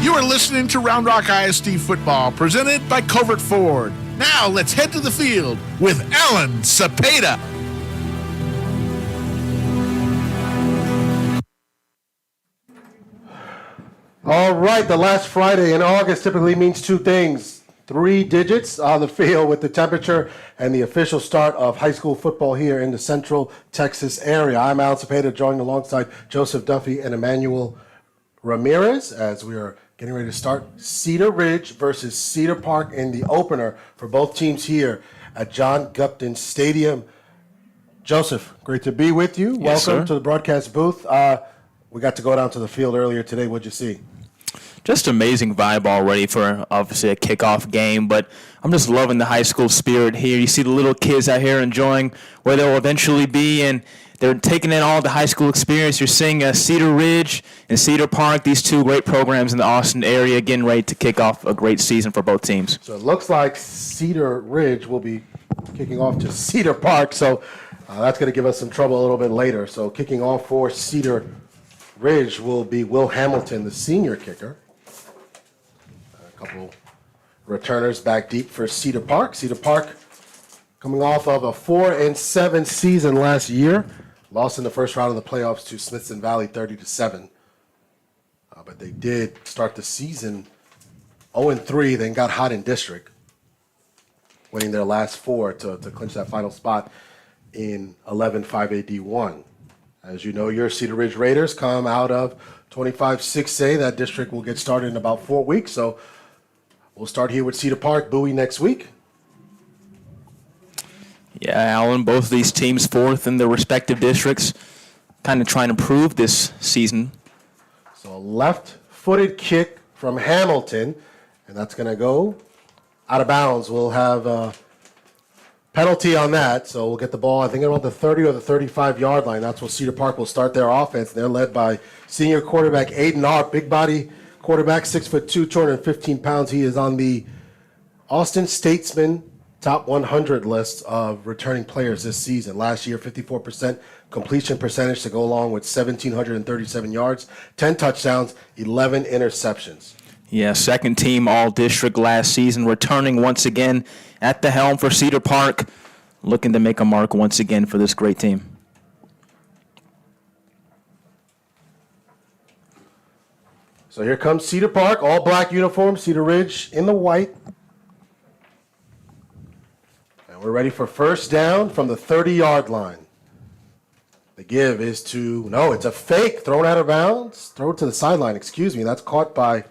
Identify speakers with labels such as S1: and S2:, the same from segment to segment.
S1: You are listening to Round Rock ISD Football, presented by Covert Ford. Now let's head to the field with Alan Cepeda.
S2: All right, the last Friday in August typically means two things. 3 digits on the field with the temperature and the official start of high school football here in the Central Texas area. I'm Alan Cepeda, joined alongside Joseph Duffy and Emmanuel Ramirez as we are getting ready to start Cedar Ridge versus Cedar Park in the opener for both teams here at John Gupton Stadium. Joseph, great to be with you.
S3: Yes,
S2: Welcome
S3: sir.
S2: to the broadcast booth. We got to go down to the field earlier today. What'd you see?
S3: Just amazing vibe already for obviously a kickoff game, but I'm just loving the high school spirit here. You see the little kids out here enjoying where they'll eventually be, and they're taking in all the high school experience. You're seeing Cedar Ridge and Cedar Park, these two great programs in the Austin area, getting ready to kick off a great season for both teams.
S2: So it looks like Cedar Ridge will be kicking off to Cedar Park, so that's going to give us some trouble a little bit later. So kicking off for Cedar Ridge will be Will Hamilton, the senior kicker. A couple returners back deep for Cedar Park. Cedar Park coming off of a 4-7 season last year. Lost in the first round of the playoffs to Smithson Valley 30-7. But they did start the season 0-3, then got hot in district, winning their last 4 to clinch that final spot in 11-5A D1. As you know, your Cedar Ridge Raiders come out of 25-6A. That district will get started in about 4 weeks. So we'll start here with Cedar Park, Bowie next week.
S3: Yeah, Alan, both of these teams fourth in their respective districts, kind of trying to prove this season.
S2: So a left-footed kick from Hamilton, and that's going to go out of bounds. We'll have a penalty on that, so we'll get the ball, I think, around the 30 or the 35-yard line. That's where Cedar Park will start their offense. They're led by senior quarterback Aiden Arp, big body quarterback, 6'2", 215 pounds. He is on the Austin Statesman top 100 list of returning players this season. Last year, 54% completion percentage to go along with 1,737 yards, 10 touchdowns, 11 interceptions.
S3: Yeah, second team all-district last season, returning once again at the helm for Cedar Park, looking to make a mark once again for this great team.
S2: So here comes Cedar Park, all black uniform, Cedar Ridge in the white. And we're ready for first down from the 30-yard line. The give is to, no, it's a fake, thrown out of bounds, throw it to the sideline, excuse me. That's caught by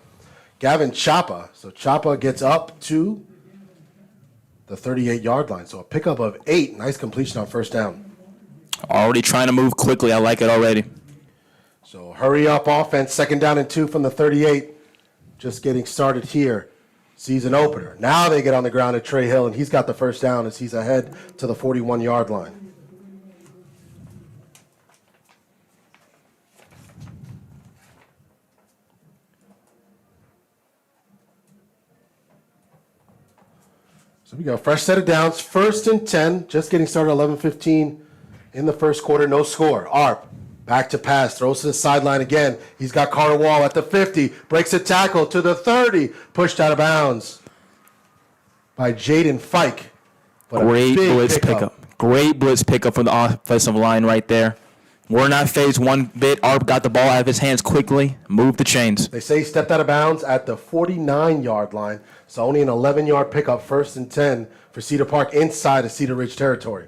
S2: Gavin Chapa. So Chapa gets up to the 38-yard line. So a pickup of 8, nice completion on first down.
S3: Already trying to move quickly. I like it already.
S2: So hurry up offense, 2nd down and 2 from the 38. Just getting started here. Season opener. Now they get on the ground at Trey Hill, and he's got the first down as he's ahead to the 41-yard line. So we got a fresh set of downs. 1st and 10, just getting started, 11:15 in the first quarter, no score. Arp, back to pass, throws to the sideline again. He's got Carter Wall at the 50, breaks a tackle to the 30, pushed out of bounds by Jaden Fike. But
S3: Great blitz pickup. Great blitz pickup from the offensive line right there. We're not phased one bit. Arp got the ball out of his hands quickly, moved the chains.
S2: They say he stepped out of bounds at the 49-yard line, so only an 11-yard pickup, 1st and 10 for Cedar Park inside of Cedar Ridge territory.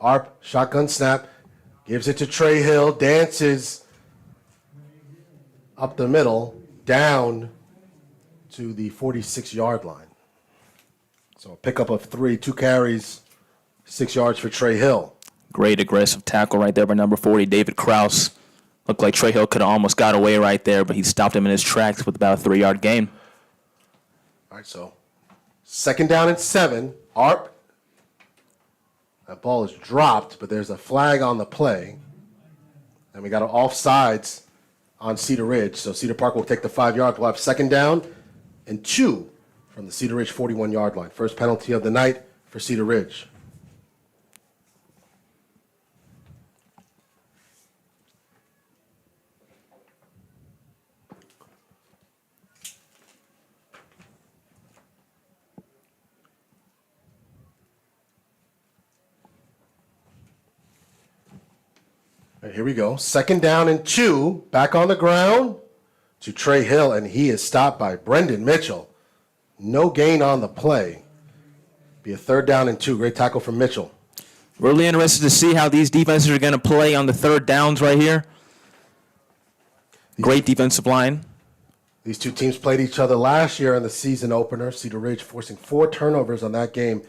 S2: Arp, shotgun snap, gives it to Trey Hill, dances up the middle, down to the 46-yard line. So a pickup of 3, 2 carries, 6 yards for Trey Hill.
S3: Great aggressive tackle right there by number 40, David Krause. Looked like Trey Hill could have almost got away right there, but he stopped him in his tracks with about a 3-yard gain.
S2: All right, so 2nd down and 7. Arp. That ball is dropped, but there's a flag on the play. And we got an offsides on Cedar Ridge. So Cedar Park will take the 5-yard. We'll have 2nd down and 2 from the Cedar Ridge 41-yard line. First penalty of the night for Cedar Ridge. Here we go. 2nd down and 2. Back on the ground to Trey Hill, and he is stopped by Brendan Mitchell. No gain on the play. Be a 3rd down and 2. Great tackle from Mitchell.
S3: Really interested to see how these defenses are going to play on the 3rd downs right here. Great defensive line.
S2: These two teams played each other last year in the season opener. Cedar Ridge forcing 4 turnovers on that game.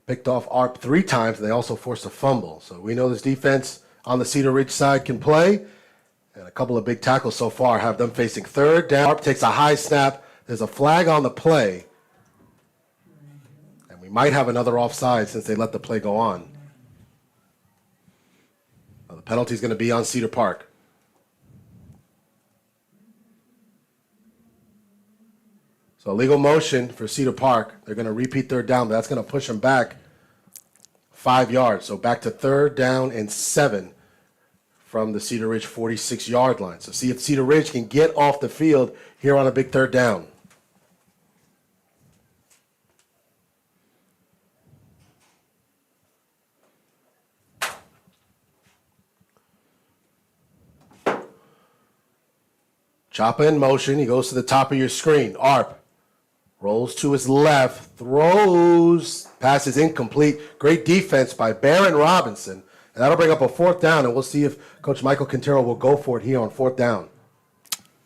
S2: Picked off ARP 3 times, and they also forced a fumble. So we know this defense on the Cedar Ridge side can play. And a couple of big tackles so far have them facing 3rd down. ARP takes a high snap. There's a flag on the play. And we might have another offside since they let the play go on. Well, the penalty is going to be on Cedar Park. So legal motion for Cedar Park. They're going to repeat 3rd down, but that's going to push them back 5 yards. So back to 3rd down and 7 from the Cedar Ridge 46-yard line. So see if Cedar Ridge can get off the field here on a big 3rd down. Choppa in motion. He goes to the top of your screen. ARP rolls to his left, throws, pass is incomplete. Great defense by Barron Robinson. And that'll bring up a 4th down, and we'll see if Coach Michael Quintero will go for it here on 4th down.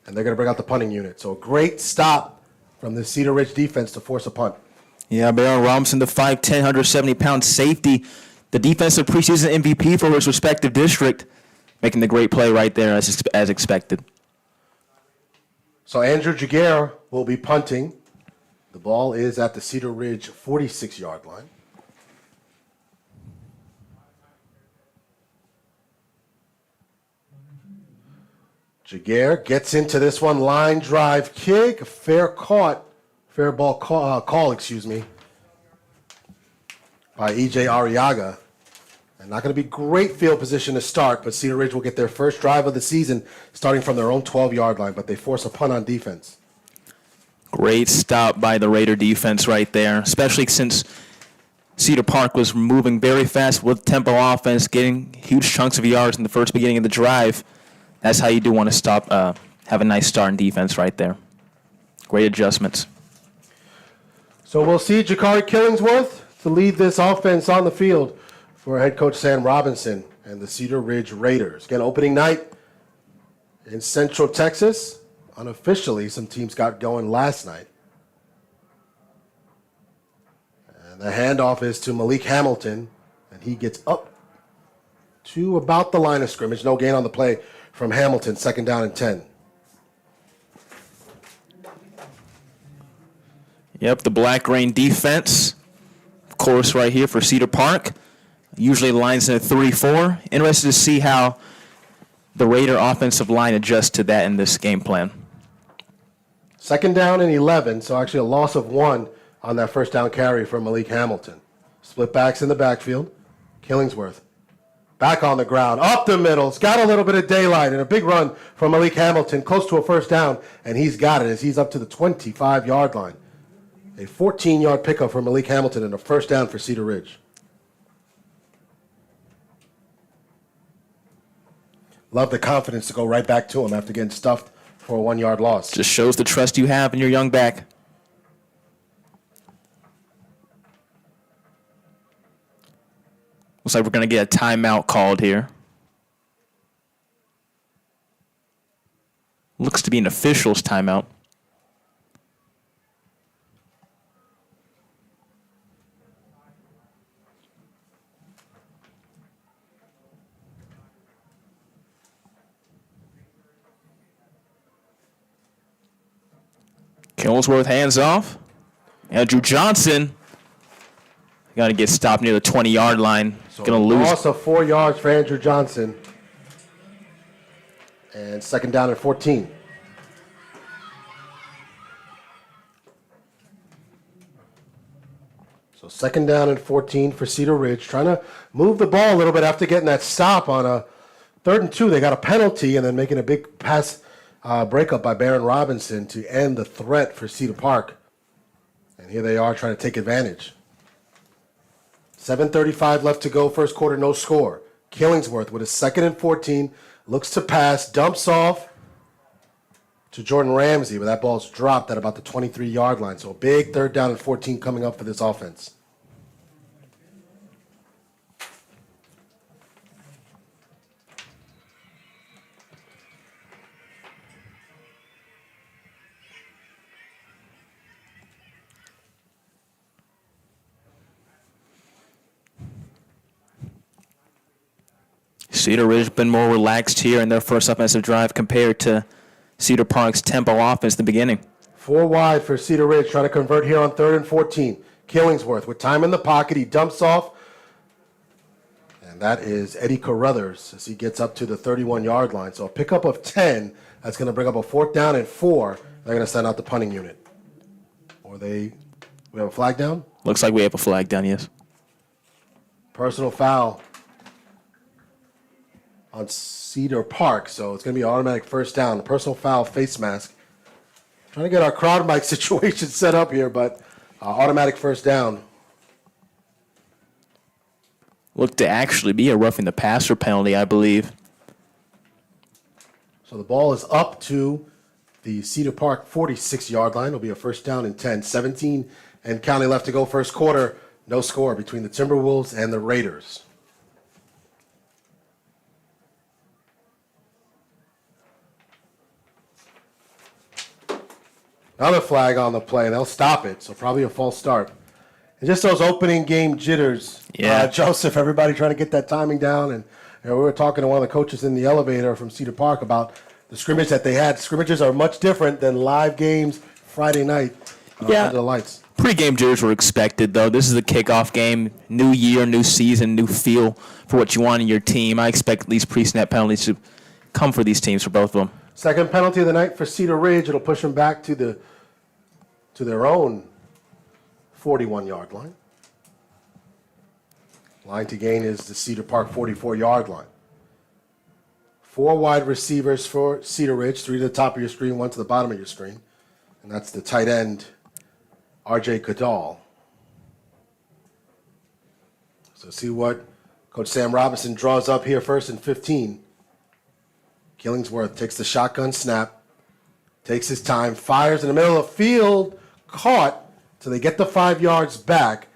S2: And they're going to bring out the punting unit. So a great stop from the Cedar Ridge defense to force a punt.
S3: Yeah, Barron Robinson, the 5'10", 170-pound safety, the defensive preseason MVP for his respective district, making the great play right there as expected.
S2: So Andrew Jaguar will be punting. The ball is at the Cedar Ridge 46-yard line. Jaguar gets into this one, line drive kick, fair ball call, by E.J. Arriaga. And not going to be great field position to start, but Cedar Ridge will get their first drive of the season starting from their own 12-yard line, but they force a punt on defense.
S3: Great stop by the Raider defense right there, especially since Cedar Park was moving very fast with tempo offense, getting huge chunks of yards in the first beginning of the drive. That's how you do want to stop, have a nice start in defense right there. Great adjustments.
S2: So we'll see Jakari Killingsworth to lead this offense on the field for head coach Sam Robinson and the Cedar Ridge Raiders. Again, opening night in Central Texas. Unofficially, some teams got going last night. And the handoff is to Malik Hamilton, and he gets up to about the line of scrimmage. No gain on the play from Hamilton, 2nd down and 10.
S3: Yep, the Black Rain defense, of course, right here for Cedar Park. Usually lines in a 3-4. Interested to see how the Raider offensive line adjusts to that in this game plan.
S2: 2nd down and 11, so actually a loss of 1 on that 1st down carry from Malik Hamilton. Split backs in the backfield. Killingsworth back on the ground, up the middle. It's got a little bit of daylight and a big run from Malik Hamilton, close to a 1st down, and he's got it as he's up to the 25-yard line. A 14-yard pickup for Malik Hamilton and a 1st down for Cedar Ridge. Love the confidence to go right back to him after getting stuffed for a 1-yard loss.
S3: Just shows the trust you have in your young back. Looks like we're going to get a timeout called here. Looks to be an official's timeout. Killingsworth hands off. Andrew Johnson got to get stopped near the 20-yard line.
S2: So
S3: Going to lose.
S2: Loss of 4 yards for Andrew Johnson. And 2nd down and 14. So 2nd down and 14 for Cedar Ridge. Trying to move the ball a little bit after getting that stop on a 3rd and 2. They got a penalty and then making a big pass breakup by Barron Robinson to end the threat for Cedar Park. And here they are trying to take advantage. 7:35 left to go, 1st quarter, no score. Killingsworth with a 2nd and 14. Looks to pass, dumps off to Jordan Ramsey, but that ball's dropped at about the 23-yard line. So a big 3rd down and 14 coming up for this offense.
S3: Cedar Ridge been more relaxed here in their first offensive drive compared to Cedar Park's tempo offense in the beginning.
S2: 4 wide for Cedar Ridge, trying to convert here on 3rd and 14. Killingsworth with time in the pocket. He dumps off. And that is Eddie Carruthers as he gets up to the 31-yard line. So a pickup of 10. That's going to bring up a 4th down and 4. They're going to send out the punting unit. We have a flag down?
S3: Looks like we have a flag down, yes.
S2: Personal foul on Cedar Park, so it's going to be an automatic 1st down. The personal foul face mask. Trying to get our crowd mic situation set up here, but automatic 1st down.
S3: Looked to actually be a roughing the passer penalty, I believe.
S2: So the ball is up to the Cedar Park 46-yard line. It'll be a 1st down and 10. 17 and counting left to go first quarter. No score between the Timberwolves and the Raiders. Another flag on the play, and they'll stop it, so probably a false start. And just those opening game jitters.
S3: Yeah.
S2: Joseph, everybody trying to get that timing down. And we were talking to one of the coaches in the elevator from Cedar Park about the scrimmage that they had. Scrimmages are much different than live games Friday night under the lights.
S3: Pre-game jitters were expected, though. This is a kickoff game. New year, new season, new feel for what you want in your team. I expect these pre-snap penalties to come for these teams, for both of them.
S2: Second penalty of the night for Cedar Ridge. It'll push them back to their own 41-yard line. Line to gain is the Cedar Park 44-yard line. 4 wide receivers for Cedar Ridge, 3 to the top of your screen, 1 to the bottom of your screen. And that's the tight end, R.J. Cadal. So see what Coach Sam Robinson draws up here, 1st and 15. Killingsworth takes the shotgun snap, takes his time, fires in the middle of the field, caught till they get the 5 yards back.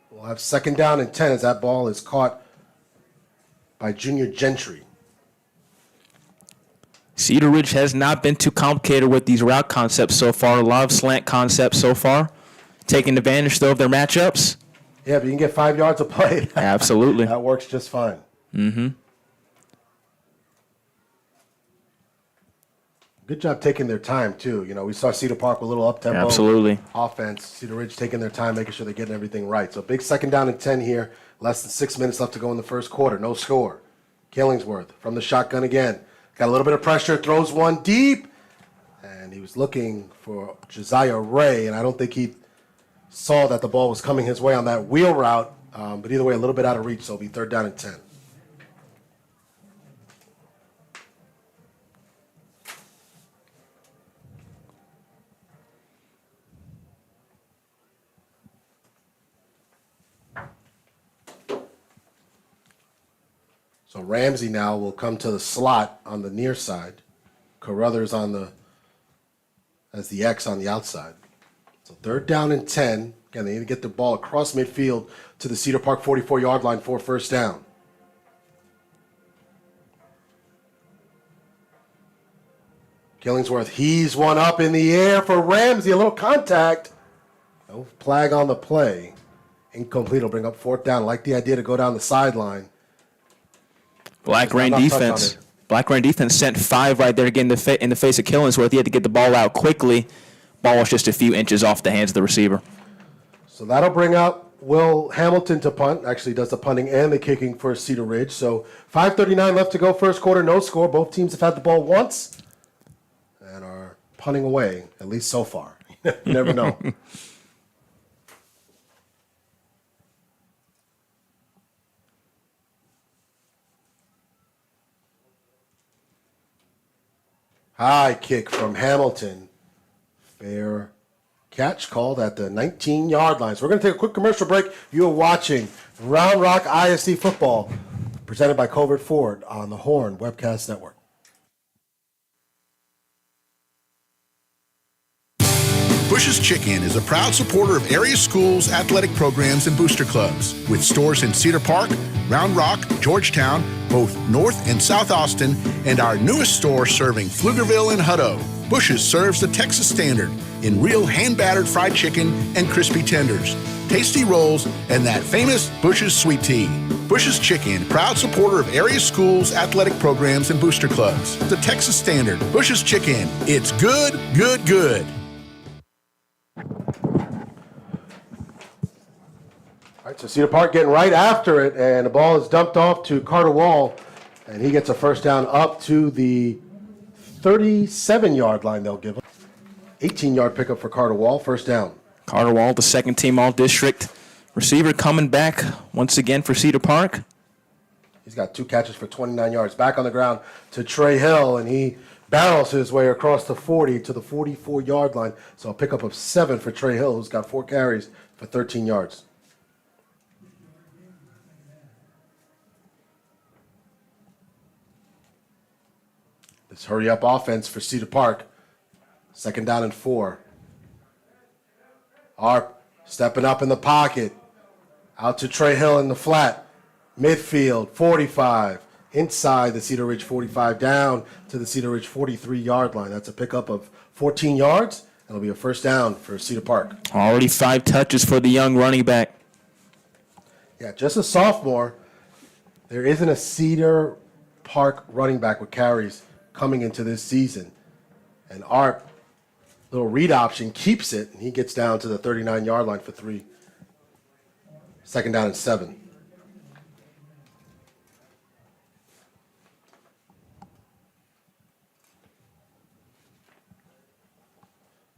S2: We'll have 2nd down and 10 as that ball is caught by Junior Gentry.
S3: Cedar Ridge has not been too complicated with these route concepts so far. A lot of slant concepts so far. Taking advantage, though, of their matchups.
S2: Yeah, but you can get 5 yards of play.
S3: Absolutely.
S2: That works just fine.
S3: Mm-hmm.
S2: Good job taking their time, too. You know, we saw Cedar Park with a little up-tempo
S3: Absolutely.
S2: offense. Cedar Ridge taking their time, making sure they're getting everything right. So big 2nd down and 10 here. Less than 6 minutes left to go in the first quarter. No score. Killingsworth from the shotgun again. Got a little bit of pressure, throws one deep. And he was looking for Josiah Ray, and I don't think he saw that the ball was coming his way on that wheel route. But either way, a little bit out of reach, so it'll be 3rd down and 10. So Ramsey now will come to the slot on the near side. Carruthers as the X on the outside. So 3rd down and 10. Again, they need to get the ball across midfield to the Cedar Park 44-yard line for 1st down. Killingsworth heaves one up in the air for Ramsey. A little contact. No flag on the play. Incomplete will bring up 4th down. I like the idea to go down the sideline.
S3: Black Rain defense. Black Rain defense sent 5 right there again in the face of Killingsworth. He had to get the ball out quickly. Ball was just a few inches off the hands of the receiver.
S2: So that'll bring up Will Hamilton to punt. Actually does the punting and the kicking for Cedar Ridge. So 5:39 left to go first quarter. No score. Both teams have had the ball once and are punting away, at least so far. You never know. High kick from Hamilton. Fair catch called at the 19-yard line. So we're going to take a quick commercial break. You are watching Round Rock ISD football presented by Covert Ford on the Horn Webcast Network.
S1: Bush's Chicken is a proud supporter of area schools, athletic programs, and booster clubs, with stores in Cedar Park, Round Rock, Georgetown, both North and South Austin, and our newest store serving Pflugerville and Hutto. Bush's serves the Texas standard in real hand-battered fried chicken and crispy tenders, tasty rolls, and that famous Bush's sweet tea. Bush's Chicken, proud supporter of area schools, athletic programs, and booster clubs. The Texas standard. Bush's Chicken. It's good, good, good.
S2: All right, so Cedar Park getting right after it, and the ball is dumped off to Carter Wall, and he gets a first down up to the 37-yard line they'll give him. 18-yard pickup for Carter Wall, first down.
S3: Carter Wall, the second team all-district receiver, coming back once again for Cedar Park.
S2: He's got 2 catches for 29 yards. Back on the ground to Trey Hill, and he barrels his way across the 40 to the 44-yard line. So a pickup of 7 for Trey Hill, who's got 4 carries for 13 yards. This hurry-up offense for Cedar Park. Second down and 4. Arp stepping up in the pocket. Out to Trey Hill in the flat. Midfield, 45. Inside the Cedar Ridge 45, down to the Cedar Ridge 43-yard line. That's a pickup of 14 yards. It'll be a first down for Cedar Park.
S3: Already 5 touches for the young running back.
S2: Yeah, just a sophomore. There isn't a Cedar Park running back with carries coming into this season. And Arp, little read option, keeps it, and he gets down to the 39-yard line for 3. Second down and 7.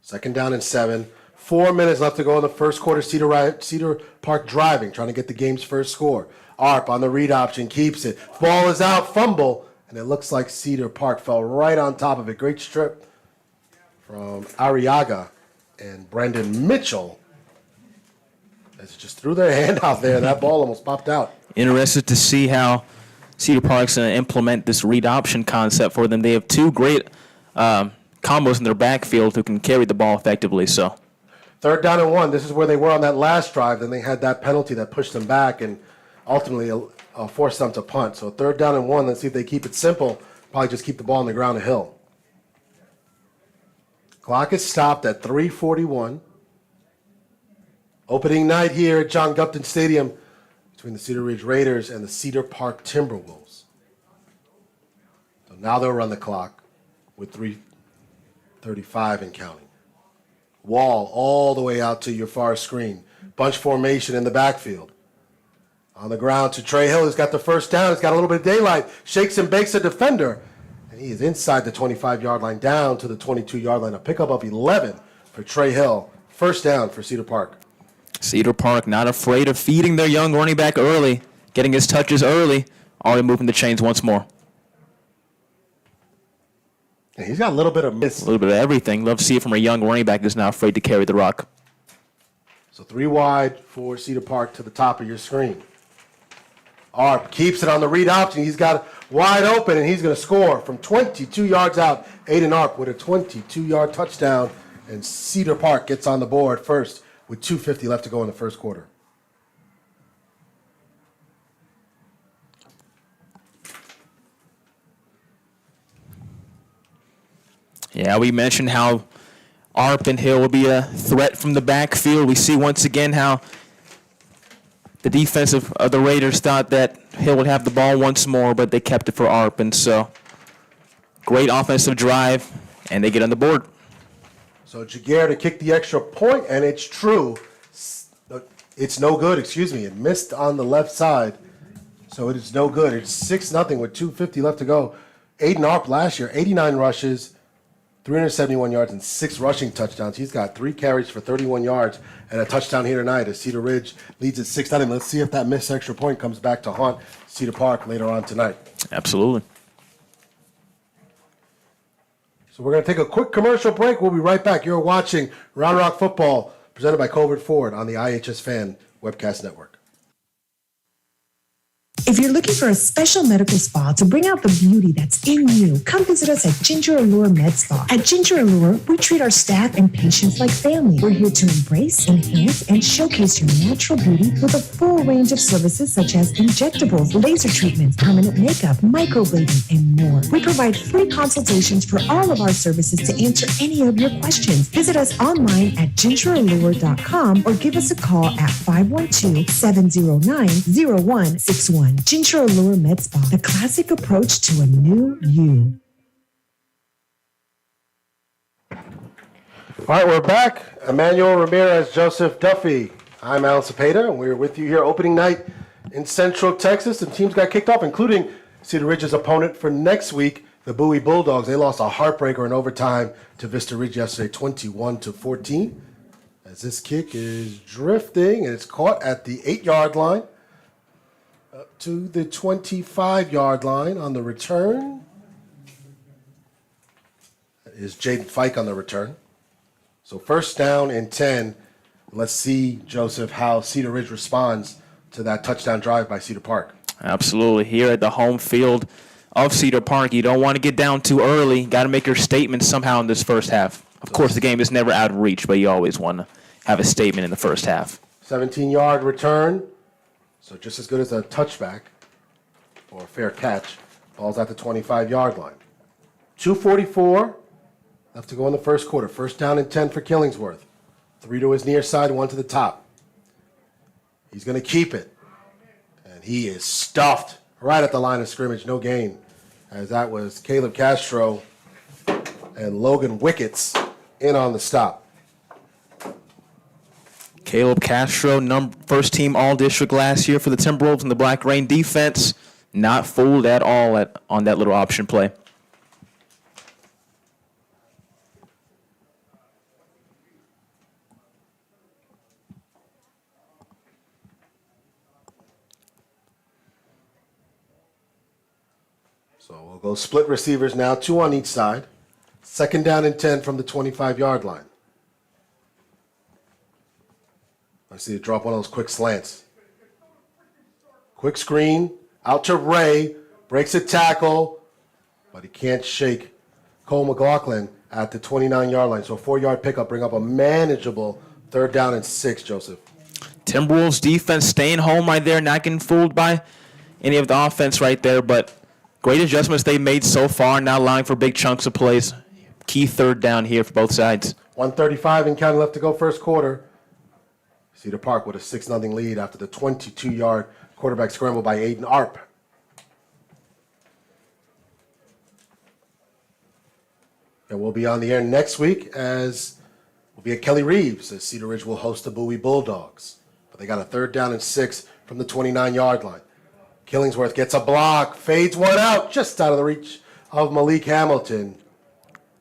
S2: Second down and 7. 4 minutes left to go in the first quarter. Cedar Park driving, trying to get the game's first score. Arp on the read option, keeps it. Ball is out, fumble, and it looks like Cedar Park fell right on top of it. Great strip from Arriaga and Brandon Mitchell. They just threw their hand out there. That ball almost popped out.
S3: Interested to see how Cedar Park's going to implement this read option concept for them. They have 2 great combos in their backfield who can carry the ball effectively. So,
S2: third down and 1. This is where they were on that last drive. Then they had that penalty that pushed them back and ultimately forced them to punt. So third down and 1. Let's see if they keep it simple. Probably just keep the ball on the ground a hill. Clock is stopped at 3:41. Opening night here at John Gupton Stadium between the Cedar Ridge Raiders and the Cedar Park Timberwolves. So now they'll run the clock with 3:35 and counting. Wall all the way out to your far screen. Bunch formation in the backfield. On the ground to Trey Hill, who's got the first down. He's got a little bit of daylight. Shakes and bakes a defender. And he is inside the 25-yard line, down to the 22-yard line. A pickup of 11 for Trey Hill. First down for Cedar Park.
S3: Cedar Park not afraid of feeding their young running back early, getting his touches early, already moving the chains once more.
S2: And he's got a little bit of miss.
S3: A little bit of everything. Love to see it from a young running back who's not afraid to carry the rock.
S2: So 3 wide for Cedar Park to the top of your screen. Arp keeps it on the read option. He's got it wide open, and he's going to score from 22 yards out. Aiden Arp with a 22-yard touchdown, and Cedar Park gets on the board first with 2:50 left to go in the first quarter.
S3: Yeah, we mentioned how Arp and Hill will be a threat from the backfield. We see once again how the defense of the Raiders thought that Hill would have the ball once more, but they kept it for Arp. And so, great offensive drive, and they get on the board.
S2: So Jaguar to kick the extra point, and it's true. It's no good, It missed on the left side, so it is no good. It's 6-0 with 2:50 left to go. Aiden Arp last year, 89 rushes, 371 yards, and 6 rushing touchdowns. He's got 3 carries for 31 yards and a touchdown here tonight as Cedar Ridge leads at 6-0. Let's see if that missed extra point comes back to haunt Cedar Park later on tonight.
S3: Absolutely.
S2: So we're going to take a quick commercial break. We'll be right back. You're watching Round Rock Football, presented by Covert Ford on the iHSFAN Webcast Network.
S4: If you're looking for a special medical spa to bring out the beauty that's in you, come visit us at Ginger Allure Med Spa. At Ginger Allure, we treat our staff and patients like family. We're here to embrace, enhance, and showcase your natural beauty with a full range of services such as injectables, laser treatments, permanent makeup, microblading, and more. We provide free consultations for all of our services to answer any of your questions. Visit us online at gingerallure.com or give us a call at 512-709-0161. Ginger Allure Med Spa, the classic approach to a new you.
S2: All right, we're back. Emmanuel Ramirez, Joseph Duffy. I'm Alan Cepeda, and we're with you here opening night in Central Texas. Some teams got kicked off, including Cedar Ridge's opponent for next week, the Bowie Bulldogs. They lost a heartbreaker in overtime to Vista Ridge yesterday, 21-14. As this kick is drifting, and it's caught at the 8-yard line. To the 25-yard line on the return. That is Jaden Fike on the return. So first down and 10. Let's see, Joseph, how Cedar Ridge responds to that touchdown drive by Cedar Park.
S3: Absolutely. Here at the home field of Cedar Park, you don't want to get down too early. Got to make your statement somehow in this first half. Of course, the game is never out of reach, but you always want to have a statement in the first half.
S2: 17-yard return. So just as good as a touchback or a fair catch. Ball's at the 25-yard line. 2:44 left to go in the first quarter. First down and 10 for Killingsworth. 3 to his near side, 1 to the top. He's going to keep it. And he is stuffed right at the line of scrimmage. No gain, as that was Caleb Castro and Logan Wickets in on the stop.
S3: Caleb Castro, first team All-District last year for the Timberwolves in the Black Rain defense. Not fooled at all on that little option play.
S2: So we'll go split receivers now, 2 on each side. Second down and 10 from the 25-yard line. I see it drop one of those quick slants. Quick screen, out to Ray, breaks a tackle, but he can't shake Cole McLaughlin at the 29-yard line. So a 4-yard pickup, bring up a manageable 3rd down and 6, Joseph.
S3: Timberwolves defense staying home right there, not getting fooled by any of the offense right there, but great adjustments they made so far, not allowing for big chunks of plays. Key 3rd down here for both sides.
S2: 1:35 and counting left to go first quarter. Cedar Park with a 6-0 lead after the 22-yard quarterback scramble by Aiden Arp. And we'll be on the air next week as we'll be at Kelly Reeves as Cedar Ridge will host the Bowie Bulldogs. But they got a 3rd down and 6 from the 29-yard line. Killingsworth gets a block, fades one out, just out of the reach of Malik Hamilton.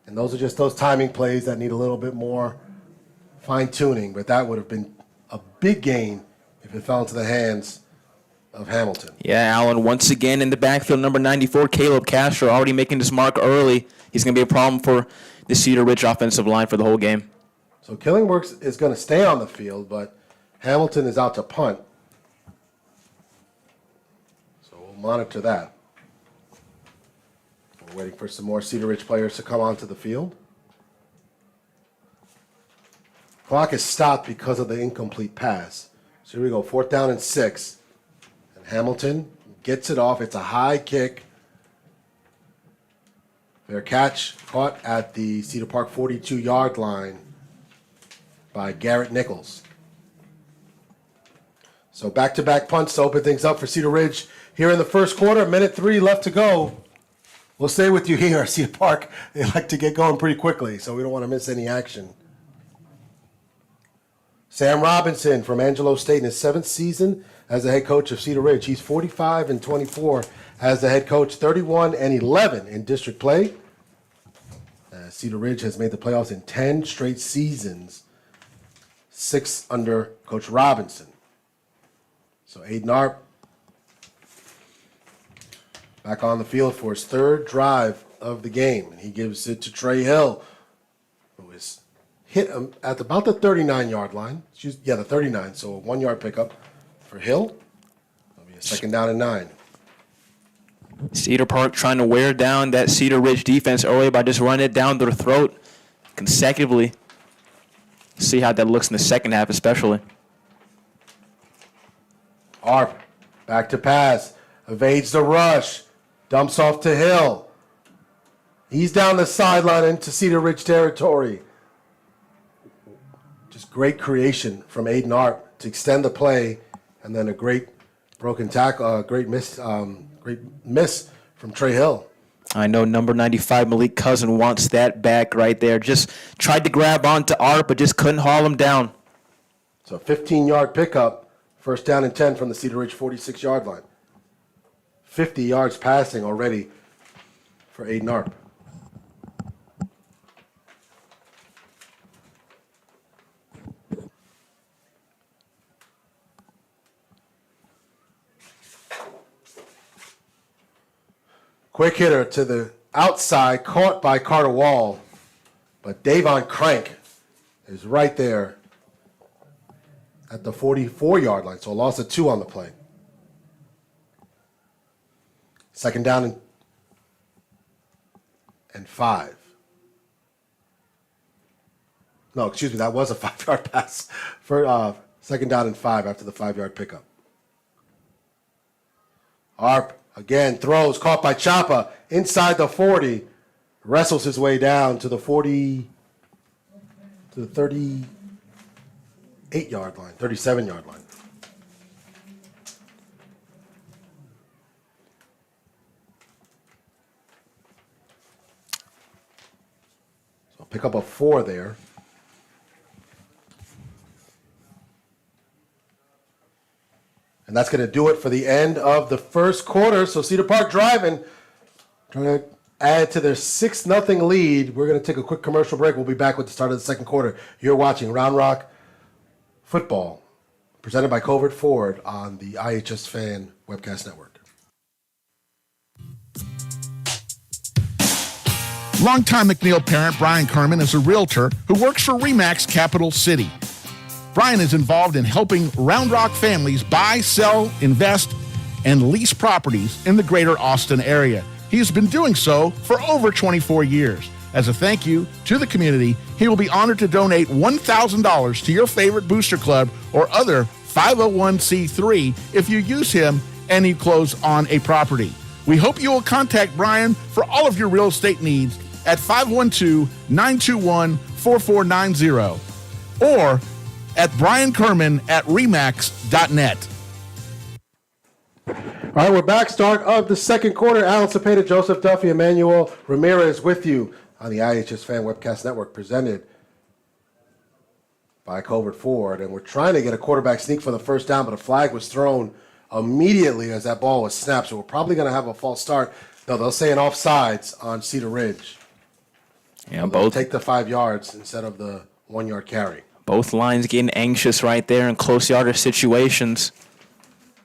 S2: And those are just those timing plays that need a little bit more fine-tuning, but that would have been a big gain if it fell into the hands of Hamilton.
S3: Yeah, Allen, once again in the backfield, number 94, Caleb Castro, already making his mark early. He's going to be a problem for the Cedar Ridge offensive line for the whole game.
S2: So Killingworth is going to stay on the field, but Hamilton is out to punt. So we'll monitor that. We're waiting for some more Cedar Ridge players to come onto the field. Clock is stopped because of the incomplete pass. So here we go, 4th down and 6. And Hamilton gets it off. It's a high kick. Fair catch caught at the Cedar Park 42-yard line by Garrett Nichols. So back-to-back punts to open things up for Cedar Ridge here in the first quarter. 1:03 left to go. We'll stay with you here at Cedar Park. They like to get going pretty quickly, so we don't want to miss any action. Sam Robinson from Angelo State in his 7th season as the head coach of Cedar Ridge. He's 45-24 as the head coach, 31-11 in district play. Cedar Ridge has made the playoffs in 10 straight seasons, 6 under Coach Robinson. So Aiden Arp back on the field for his 3rd drive of the game. And he gives it to Trey Hill, who is hit him at about the 39-yard line. The 39, so a 1-yard pickup for Hill. There'll be Second down and 9.
S3: Cedar Park trying to wear down that Cedar Ridge defense early by just running it down their throat consecutively. See how that looks in the second half especially.
S2: Arp, back to pass, evades the rush, dumps off to Hill. He's down the sideline into Cedar Ridge territory. Just great creation from Aiden Arp to extend the play, and then a great broken tackle, great miss from Trey Hill.
S3: I know number 95 Malik Cousin wants that back right there. Just tried to grab onto Arp, but just couldn't haul him down.
S2: So a 15-yard pickup, first down and 10 from the Cedar Ridge 46-yard line. 50 yards passing already for Aiden Arp. Quick hitter to the outside, caught by Carter Wall. But Davon Crank is right there at the 44-yard line. So a loss of 2 on the play. Second down and 5. No, excuse me, that was a 5-yard pass. For second down and 5 after the 5-yard pickup. Arp again throws, caught by Chapa inside the 40. Wrestles his way down to the 38-yard line, 37-yard line. So pick up a 4 there. And that's going to do it for the end of the first quarter. So Cedar Park driving, trying to add to their 6-0 lead. We're going to take a quick commercial break. We'll be back with the start of the second quarter. You're watching Round Rock Football, presented by Covert Ford on the iHSFAN Webcast Network.
S1: Longtime MacLeod parent Brian Kerman is a realtor who works for RE/MAX Capital City. Brian is involved in helping Round Rock families buy, sell, invest, and lease properties in the greater Austin area. He has been doing so for over 24 years. As a thank you to the community, he will be honored to donate $1,000 to your favorite booster club or other 501c3 if you use him and you close on a property. We hope you will contact Brian for all of your real estate needs at 512-921-4490 or at briankerman@remax.net.
S2: All right, we're back. Start of the second quarter. Alan Cepeda, Joseph Duffy, Emmanuel Ramirez with you on the iHSFAN Webcast Network, presented by Covert Ford. And we're trying to get a quarterback sneak for the first down, but a flag was thrown immediately as that ball was snapped. So we're probably going to have a false start. No, they'll say an offsides on Cedar Ridge.
S3: Yeah,
S2: So
S3: both
S2: take the 5 yards instead of the 1-yard carry.
S3: Both lines getting anxious right there in close yardage situations.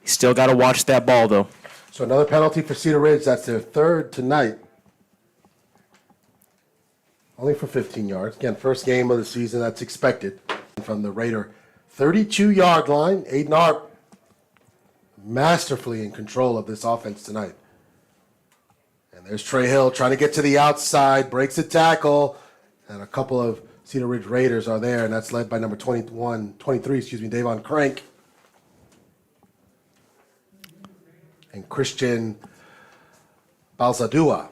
S3: You still got to watch that ball, though.
S2: So another penalty for Cedar Ridge. That's their third tonight. Only for 15 yards. Again, first game of the season. That's expected from the Raider 32-yard line. Aiden Arp masterfully in control of this offense tonight. And there's Trey Hill trying to get to the outside. Breaks a tackle. And a couple of Cedar Ridge Raiders are there, and that's led by number 23, Davon Crank. And Christian Balzadua.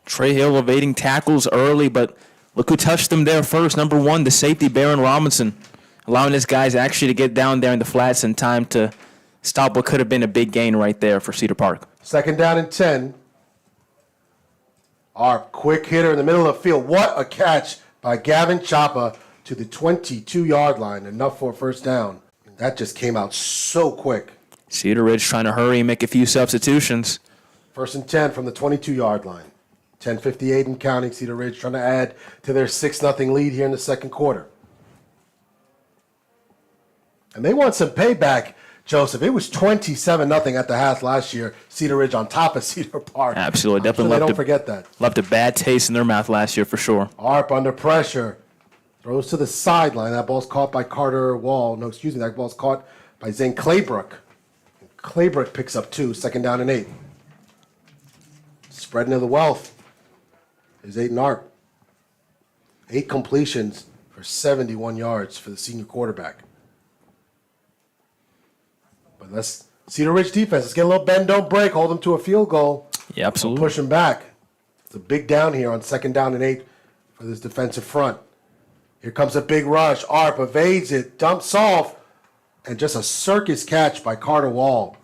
S3: Trey Hill evading tackles early, but look who touched him there first. Number 1, the safety, Baron Robinson, allowing his guys actually to get down there in the flats in time to stop what could have been a big gain right there for Cedar Park.
S2: Second down and 10. Our quick hitter in the middle of the field. What a catch by Gavin Chapa to the 22-yard line, enough for a first down. That just came out so quick.
S3: Cedar Ridge trying to hurry and make a few substitutions.
S2: First and 10 from the 22-yard line. 10:58 and counting. Cedar Ridge trying to add to their 6-0 lead here in the second quarter. And they want some payback, Joseph. It was 27-0 at the half last year. Cedar Ridge on top of Cedar Park.
S3: Absolutely. Definitely
S2: sure they don't forget that.
S3: Left a bad taste in their mouth last year for sure.
S2: Arp under pressure. Throws to the sideline. That ball's caught by Carter Wall. No, excuse me. That ball's caught by Zane Claybrook. Claybrook picks up 2, second down and 8. Spreading of the wealth is Aiden Arp. 8 completions for 71 yards for the senior quarterback. But let's Cedar Ridge defense. Let's get a little bend, don't break. Hold them to a field goal.
S3: Yeah, absolutely.
S2: Push them back. It's a big down here on second down and 8 for this defensive front. Here comes a big rush. Arp evades it, dumps off, and just a circus catch by Carter Wall.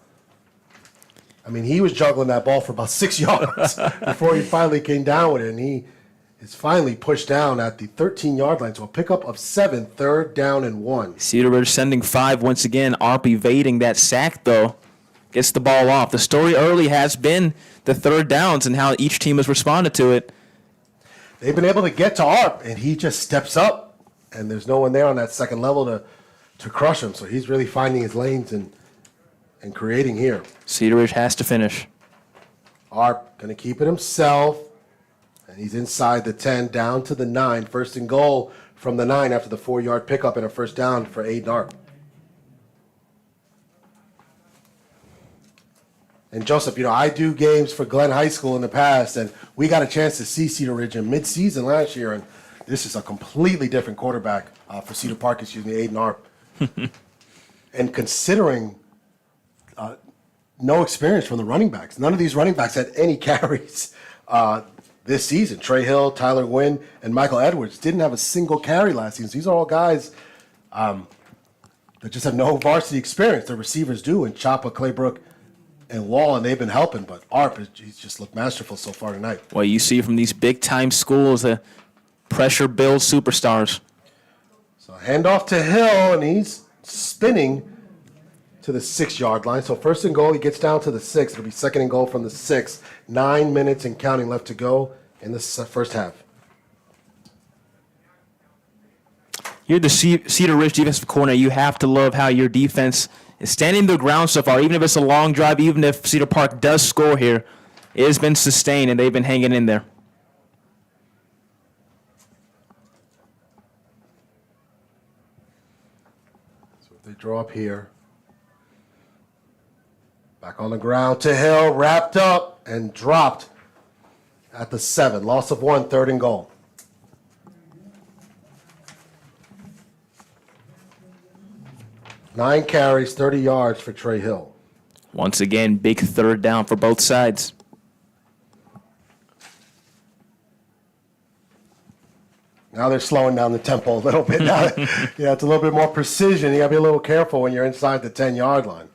S2: I mean, he was juggling that ball for about 6 yards before he finally came down with it, and he is finally pushed down at the 13-yard line. So a pickup of 7, third down and 1.
S3: Cedar Ridge sending 5 once again. Arp evading that sack, though. Gets the ball off. The story early has been the third downs and how each team has responded to it.
S2: They've been able to get to Arp, and he just steps up, and there's no one there on that second level to crush him. So he's really finding his lanes and creating here.
S3: Cedar Ridge has to finish.
S2: Arp going to keep it himself, and he's inside the 10, down to the 9. First and goal from the 9 after the 4-yard pickup and a first down for Aiden Arp. And Joseph, I do games for Glenn High School in the past, and we got a chance to see Cedar Ridge in midseason last year, and this is a completely different quarterback for Cedar Park, Aiden Arp. And considering no experience from the running backs, none of these running backs had any carries this season. Trey Hill, Tyler Gwynn, and Michael Edwards didn't have a single carry last season. So these are all guys that just have no varsity experience. The receivers do, and Chapa, Claybrook, and Wall, and they've been helping. But Arp, he's just looked masterful so far tonight.
S3: Well, you see from these big-time schools, the pressure builds superstars.
S2: So handoff to Hill, and he's spinning to the 6-yard line. So first and goal, he gets down to the 6. It'll be second and goal from the 6. 9 minutes and counting left to go in the first half.
S3: You're the Cedar Ridge defensive corner. You have to love how your defense is standing the ground so far. Even if it's a long drive, even if Cedar Park does score here, it has been sustained, and they've been hanging in there.
S2: So if they draw up here, back on the ground to Hill, wrapped up and dropped at the 7. Loss of 1, third and goal. Nine carries, 30 yards for Trey Hill.
S3: Once again, big third down for both sides.
S2: Now they're slowing down the tempo a little bit. Now, it's a little bit more precision. You got to be a little careful when you're inside the 10-yard line.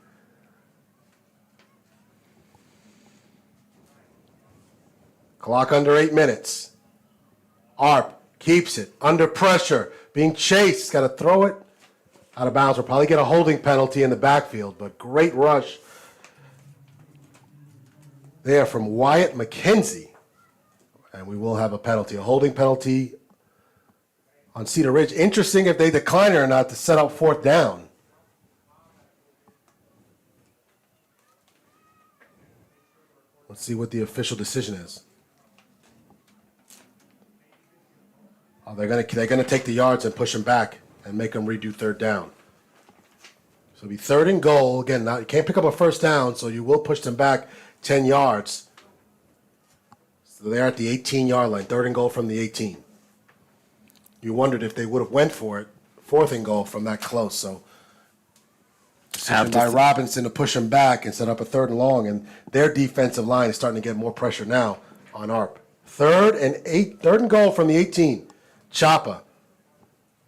S2: Clock under 8 minutes. Arp keeps it under pressure, being chased. Got to throw it out of bounds. We'll probably get a holding penalty in the backfield, but great rush there from Wyatt McKenzie. And we will have a penalty, a holding penalty on Cedar Ridge. Interesting if they decline it or not to set up fourth down. Let's see what the official decision is. Oh, they're gonna take the yards and push them back and make them redo third down. So it'll be third and goal. Again, now you can't pick up a first down, so you will push them back 10 yards. So they're at the 18-yard line, third and goal from the 18. You wondered if they would have went for it, fourth and goal from that close. So decision by Robinson to push them back and set up a third and long, and their defensive line is starting to get more pressure now on Arp. Third and goal from the 18. Chapa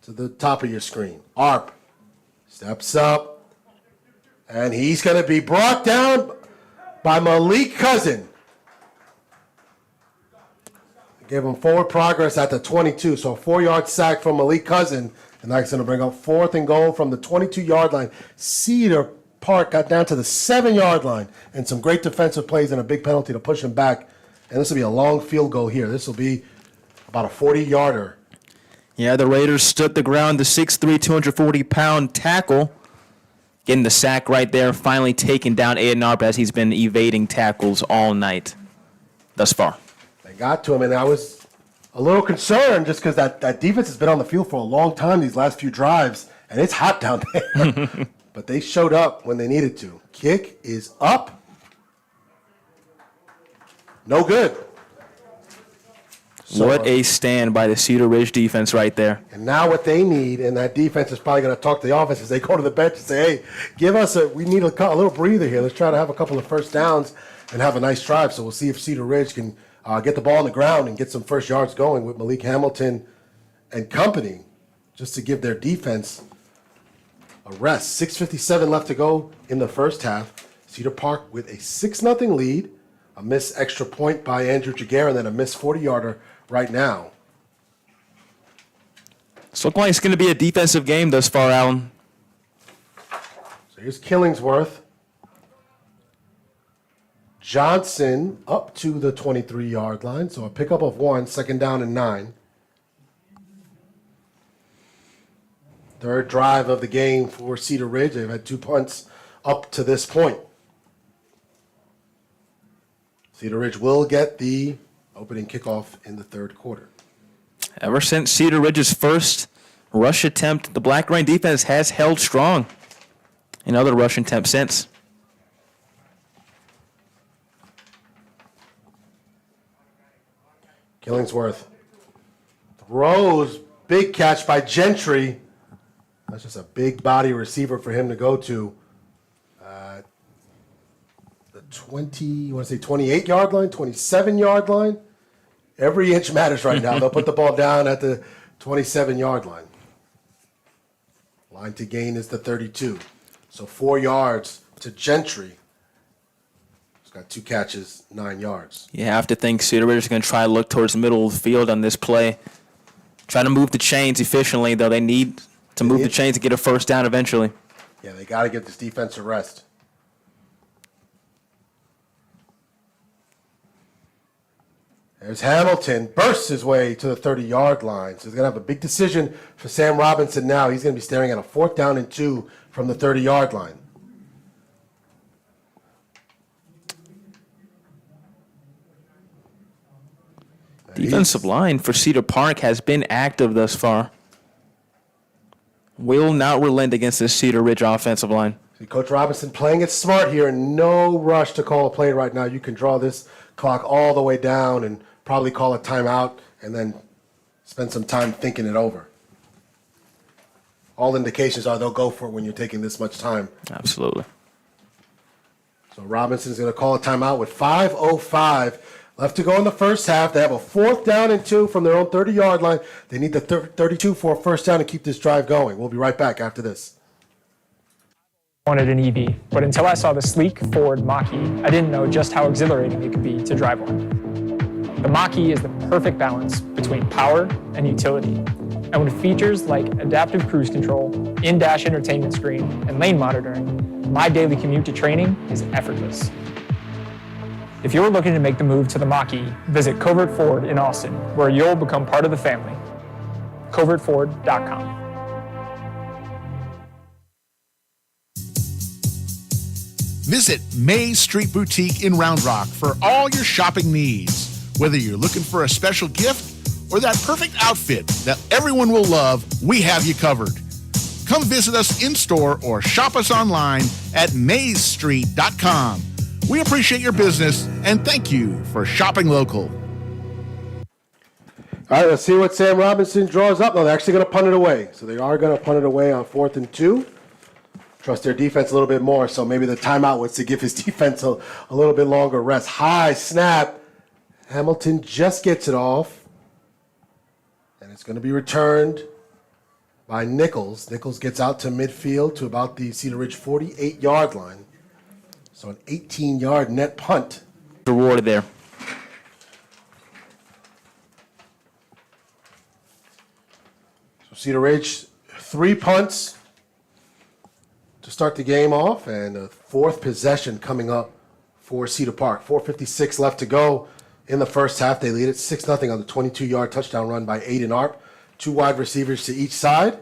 S2: to the top of your screen. Arp steps up, and he's going to be brought down by Malik Cousin. Give him forward progress at the 22, so a 4-yard sack from Malik Cousin, and that's going to bring up fourth and goal from the 22-yard line. Cedar Park got down to the 7-yard line, and some great defensive plays and a big penalty to push him back, and this will be a long field goal here. This will be about a 40-yarder.
S3: Yeah, the Raiders stood the ground, the 6'3", 240-pound tackle, getting the sack right there, finally taking down Aiden Arp as he's been evading tackles all night thus far.
S2: They got to him, and I was a little concerned just because that defense has been on the field for a long time these last few drives, and it's hot down there. but they showed up when they needed to. Kick is up. No good. So,
S3: what a stand by the Cedar Ridge defense right there.
S2: And now what they need, and that defense is probably going to talk to the offense, is they go to the bench and say, hey, we need a little breather here. Let's try to have a couple of first downs and have a nice drive. So we'll see if Cedar Ridge can get the ball on the ground and get some first yards going with Malik Hamilton and company, just to give their defense a rest. 6:57 left to go in the first half. Cedar Park with a 6-0 lead, a missed extra point by Andrew Jaguar, and then a missed 40-yarder right now.
S3: It's looking like it's going to be a defensive game thus far, Alan.
S2: So here's Killingsworth. Johnson up to the 23-yard line, so a pickup of 1, 2nd down and 9. Third drive of the game for Cedar Ridge. They've had 2 punts up to this point. Cedar Ridge will get the opening kickoff in the third quarter.
S3: Ever since Cedar Ridge's first rush attempt, the Black Rain defense has held strong in other rush attempts since.
S2: Killingsworth throws, big catch by Gentry. That's just a big body receiver for him to go to. The 28-yard line, 27-yard line. Every inch matters right now. They'll put the ball down at the 27-yard line. Line to gain is the 32. So 4 yards to Gentry. He's got 2 catches, 9 yards.
S3: You have to think Cedar Ridge is going to try to look towards the middle of the field on this play. Try to move the chains efficiently, though. They need to move the chains to get a first down eventually.
S2: Yeah, they got to give this defense a rest. There's Hamilton, bursts his way to the 30-yard line. So he's going to have a big decision for Sam Robinson now. He's going to be staring at a 4th down and 2 from the 30-yard line.
S3: Defensive line for Cedar Park has been active thus far. Will not relent against this Cedar Ridge offensive line.
S2: See, Coach Robinson playing it smart here, and no rush to call a play right now. You can draw this clock all the way down and probably call a timeout and then spend some time thinking it over. All indications are they'll go for it when you're taking this much time.
S3: Absolutely.
S2: So Robinson's going to call a timeout with 5:05 left to go in the first half. They have a 4th down and 2 from their own 30-yard line. They need the 32 for a first down to keep this drive going. We'll be right back after this.
S5: Wanted an EV, but until I saw the sleek Ford Mach-E, I didn't know just how exhilarating it could be to drive one. The Mach-E is the perfect balance between power and utility, and with features like adaptive cruise control, in-dash entertainment screen, and lane monitoring, my daily commute to training is effortless. If you're looking to make the move to the Mach-E, visit Covert Ford in Austin, where you'll become part of the family. covertford.com.
S1: Visit Maze Street Boutique in Round Rock for all your shopping needs. Whether you're looking for a special gift or that perfect outfit that everyone will love, we have you covered. Come visit us in-store or shop us online at mazestreet.com. We appreciate your business and thank you for shopping local.
S2: All right, let's see what Sam Robinson draws up. No, they're actually going to punt it away. So they are going to punt it away on 4th and 2. Trust their defense a little bit more, so maybe the timeout was to give his defense a little bit longer rest. High snap. Hamilton just gets it off. And it's going to be returned by Nichols. Nichols gets out to midfield to about the Cedar Ridge 48-yard line. So an 18-yard net punt.
S3: Rewarded there.
S2: So Cedar Ridge, 3 punts to start the game off, and a 4th possession coming up for Cedar Park. 4:56 left to go in the first half. They lead it 6-0 on the 22-yard touchdown run by Aiden Arp. 2 wide receivers to each side.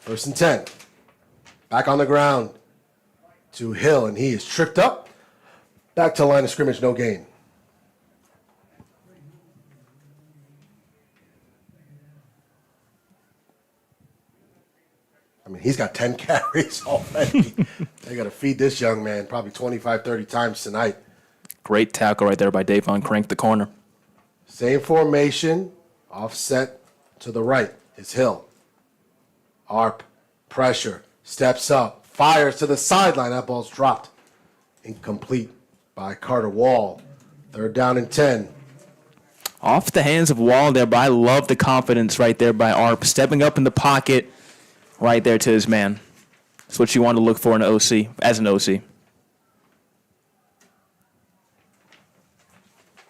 S2: 1st and 10. Back on the ground to Hill, and he is tripped up. Back to the line of scrimmage, no gain. I mean, he's got 10 carries already. They got to feed this young man probably 25, 30 times tonight.
S3: Great tackle right there by Davon Crank, the corner.
S2: Same formation, offset to the right is Hill. Arp, pressure, steps up, fires to the sideline. That ball's dropped. Incomplete by Carter Wall. 3rd down and 10.
S3: Off the hands of Wall there, but I love the confidence right there by Arp, stepping up in the pocket right there to his man. That's what you want to look for in an OC, as an OC.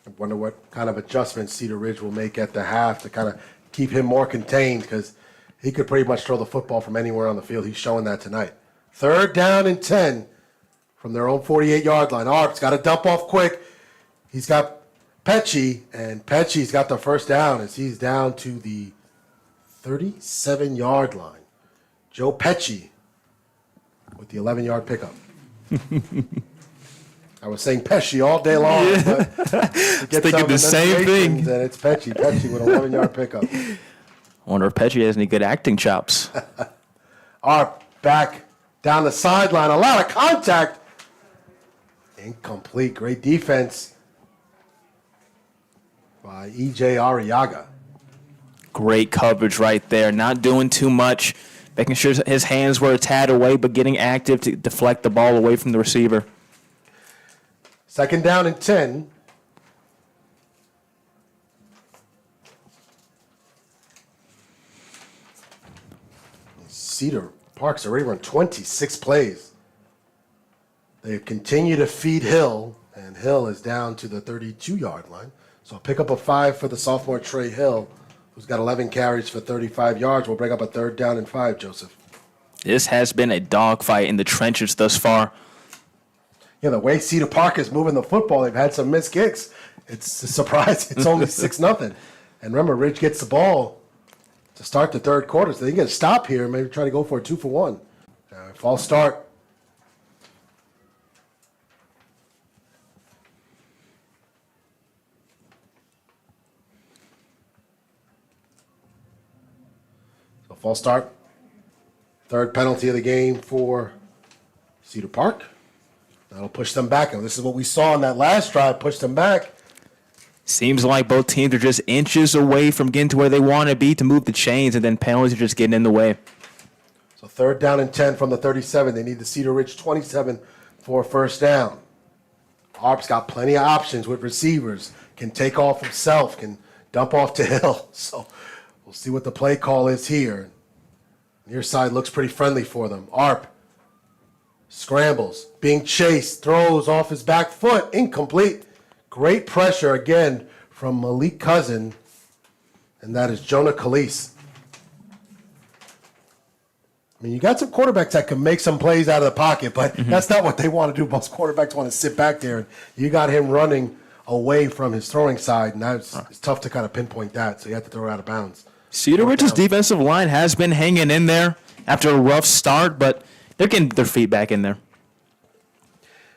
S2: I wonder what kind of adjustments Cedar Ridge will make at the half to kind of keep him more contained, because he could pretty much throw the football from anywhere on the field. He's showing that tonight. 3rd down and 10 from their own 48-yard line. Arp's got to dump off quick. He's got Pecci, and Pecci's got the first down as he's down to the 37-yard line. Joe Pecci with the 11-yard pickup. I was saying Pesci all day long, but
S3: Thinking the same thing.
S2: And it's Pecci with an 11-yard pickup.
S3: I wonder if Petrie has any good acting chops.
S2: Arp back down the sideline. A lot of contact. Incomplete. Great defense by E.J. Arriaga.
S3: Great coverage right there. Not doing too much. Making sure his hands were a tad away, but getting active to deflect the ball away from the receiver.
S2: 2nd down and 10. Cedar Park's already run 26 plays. They continue to feed Hill, and Hill is down to the 32-yard line. So a pick up of 5 for the sophomore Trey Hill, who's got 11 carries for 35 yards. We'll bring up a 3rd down and 5, Joseph.
S3: This has been a dogfight in the trenches thus far.
S2: Yeah, the way Cedar Park is moving the football, they've had some missed kicks. It's a surprise. It's only 6-0. And remember, Ridge gets the ball to start the 3rd quarter, so they can get a stop here and maybe try to go for a 2-for-1. False start. So false start. 3rd penalty of the game for Cedar Park. That'll push them back. And this is what we saw in that last drive, push them back.
S3: Seems like both teams are just inches away from getting to where they want to be to move the chains, and then penalties are just getting in the way.
S2: So 3rd down and 10 from the 37. They need the Cedar Ridge 27 for a 1st down. Arp's got plenty of options with receivers. Can take off himself, can dump off to Hill. So we'll see what the play call is here. Near side looks pretty friendly for them. Arp scrambles, being chased, throws off his back foot, incomplete. Great pressure again from Malik Cousin, and that is Jonah Calise. I mean, you got some quarterbacks that can make some plays out of the pocket, but that's not what they want to do. Most quarterbacks want to sit back there, and you got him running away from his throwing side, and it's tough to kind of pinpoint that, so you have to throw it out of bounds.
S3: Cedar Ridge's defensive line has been hanging in there after a rough start, but they're getting their feet back in there.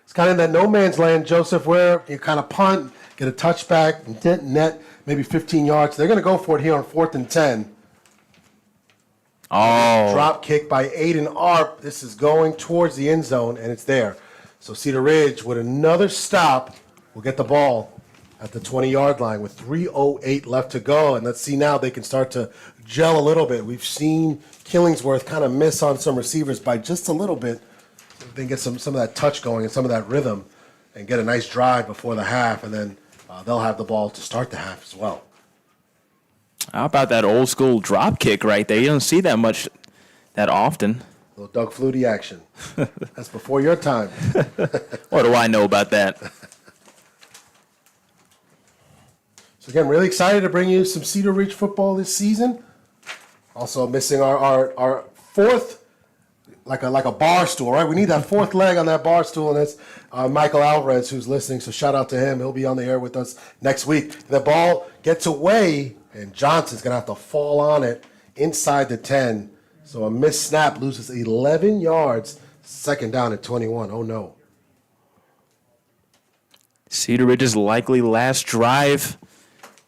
S2: It's kind of that no man's land, Joseph, where you kind of punt, get a touchback, net, maybe 15 yards. They're going to go for it here on 4th and 10.
S3: Oh.
S2: Drop kick by Aiden Arp. This is going towards the end zone, and it's there. So Cedar Ridge, with another stop, will get the ball at the 20-yard line with 3:08 left to go. And let's see now they can start to gel a little bit. We've seen Killingsworth kind of miss on some receivers by just a little bit. They can get some of that touch going and some of that rhythm and get a nice drive before the half, and then they'll have the ball to start the half as well.
S3: How about that old school drop kick right there? You don't see that much that often.
S2: A little Doug Flutie action. That's before your time.
S3: What do I know about that?
S2: So again, really excited to bring you some Cedar Ridge football this season. Also missing our 4th, like a bar stool, right? We need that 4th leg on that bar stool, and that's Michael Alvarez, who's listening. So shout out to him. He'll be on the air with us next week. The ball gets away, and Johnson's going to have to fall on it inside the 10. So a missed snap loses 11 yards. 2nd down at 21. Oh, no.
S3: Cedar Ridge's likely last drive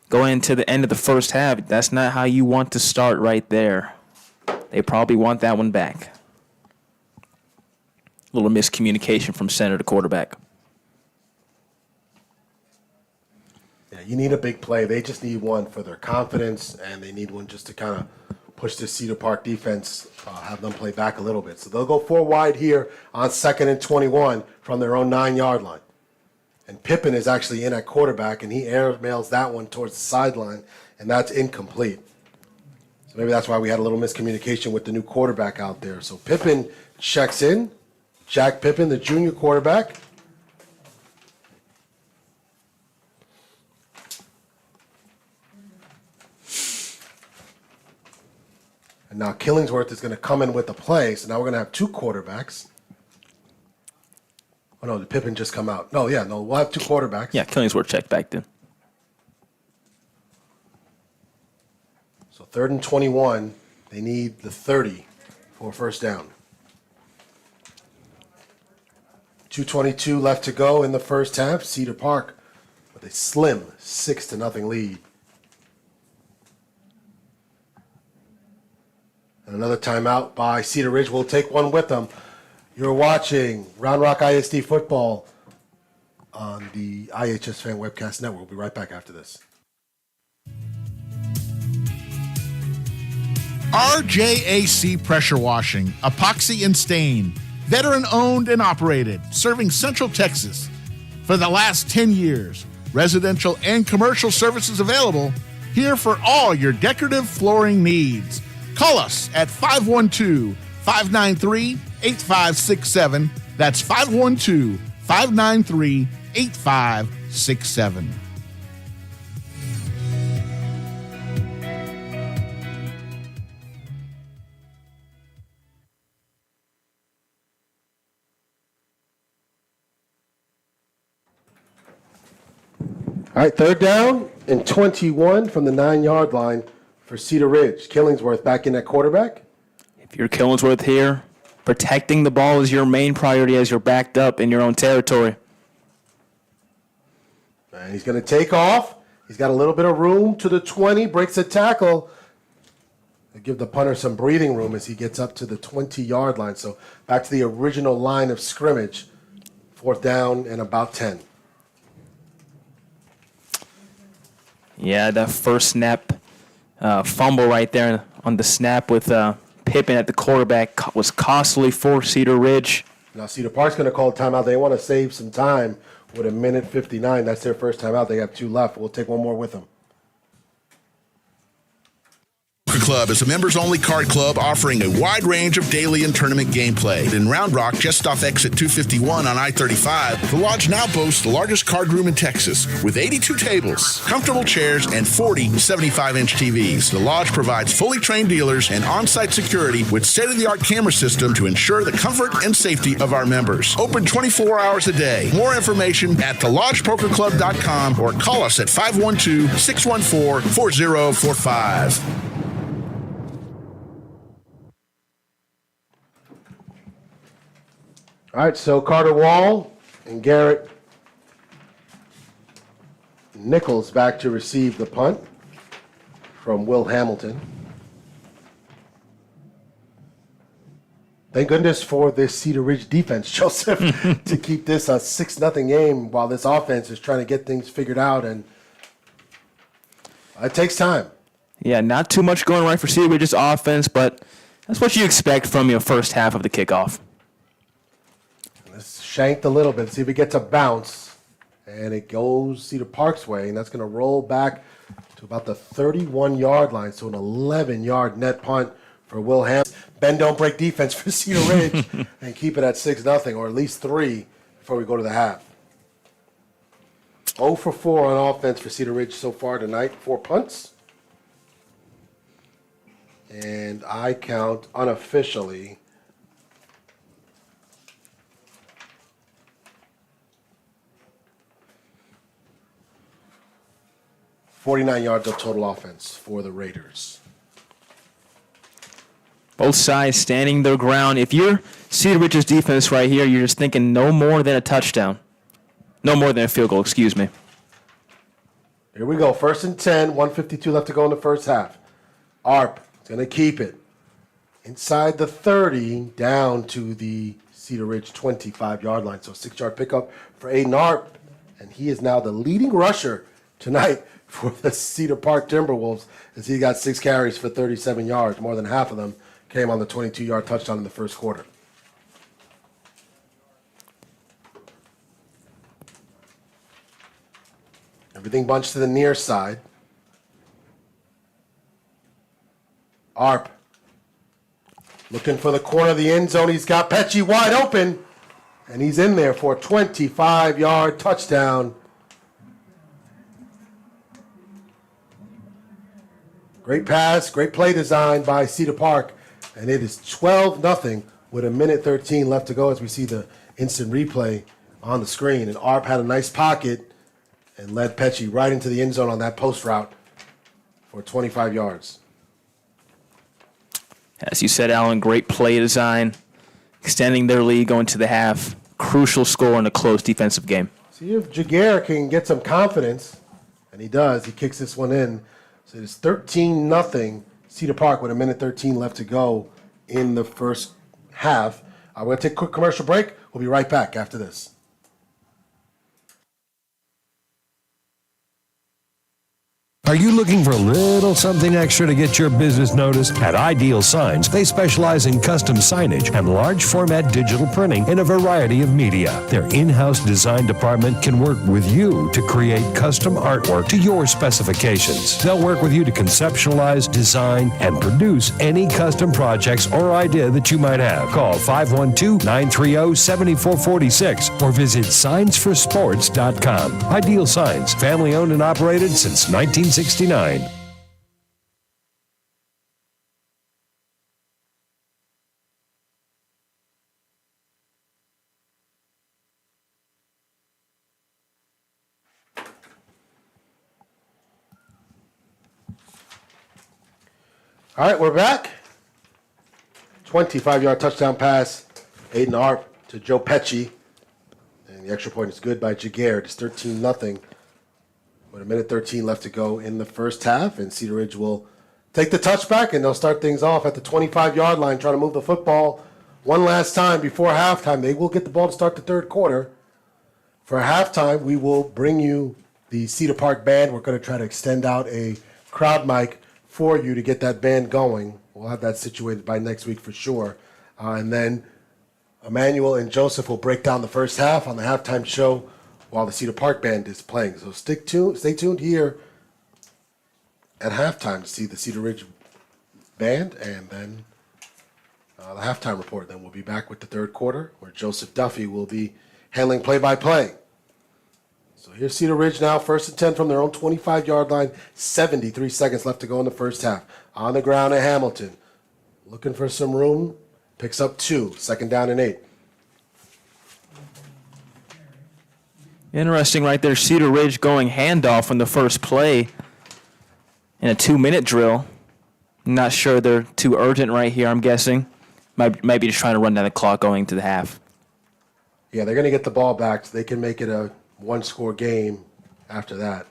S3: going into the end of the first half. That's not how you want to start right there. They probably want that one back. A little miscommunication from center to quarterback.
S2: Yeah, you need a big play. They just need one for their confidence, and they need one just to kind of push the Cedar Park defense, have them play back a little bit. So they'll go 4 wide here on 2nd and 21 from their own 9-yard line. And Pippen is actually in at quarterback, and he airmails that one towards the sideline, and that's incomplete. So maybe that's why we had a little miscommunication with the new quarterback out there. So Pippen checks in. Jack Pippen, the junior quarterback. And now Killingsworth is going to come in with the play. So now we're going to have 2 quarterbacks. Oh, no, did Pippen just come out? No, we'll have 2 quarterbacks.
S3: Yeah, Killingsworth checked back then.
S2: So 3rd and 21, they need the 30 for a first down. 2:22 left to go in the first half. Cedar Park with a slim 6-0 lead. And another timeout by Cedar Ridge. We'll take one with them. You're watching Round Rock ISD football on the iHSFAN Webcast Network. We'll be right back after this.
S1: RJAC Pressure Washing, Epoxy and Stain. Veteran owned and operated, serving Central Texas. For the last 10 years, residential and commercial services available, here for all your decorative flooring needs. Call us at 512-593-8567. That's 512-593-8567.
S2: All right, 3rd down and 21 from the 9-yard line for Cedar Ridge. Killingsworth back in at quarterback.
S3: If you're Killingsworth here, protecting the ball is your main priority as you're backed up in your own territory.
S2: And he's going to take off. He's got a little bit of room to the 20, breaks a tackle. They give the punter some breathing room as he gets up to the 20-yard line. So back to the original line of scrimmage. 4th down and about 10.
S3: Yeah, that first snap fumble right there on the snap with Pippen at the quarterback was costly for Cedar Ridge.
S2: Now Cedar Park's going to call a timeout. They want to save some time with 1:59. That's their first timeout. They have 2 left. We'll take one more with them.
S1: Club is a members-only card club offering a wide range of daily and tournament gameplay. In Round Rock, just off exit 251 on I-35, the lodge now boasts the largest card room in Texas with 82 tables, comfortable chairs, and 40 75-inch TVs. The lodge provides fully trained dealers and on-site security with state-of-the-art camera system to ensure the comfort and safety of our members. Open 24 hours a day. More information at thelodgepokerclub.com or call us at 512-614-4045.
S2: All right, so Carter Wall and Garrett Nichols back to receive the punt from Will Hamilton. Thank goodness for this Cedar Ridge defense, Joseph, to keep this a 6-0 game while this offense is trying to get things figured out, and it takes time.
S3: Yeah, not too much going right for Cedar Ridge's offense, but that's what you expect from your first half of the kickoff.
S2: Shanked a little bit, see if it gets a bounce, and it goes Cedar Park's way, and that's going to roll back to about the 31-yard line, so an 11-yard net punt for Will Hamilton. Bend don't break defense for Cedar Ridge and keep it at 6-0, or at least 3 before we go to the half. 0 for 4 on offense for Cedar Ridge so far tonight, 4 punts. And I count unofficially 49 yards of total offense for the Raiders.
S3: Both sides standing their ground. If you're Cedar Ridge's defense right here, you're just thinking no more than a touchdown. No more than a field goal, excuse me.
S2: Here we go. 1st and 10, 1:52 left to go in the first half. Arp is going to keep it. inside the 30 down to the Cedar Ridge 25-yard line. So 6-yard pickup for Aiden Arp, and he is now the leading rusher tonight for the Cedar Park Timberwolves as he got 6 carries for 37 yards. More than half of them came on the 22-yard touchdown in the first quarter. Everything bunched to the near side. Arp looking for the corner of the end zone. He's got Pecci wide open, and he's in there for a 25-yard touchdown. Great pass, great play design by Cedar Park, and it is 12-0 with 1:13 left to go as we see the instant replay on the screen. And Arp had a nice pocket and led Pecci right into the end zone on that post route for 25 yards.
S3: As you said, Alan, great play design, extending their lead going to the half. Crucial score in a close defensive game.
S2: See if Jaguar can get some confidence, and he does. He kicks this one in. So it's 13-0 Cedar Park with 1:13 left to go in the first half. We're going to take a quick commercial break. We'll be right back after this.
S6: Are you looking for a little something extra to get your business noticed? At Ideal Signs, they specialize in custom signage and large format digital printing in a variety of media. Their in-house design department can work with you to create custom artwork to your specifications. They'll work with you to conceptualize, design, and produce any custom projects or idea that you might have. Call 512-930-7446 or visit signsforsports.com. Ideal Signs, family owned and operated since 1969.
S2: All right, we're back. 25-yard touchdown pass, Aiden Arp to Joe Pecci. And the extra point is good by Jaguar. It's 13-0 with 1:13 left to go in the first half. And Cedar Ridge will take the touchback, and they'll start things off at the 25-yard line, trying to move the football one last time before halftime. They will get the ball to start the third quarter. For halftime, we will bring you the Cedar Park band. We're going to try to extend out a crowd mic for you to get that band going. We'll have that situated by next week for sure. And then Emmanuel and Joseph will break down the first half on the halftime show while the Cedar Park band is playing. So stay tuned here at halftime to see the Cedar Ridge band and then the halftime report. Then we'll be back with the third quarter where Joseph Duffy will be handling play-by-play. So here's Cedar Ridge now, 1st and 10 from their own 25-yard line. 73 seconds left to go in the first half. On the ground at Hamilton. Looking for some room. Picks up 2. 2nd down and 8.
S3: Interesting right there. Cedar Ridge going handoff on the first play in a 2-minute drill. Not sure they're too urgent right here, I'm guessing. Might be just trying to run down the clock going to the half.
S2: Yeah, they're going to get the ball back so they can make it a one-score game after that.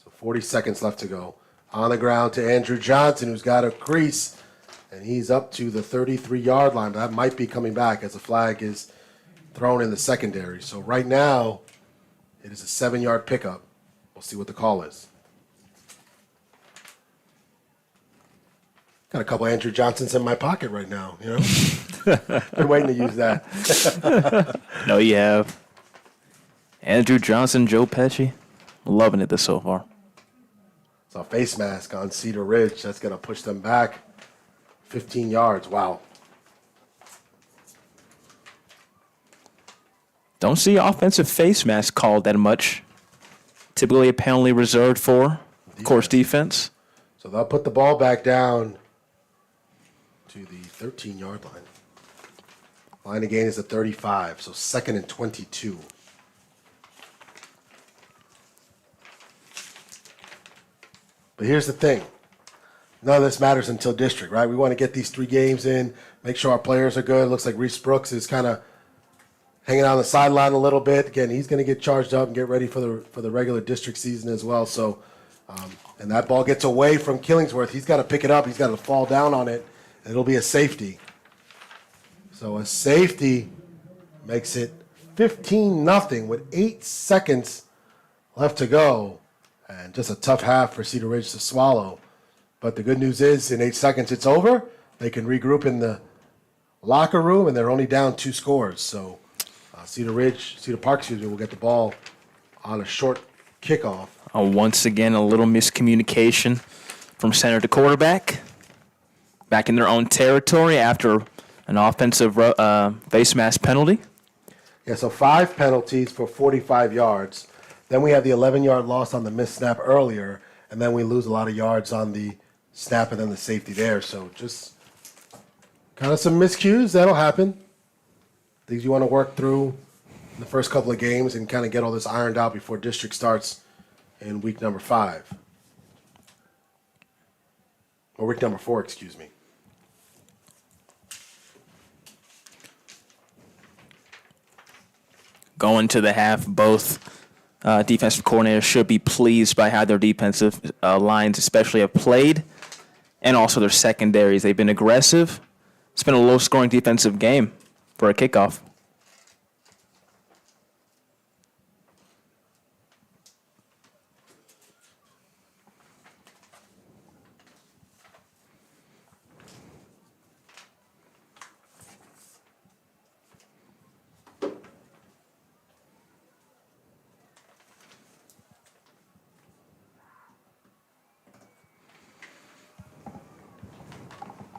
S2: So 40 seconds left to go. On the ground to Andrew Johnson, who's got a crease, and he's up to the 33-yard line. That might be coming back as a flag is thrown in the secondary. So right now, it is a 7-yard pickup. We'll see what the call is. Got a couple Andrew Johnsons in my pocket right now, you know? Been waiting to use that.
S3: No, you have. Andrew Johnson, Joe Pecci. Loving it this so far.
S2: So a face mask on Cedar Ridge. That's going to push them back 15 yards. Wow.
S3: Don't see offensive face mask called that much. Typically a penalty reserved for, of course, defense.
S2: So they'll put the ball back down to the 13-yard line. Line of gain is at 35, so 2nd and 22. But here's the thing. None of this matters until district, right? We want to get these 3 games in, make sure our players are good. It looks like Reese Brooks is kind of hanging on the sideline a little bit. Again, he's going to get charged up and get ready for the regular district season as well. So And that ball gets away from Killingsworth. He's got to pick it up. He's got to fall down on it. And it'll be a safety. So a safety makes it 15-0 with 8 seconds left to go. And just a tough half for Cedar Ridge to swallow. But the good news is in 8 seconds it's over. They can regroup in the locker room, and they're only down 2 scores. So Cedar Park will get the ball on a short kickoff.
S3: Once again, a little miscommunication from center to quarterback. Back in their own territory after an offensive face mask penalty.
S2: Yeah, so 5 penalties for 45 yards. Then we have the 11-yard loss on the missed snap earlier, and then we lose a lot of yards on the snap and then the safety there. So just kind of some miscues. That'll happen. Things you want to work through in the first couple of games and kind of get all this ironed out before district starts in week number 5. Or week number 4, excuse me.
S3: Going to the half, both defensive coordinators should be pleased by how their defensive lines especially have played, and also their secondaries. They've been aggressive. It's been a low-scoring defensive game for a kickoff.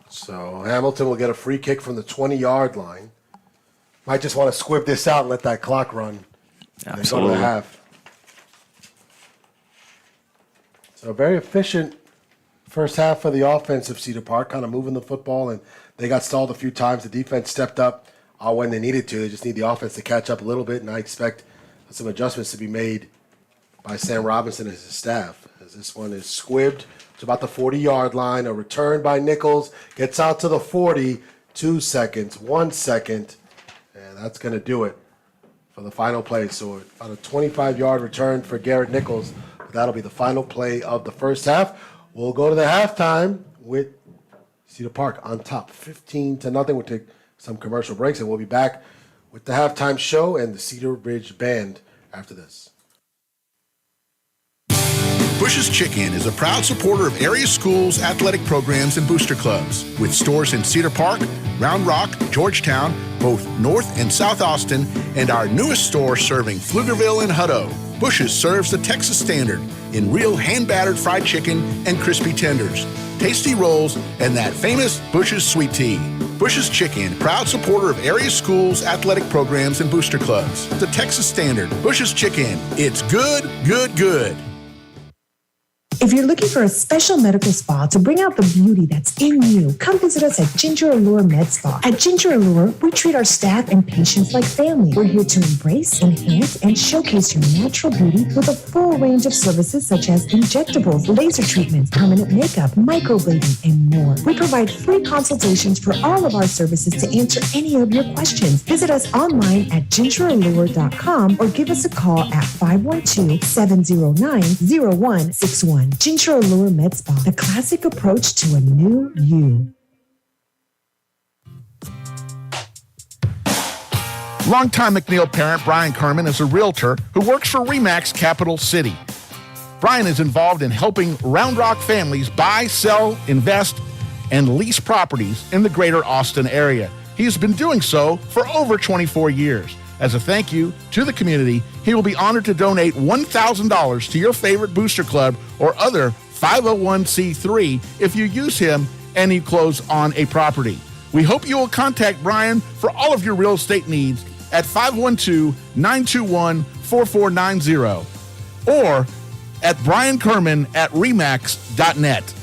S2: So Hamilton will get a free kick from the 20-yard line. Might just want to squib this out and let that clock run.
S3: Absolutely.
S2: Go to the half. So a very efficient first half for the offense of Cedar Park, kind of moving the football, and they got stalled a few times. The defense stepped up when they needed to. They just need the offense to catch up a little bit, and I expect some adjustments to be made by Sam Robinson and his staff, as this one is squibbed to about the 40-yard line. A return by Nichols gets out to the 40, 2 seconds, 1 second, and that's going to do it for the final play. So about a 25-yard return for Garrett Nichols. That'll be the final play of the first half. We'll go to the halftime with Cedar Park on top, 15-0. We'll take some commercial breaks, and we'll be back with the halftime show and the Cedar Ridge Band after this.
S1: Bush's Chicken is a proud supporter of area schools, athletic programs, and booster clubs. With stores in Cedar Park, Round Rock, Georgetown, both North and South Austin, and our newest store serving Pflugerville and Hutto. Bush's serves the Texas standard in real hand-battered fried chicken and crispy tenders, tasty rolls, and that famous Bush's sweet tea. Bush's Chicken, proud supporter of area schools, athletic programs, and booster clubs. The Texas standard. Bush's Chicken. It's good, good, good.
S4: If you're looking for a special medical spa to bring out the beauty that's in you, come visit us at Ginger Allure Med Spa. At Ginger Allure, we treat our staff and patients like family. We're here to embrace, enhance, and showcase your natural beauty with a full range of services such as injectables, laser treatments, permanent makeup, microblading, and more. We provide free consultations for all of our services to answer any of your questions. Visit us online at gingerallure.com or give us a call at 512-709-0161. Ginger Allure Med Spa, the classic approach to a new you.
S1: Longtime MacLeod parent Brian Kerman is a realtor who works for RE/MAX Capital City. Brian is involved in helping Round Rock families buy, sell, invest, and lease properties in the greater Austin area. He has been doing so for over 24 years. As a thank you to the community, he will be honored to donate $1,000 to your favorite booster club or other 501c3 if you use him and you close on a property. We hope you will contact Brian for all of your real estate needs at 512-921-4490 or at briankerman@remax.net.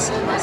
S2: So.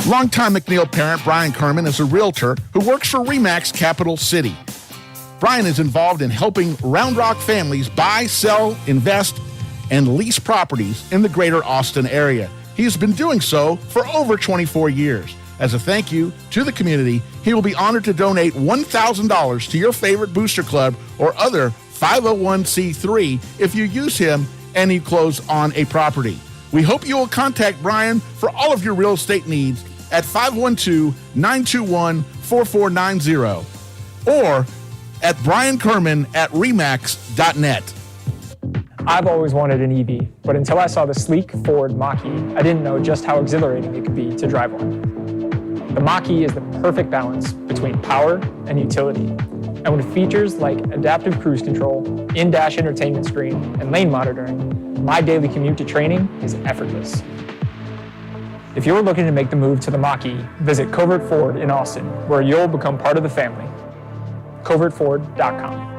S1: Longtime MacLeod parent Brian Kerman is a realtor who works for RE/MAX Capital City. Brian is involved in helping Round Rock families buy, sell, invest, and lease properties in the greater Austin area. He has been doing so for over 24 years. As a thank you to the community, he will be honored to donate $1,000 to your favorite booster club or other 501c3 if you use him and you close on a property. We hope you will contact Brian for all of your real estate needs at 512-921-4490 or at briankerman@remax.net.
S5: I've always wanted an EV, but until I saw the sleek Ford Mach-E, I didn't know just how exhilarating it could be to drive one. The Mach-E is the perfect balance between power and utility. And with features like adaptive cruise control, in-dash entertainment screen, and lane monitoring, my daily commute to training is effortless. If you're looking to make the move to the Mach-E, visit Covert Ford in Austin, where you'll become part of the family. covertford.com.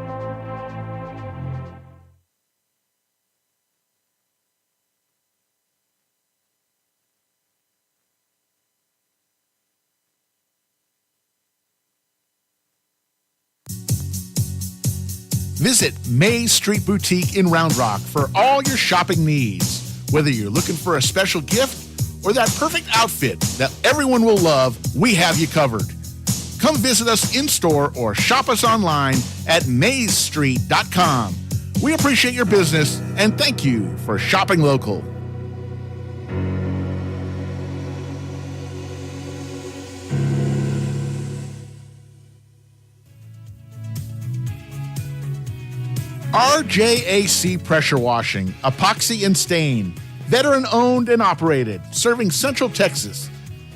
S1: Visit Maze Street Boutique in Round Rock for all your shopping needs. Whether you're looking for a special gift or that perfect outfit that everyone will love, we have you covered. Come visit us in-store or shop us online at mazestreet.com. We appreciate your business and thank you for shopping local. RJAC Pressure Washing, Epoxy and Stain. Veteran owned and operated, serving Central Texas.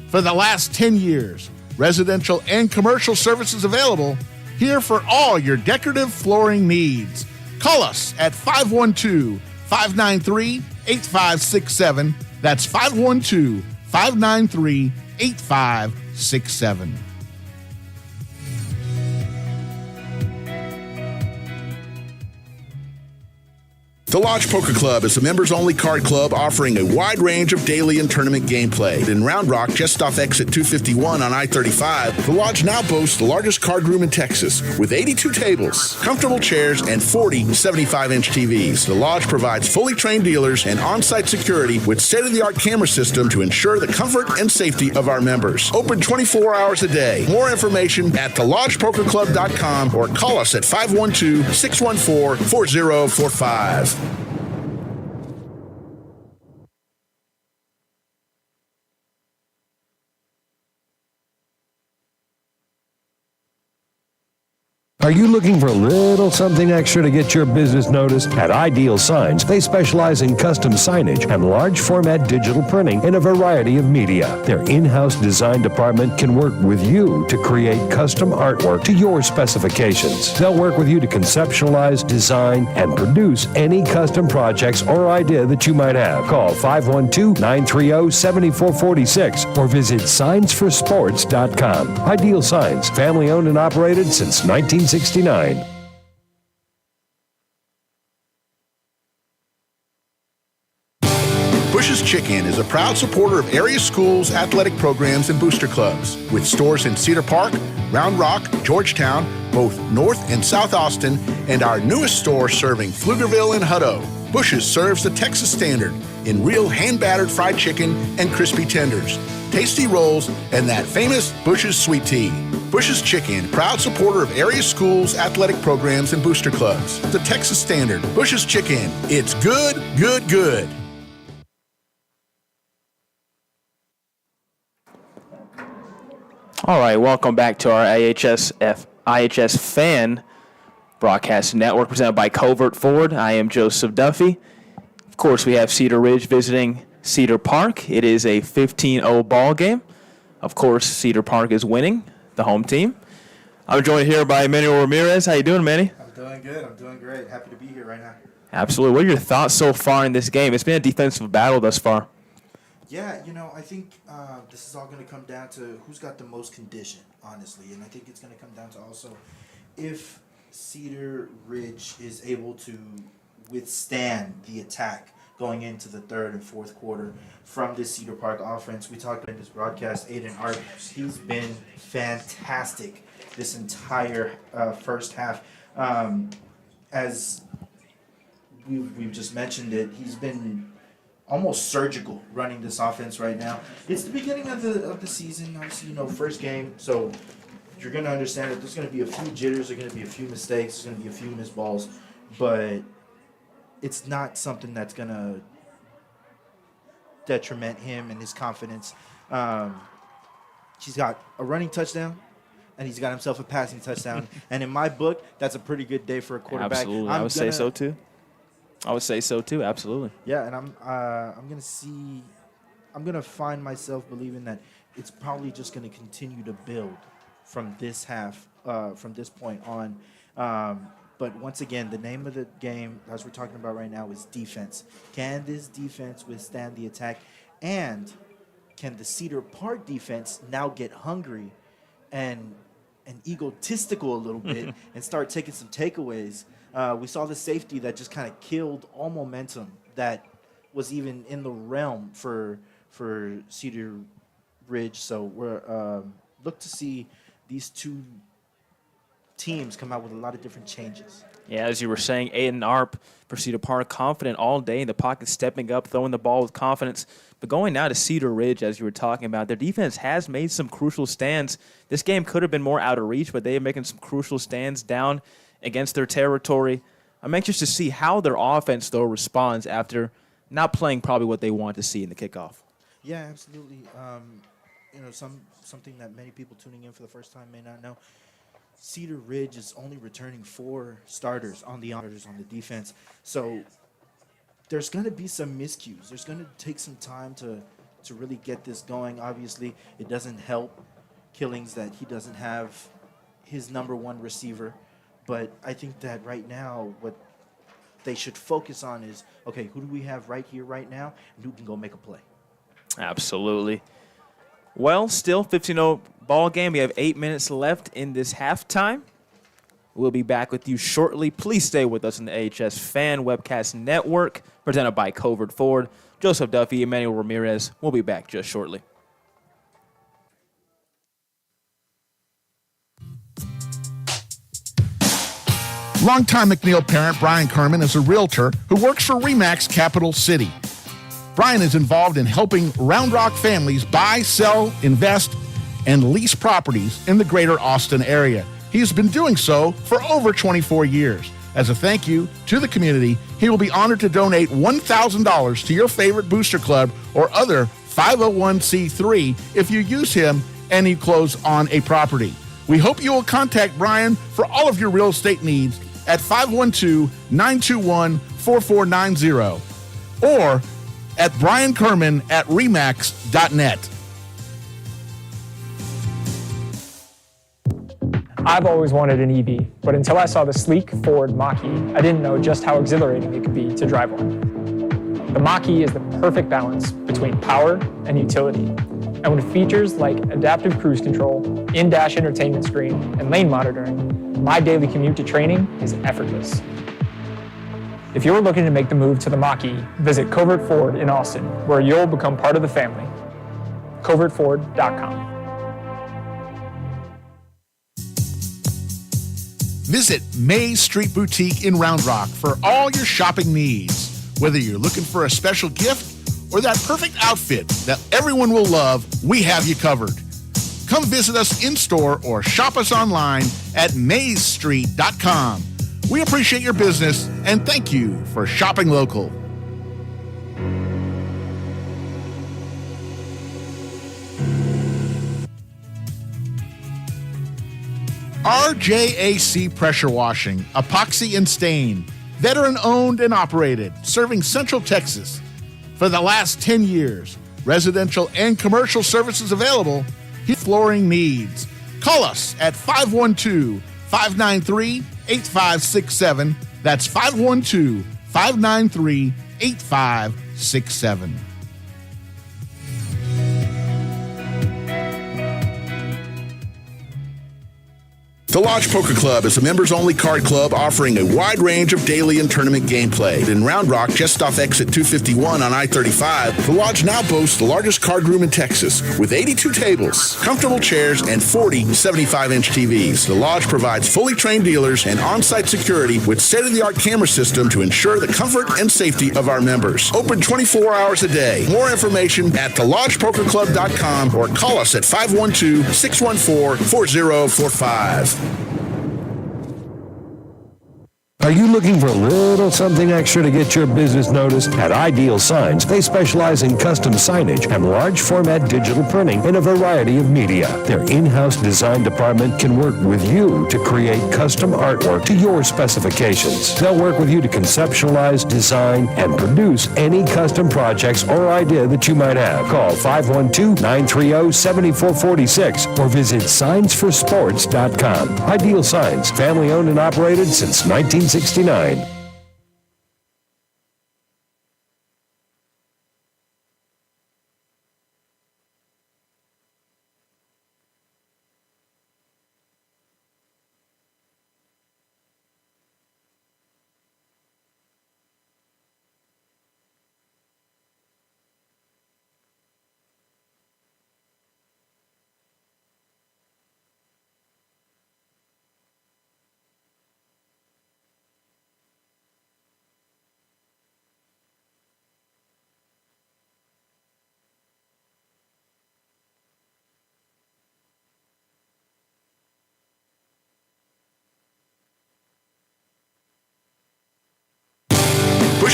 S1: For the last 10 years, residential and commercial services available, here for all your decorative flooring needs. Call us at 512-593-8567. That's 512-593-8567. The Lodge Poker Club is a members-only card club offering a wide range of daily and tournament gameplay. In Round Rock, just off exit 251 on I-35, the Lodge now boasts the largest card room in Texas with 82 tables, comfortable chairs, and 40 75-inch TVs. The Lodge provides fully trained dealers and on-site security with state-of-the-art camera system to ensure the comfort and safety of our members. Open 24 hours a day. More information at thelodgepokerclub.com or call us at 512-614-4045.
S6: Are you looking for a little something extra to get your business noticed? At Ideal Signs, they specialize in custom signage and large format digital printing in a variety of media. Their in-house design department can work with you to create custom artwork to your specifications. They'll work with you to conceptualize, design, and produce any custom projects or idea that you might have. Call 512-930-7446 or visit signsforsports.com. Ideal Signs, family owned and operated since 1969.
S1: Bush's Chicken is a proud supporter of area schools, athletic programs, and booster clubs. With stores in Cedar Park, Round Rock, Georgetown, both North and South Austin, and our newest store serving Pflugerville and Hutto. Bush's serves the Texas standard in real hand-battered fried chicken and crispy tenders, tasty rolls, and that famous Bush's sweet tea. Bush's Chicken, proud supporter of area schools, athletic programs, and booster clubs. The Texas standard. Bush's Chicken. It's good, good, good.
S3: All right, welcome back to our iHSFAN broadcast network presented by Covert Ford. I am Joseph Duffy. Of course, we have Cedar Ridge visiting Cedar Park. It is a 15-0 ball game. Of course, Cedar Park is winning, the home team. I'm joined here by Manuel Ramirez. How you doing, Manny?
S7: I'm doing good. I'm doing great. Happy to be here right now.
S3: Absolutely. What are your thoughts so far in this game? It's been a defensive battle thus far.
S7: Yeah, I think this is all going to come down to who's got the most condition, honestly. And I think it's going to come down to also if Cedar Ridge is able to withstand the attack going into the third and fourth quarter from this Cedar Park offense. We talked in this broadcast, Aiden Art, he's been fantastic this entire first half. As we've just mentioned it, he's been almost surgical running this offense right now. It's the beginning of the season, obviously, first game, so you're going to understand that there's going to be a few jitters, there's going to be a few mistakes, there's going to be a few missed balls, but it's not something that's going to detriment him and his confidence. He's got a running touchdown, and he's got himself a passing touchdown. And in my book, that's a pretty good day for a quarterback.
S3: Absolutely. I would say so too. Absolutely.
S7: Yeah, and I'm gonna find myself believing that it's probably just gonna continue to build from this half, from this point on. But once again, the name of the game, as we're talking about right now, is defense. Can this defense withstand the attack? And can the Cedar Park defense now get hungry and egotistical a little bit and start taking some takeaways? We saw the safety that just kind of killed all momentum that was even in the realm for Cedar Ridge. So we're look to see these two teams come out with a lot of different changes.
S3: Yeah, as you were saying, Aiden Arp for Cedar Park, confident all day in the pocket, stepping up, throwing the ball with confidence. But going now to Cedar Ridge, as you were talking about, their defense has made some crucial stands. This game could have been more out of reach, but they are making some crucial stands down against their territory. I'm anxious to see how their offense, though, responds after not playing probably what they want to see in the kickoff.
S7: Yeah, absolutely. Something that many people tuning in for the first time may not know. Cedar Ridge is only returning 4 starters on the defense. So there's going to be some miscues. There's going to take some time to really get this going. Obviously, it doesn't help Killings that he doesn't have his number one receiver. But I think that right now what they should focus on is, okay, who do we have right here, right now, and who can go make a play?
S3: Absolutely. Well, still 15-0 ball game. We have 8 minutes left in this halftime. We'll be back with you shortly. Please stay with us on the iHSFAN Webcast Network, presented by Covert Ford. Joseph Duffy, Emmanuel Ramirez. We'll be back just shortly.
S1: Longtime McNeil parent Brian Kerman is a realtor who works for RE/MAX Capital City. Brian is involved in helping Round Rock families buy, sell, invest, and lease properties in the greater Austin area. He has been doing so for over 24 years. As a thank you to the community, he will be honored to donate $1,000 to your favorite booster club or other 501c3 if you use him and you close on a property. We hope you will contact Brian for all of your real estate needs at 512-921-4490 or at briankerman@remax.net.
S5: I've always wanted an EV, but until I saw the sleek Ford Mach-E, I didn't know just how exhilarating it could be to drive one. The Mach-E is the perfect balance between power and utility. And with features like adaptive cruise control, in-dash entertainment screen, and lane monitoring, my daily commute to training is effortless. If you're looking to make the move to the Mach-E, visit Covert Ford in Austin, where you'll become part of the family. CovertFord.com.
S1: Visit Maze Street Boutique in Round Rock for all your shopping needs. Whether you're looking for a special gift or that perfect outfit that everyone will love, we have you covered. Come visit us in-store or shop us online at mazestreet.com. We appreciate your business and thank you for shopping local. RJAC Pressure Washing, Epoxy and Stain, veteran owned and operated, serving Central Texas for the last 10 years. Residential and commercial services available. Your flooring needs. Call us at 512-593-8567. That's 512-593-8567. The Lodge Poker Club is a members-only card club offering a wide range of daily and tournament gameplay. In Round Rock, just off exit 251 on I-35, the Lodge now boasts the largest card room in Texas with 82 tables, comfortable chairs, and 40 75-inch TVs. The Lodge provides fully trained dealers and on-site security with state-of-the-art camera system to ensure the comfort and safety of our members. Open 24 hours a day. More information at thelodgepokerclub.com or call us at 512-614-4045.
S6: Are you looking for a little something extra to get your business noticed? At Ideal Signs, they specialize in custom signage and large format digital printing in a variety of media. Their in-house design department can work with you to create custom artwork to your specifications. They'll work with you to conceptualize, design, and produce any custom projects or idea that you might have. Call 512-930-7446 or visit signsforsports.com. Ideal Signs, family owned and operated since 1969.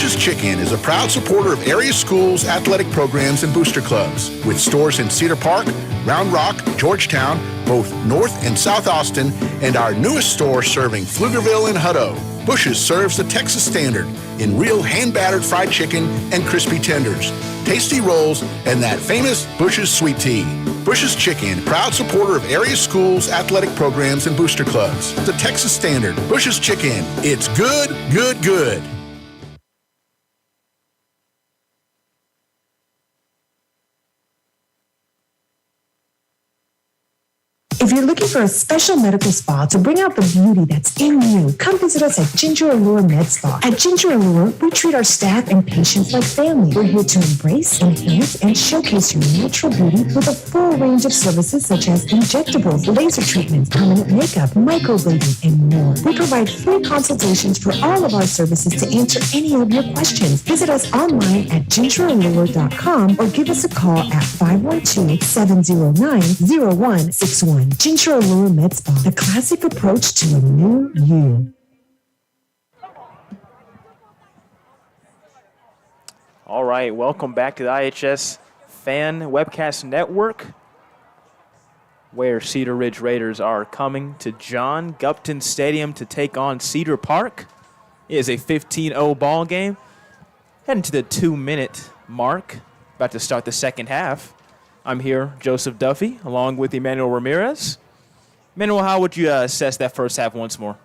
S1: Bush's Chicken is a proud supporter of area schools, athletic programs, and booster clubs, with stores in Cedar Park, Round Rock, Georgetown, both North and South Austin, and our newest store serving Pflugerville and Hutto. Bush's serves the Texas standard in real hand-battered fried chicken and crispy tenders, tasty rolls, and that famous Bush's sweet tea. Bush's Chicken, proud supporter of area schools, athletic programs, and booster clubs. The Texas standard. Bush's Chicken. It's good, good, good.
S4: If you're looking for a special medical spa to bring out the beauty that's in you, come visit us at Ginger Allure Med Spa. At Ginger Allure, we treat our staff and patients like family. We're here to embrace, enhance, and showcase your natural beauty with a full range of services such as injectables, laser treatments, permanent makeup, microblading, and more. We provide free consultations for all of our services to answer any of your questions. Visit us online at gingerallure.com or give us a call at 512-709-0161. Ginger Allure Med Spa, the classic approach to a new you.
S3: All right, welcome back to the iHSFAN Webcast Network, where Cedar Ridge Raiders are coming to John Gupton Stadium to take on Cedar Park. It is a 15-0 ball game, heading to the 2-minute mark, about to start the second half. I'm here, Joseph Duffy, along with Emmanuel Ramirez. Emmanuel, how would you assess that first half once more?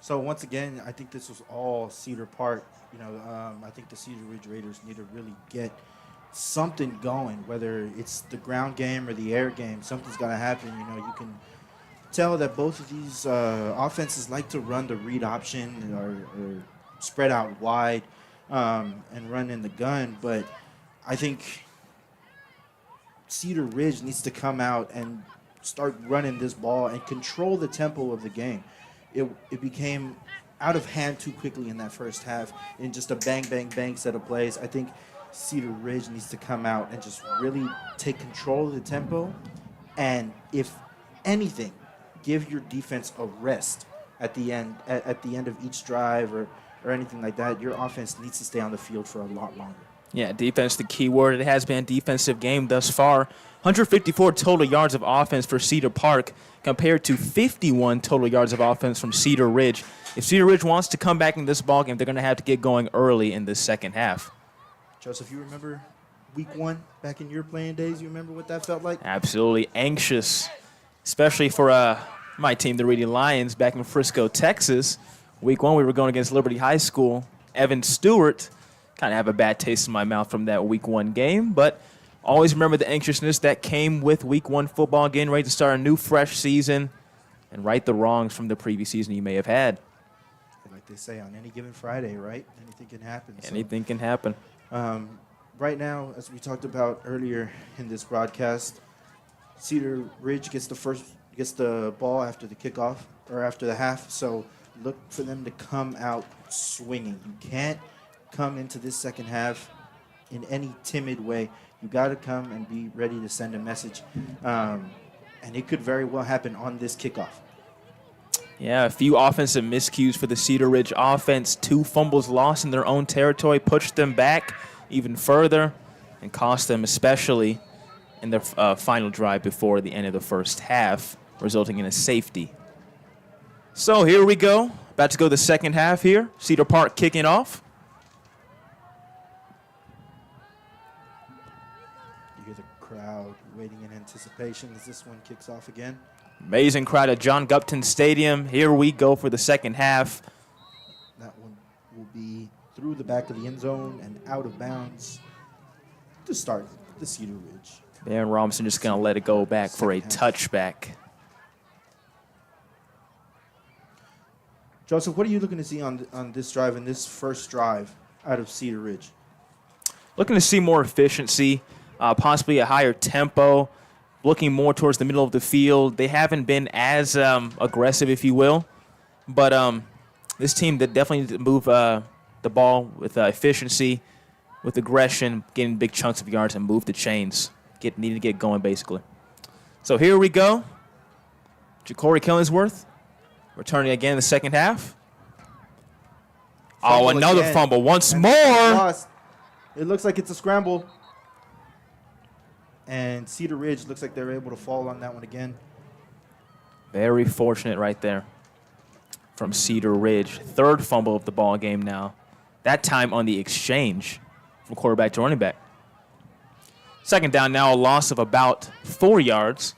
S7: So once again, I think this was all Cedar Park. I think the Cedar Ridge Raiders need to really get something going, whether it's the ground game or the air game. Something's got to happen. You can tell that both of these offenses like to run the read option or spread out wide and run in the gun. But I think Cedar Ridge needs to come out and start running this ball and control the tempo of the game. It became out of hand too quickly in that first half in just a bang, bang, bang set of plays. I think Cedar Ridge needs to come out and just really take control of the tempo and, if anything, give your defense a rest at the end of each drive or anything like that. Your offense needs to stay on the field for a lot longer.
S3: Yeah, defense, the key word. It has been a defensive game thus far. 154 total yards of offense for Cedar Park compared to 51 total yards of offense from Cedar Ridge. If Cedar Ridge wants to come back in this ballgame, they're going to have to get going early in the second half.
S7: Joseph, you remember week one back in your playing days? You remember what that felt like?
S3: Absolutely anxious, especially for my team, the Reading Lions, back in Frisco, Texas. Week one, we were going against Liberty High School. Evan Stewart. Kind of have a bad taste in my mouth from that week one game, but always remember the anxiousness that came with week one football, getting ready to start a new, fresh season and right the wrongs from the previous season you may have had.
S7: Like they say, on any given Friday, right? Anything can happen.
S3: Anything can happen.
S7: Right now, as we talked about earlier in this broadcast, Cedar Ridge gets the ball after the kickoff or after the half, so look for them to come out swinging. You can't come into this second half in any timid way. You got to come and be ready to send a message, and it could very well happen on this kickoff.
S3: Yeah, a few offensive miscues for the Cedar Ridge offense. 2 fumbles lost in their own territory pushed them back even further and cost them, especially in their final drive before the end of the first half, resulting in a safety. So here we go. About to go the second half here. Cedar Park kicking off.
S7: You hear the crowd waiting in anticipation as this one kicks off again.
S3: Amazing crowd at John Gupton Stadium. Here we go for the second half.
S7: That one will be through the back of the end zone and out of bounds to start the Cedar Ridge.
S3: Aaron Robinson just going to let it go back for a touchback.
S7: Joseph, what are you looking to see on this drive and this first drive out of Cedar Ridge?
S3: Looking to see more efficiency, possibly a higher tempo, looking more towards the middle of the field. They haven't been as aggressive, if you will. But this team that definitely needs to move the ball with efficiency, with aggression, getting big chunks of yards and move the chains. Need to get going, basically. So here we go. Ja'Cory Killingsworth returning again in the second half. Oh, another
S7: again.
S3: fumble once
S7: And
S3: more.
S7: lost. It looks like it's a scramble. And Cedar Ridge looks like they're able to fall on that one again.
S3: Very fortunate right there from Cedar Ridge. Third fumble of the ball game now. That time on the exchange from quarterback to running back. Second down now, a loss of about 4 yards.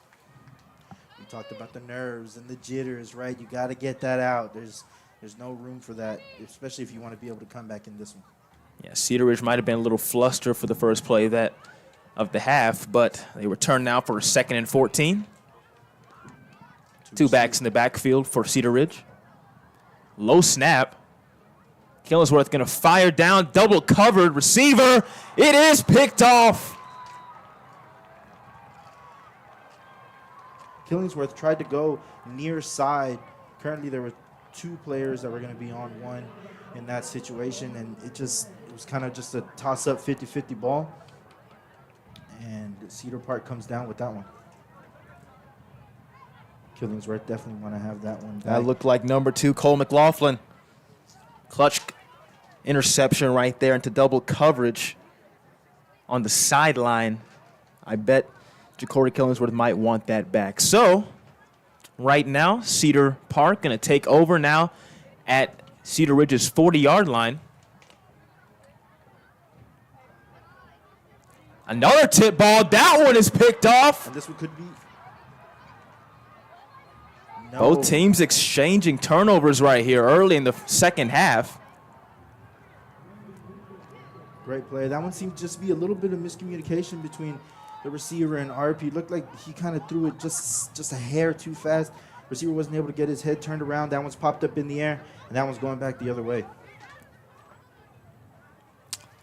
S7: We talked about the nerves and the jitters, right? You got to get that out. There's no room for that, especially if you want to be able to come back in this one.
S3: Yeah, Cedar Ridge might have been a little flustered for the first play of the half, but they return now for a 2nd and 14. Two backs in the backfield for Cedar Ridge. Low snap. Killingsworth going to fire down, double covered receiver. It is picked off.
S7: Killingsworth tried to go near side. Currently, there were 2 players that were going to be on one in that situation, and it was kind of just a toss-up 50-50 ball. And Cedar Park comes down with that one. Killingsworth definitely want to have that one back.
S3: That looked like number 2, Cole McLaughlin. Clutch interception right there into double coverage on the sideline. I bet Ja'Cory Killingsworth might want that back. So, right now, Cedar Park going to take over now at Cedar Ridge's 40-yard line. Another tip ball. That one is picked off.
S7: And this one could be... No.
S3: Both teams exchanging turnovers right here early in the second half.
S7: Great play. That one seemed to just be a little bit of miscommunication between the receiver and RP. Looked like he kind of threw it just a hair too fast. Receiver wasn't able to get his head turned around. That one's popped up in the air, and that one's going back the other way.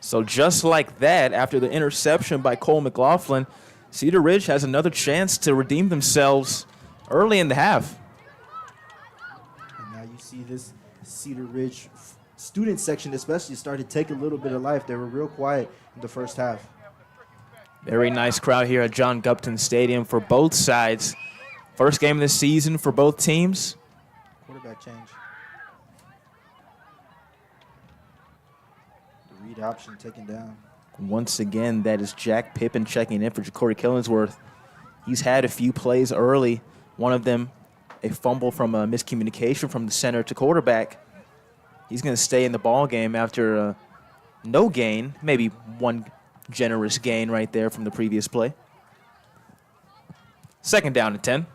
S3: So just like that, after the interception by Cole McLaughlin, Cedar Ridge has another chance to redeem themselves early in the half.
S7: And now you see this Cedar Ridge student section especially started to take a little bit of life. They were real quiet in the first half.
S3: Very nice crowd here at John Gupton Stadium for both sides. First game of the season for both teams.
S7: Quarterback change. The read option taken down.
S3: Once again, that is Jack Pippin checking in for Ja'Cory Killingsworth. He's had a few plays early. One of them, a fumble from a miscommunication from the center to quarterback. He's going to stay in the ball game after no gain, maybe one generous gain right there from the previous play. Second down and 10.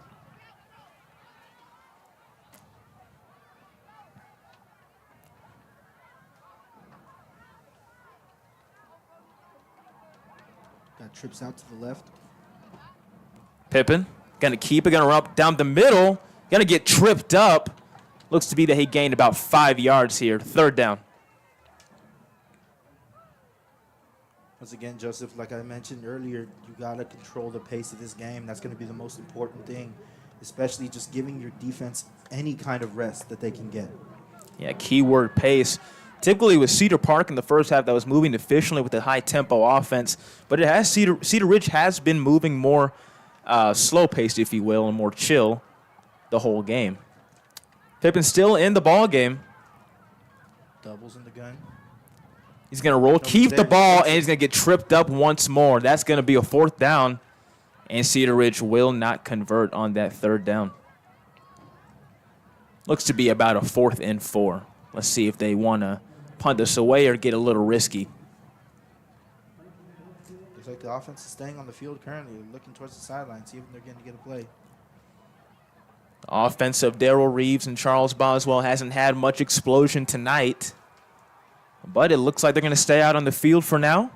S7: Got trips out to the left.
S3: Pippin going to keep it, going to run up down the middle, going to get tripped up. Looks to be that he gained about 5 yards here. Third down.
S7: Once again, Joseph, like I mentioned earlier, you got to control the pace of this game. That's going to be the most important thing, especially just giving your defense any kind of rest that they can get.
S3: Yeah, keyword pace. Typically with Cedar Park in the first half, that was moving efficiently with a high-tempo offense, but it has Cedar Ridge has been moving more slow-paced, if you will, and more chill the whole game. Pippin still in the ball game.
S7: Doubles in the gun.
S3: He's going to roll, keep the ball, and he's going to get tripped up once more. That's going to be a fourth down, and Cedar Ridge will not convert on that third down. Looks to be about a 4th and 4. Let's see if they want to punt this away or get a little risky.
S7: Looks like the offense is staying on the field currently, looking towards the sideline, see if they're going to get a play.
S3: The offense of Darrell Reeves and Charles Boswell hasn't had much explosion tonight, but it looks like they're going to stay out on the field for now.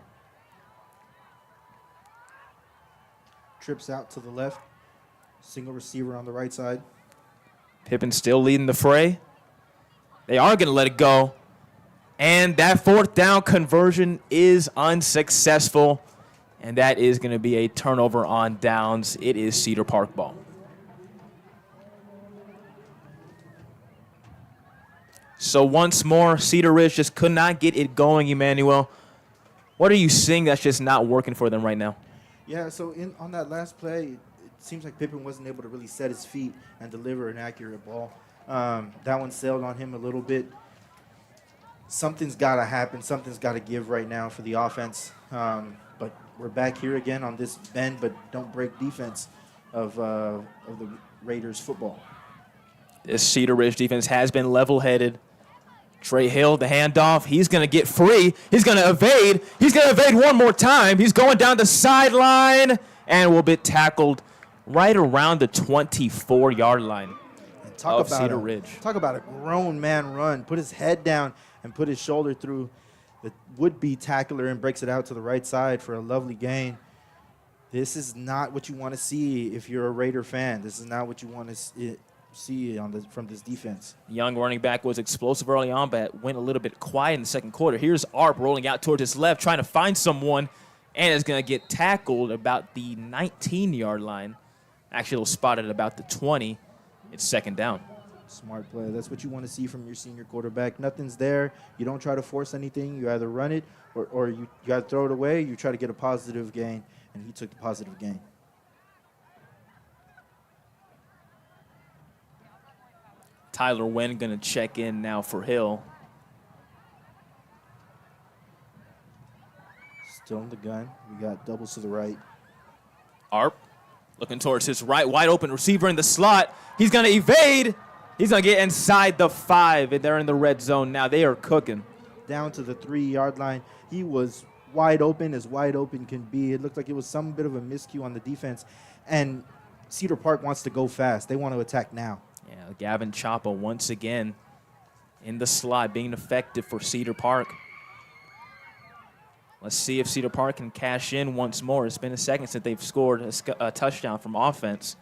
S7: Trips out to the left. Single receiver on the right side.
S3: Pippin still leading the fray. They are going to let it go. And that fourth down conversion is unsuccessful. And that is going to be a turnover on downs. It is Cedar Park ball. So once more, Cedar Ridge just could not get it going, Emmanuel. What are you seeing that's just not working for them right now?
S7: Yeah, so on that last play, it seems like Pippin wasn't able to really set his feet and deliver an accurate ball. That one sailed on him a little bit. something's got to happen. Something's got to give right now for the offense. But we're back here again on this bend but don't break defense of the Raiders football.
S3: This Cedar Ridge defense has been level-headed. Trey Hill, the handoff. He's going to get free. He's going to evade. He's going to evade one more time. He's going down the sideline and will be tackled right around the 24-yard line of Cedar Ridge.
S7: Talk about a grown man run. Put his head down and put his shoulder through the would-be tackler and breaks it out to the right side for a lovely gain. This is not what you want to see if you're a Raider fan. This is not what you want to see from this defense.
S3: Young running back was explosive early on, but went a little bit quiet in the second quarter. Here's Arp rolling out towards his left, trying to find someone, and is going to get tackled about the 19-yard line. Actually, he'll spot it about the 20. It's second down.
S7: Smart play. That's what you want to see from your senior quarterback. Nothing's there. You don't try to force anything. You either run it or you got to throw it away. You try to get a positive gain, and he took the positive gain.
S3: Tyler Wynn going to check in now for Hill.
S7: Still in the gun. We got doubles to the right.
S3: Arp looking towards his right, wide open receiver in the slot. He's going to evade. He's going to get inside the 5, and they're in the red zone now. They are cooking.
S7: Down to the 3-yard line. He was wide open as wide open can be. It looked like it was some bit of a miscue on the defense. And Cedar Park wants to go fast. They want to attack now.
S3: Yeah, Gavin Chapa once again in the slot, being effective for Cedar Park. Let's see if Cedar Park can cash in once more. It's been a second since they've scored a touchdown from offense.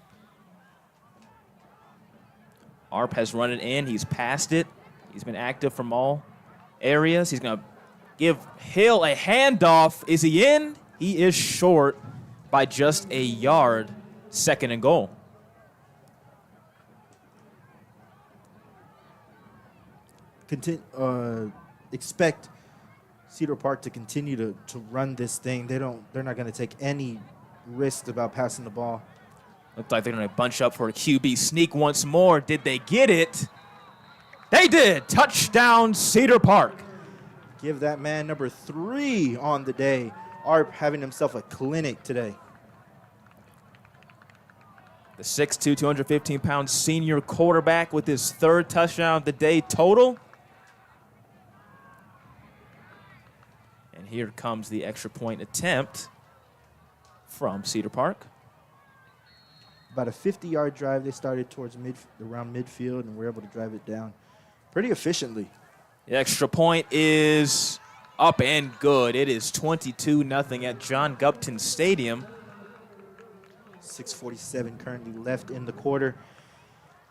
S3: Arp has run it in. He's passed it. He's been active from all areas. He's going to give Hill a handoff. Is he in? He is short by just a yard. Second and goal.
S7: Expect Cedar Park to continue to run this thing. They're not going to take any risks about passing the ball.
S3: Looks like they're going to bunch up for a QB sneak once more. Did they get it? They did. Touchdown, Cedar Park.
S7: Give that man number 3 on the day. Arp having himself a clinic today.
S3: The 6'2", 215-pound senior quarterback with his 3rd touchdown of the day total. And here comes the extra point attempt from Cedar Park.
S7: About a 50-yard drive. They started towards around midfield and were able to drive it down pretty efficiently.
S3: The extra point is up and good. It is 22-0 at John Gupton Stadium.
S7: 6:47 currently left in the quarter.